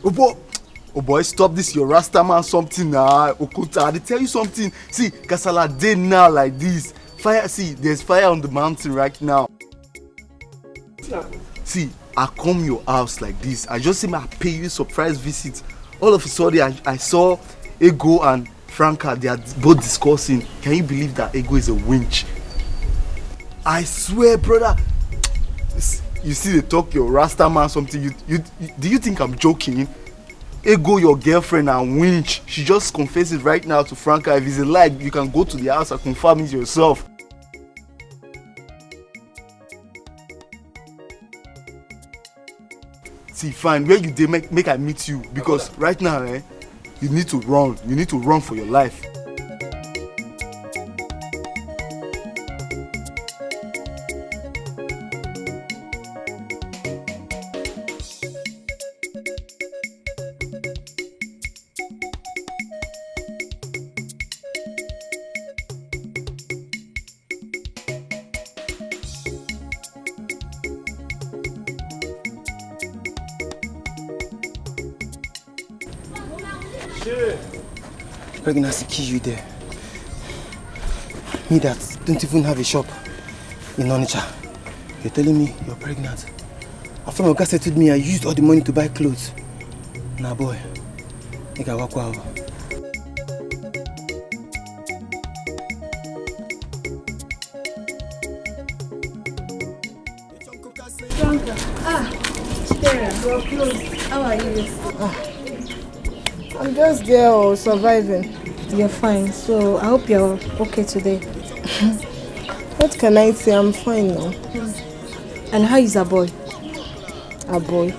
Obo, stop this your Rasta man something now. Okuta, I tell you something. See, Kasala day now like this. Fire, see, there's fire on the mountain right now. See, I come your house like this. I just say I pay you surprise visit. All of a sudden, I saw Ego and Franka, they are both discussing. Can you believe that Ego is a winch? I swear, brother. You see, they talk your Rasta man something. Do you think I'm joking? Ego, your girlfriend, and winch. She just confessed it right now to Franka. If it's a lie, you can go to the house and confirm it yourself. See, fine. Where you dey make I meet you, because right now, you need to run. You need to run for your life. Pregnancy kill you there. Me that don't even have a shop in Onitsha. You're telling me you're pregnant. After my guy settled me, I used all the money to buy clothes. Nah boy, make I walk over. Franka. Stella, you're close. How are you? I'm just there surviving. You're fine, so I hope you're okay today. What can I say? I'm fine now. And how is our boy? Our boy?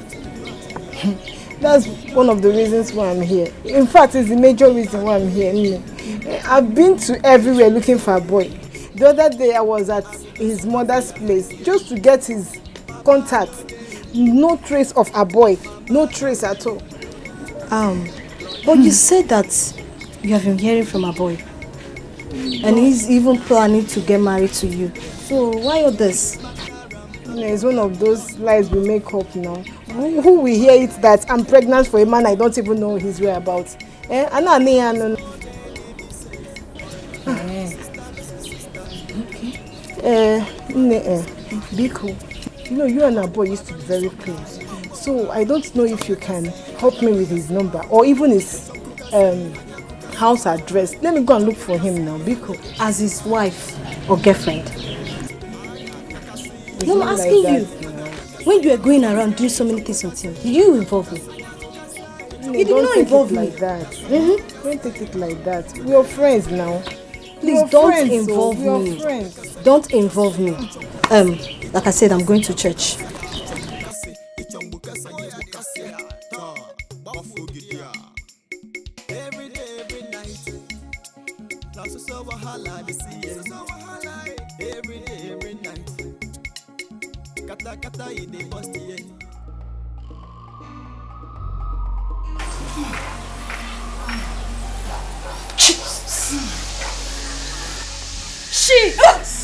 That's one of the reasons why I'm here. In fact, it's the major reason why I'm here. I've been to everywhere looking for a boy. The other day I was at his mother's place just to get his contact. No trace of a boy. No trace at all. But you said that you have been hearing from a boy. And he's even planning to get married to you. So why all this? It's one of those lies we make up now. Who will hear it that I'm pregnant for a man I don't even know his whereabouts? Biko, you and our boy used to be very close. So I don't know if you can help me with his number or even his house address. Let me go and look for him now, Biko. As his wife or girlfriend? No, I'm asking you. When you were going around doing so many things with him, did you involve me? You did not involve me. Like that. Don't take it like that. We are friends now. Please don't involve me. Don't involve me. Like I said, I'm going to church. Jesus. Jesus.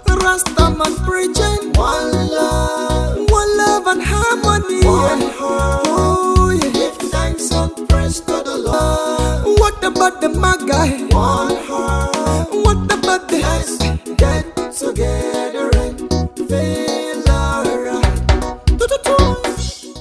Rastaman preaching one love and harmony. One heart. Oh, yeah. Give thanks and praise to the Lord. What about the Magai? One heart. What about the Let's get together?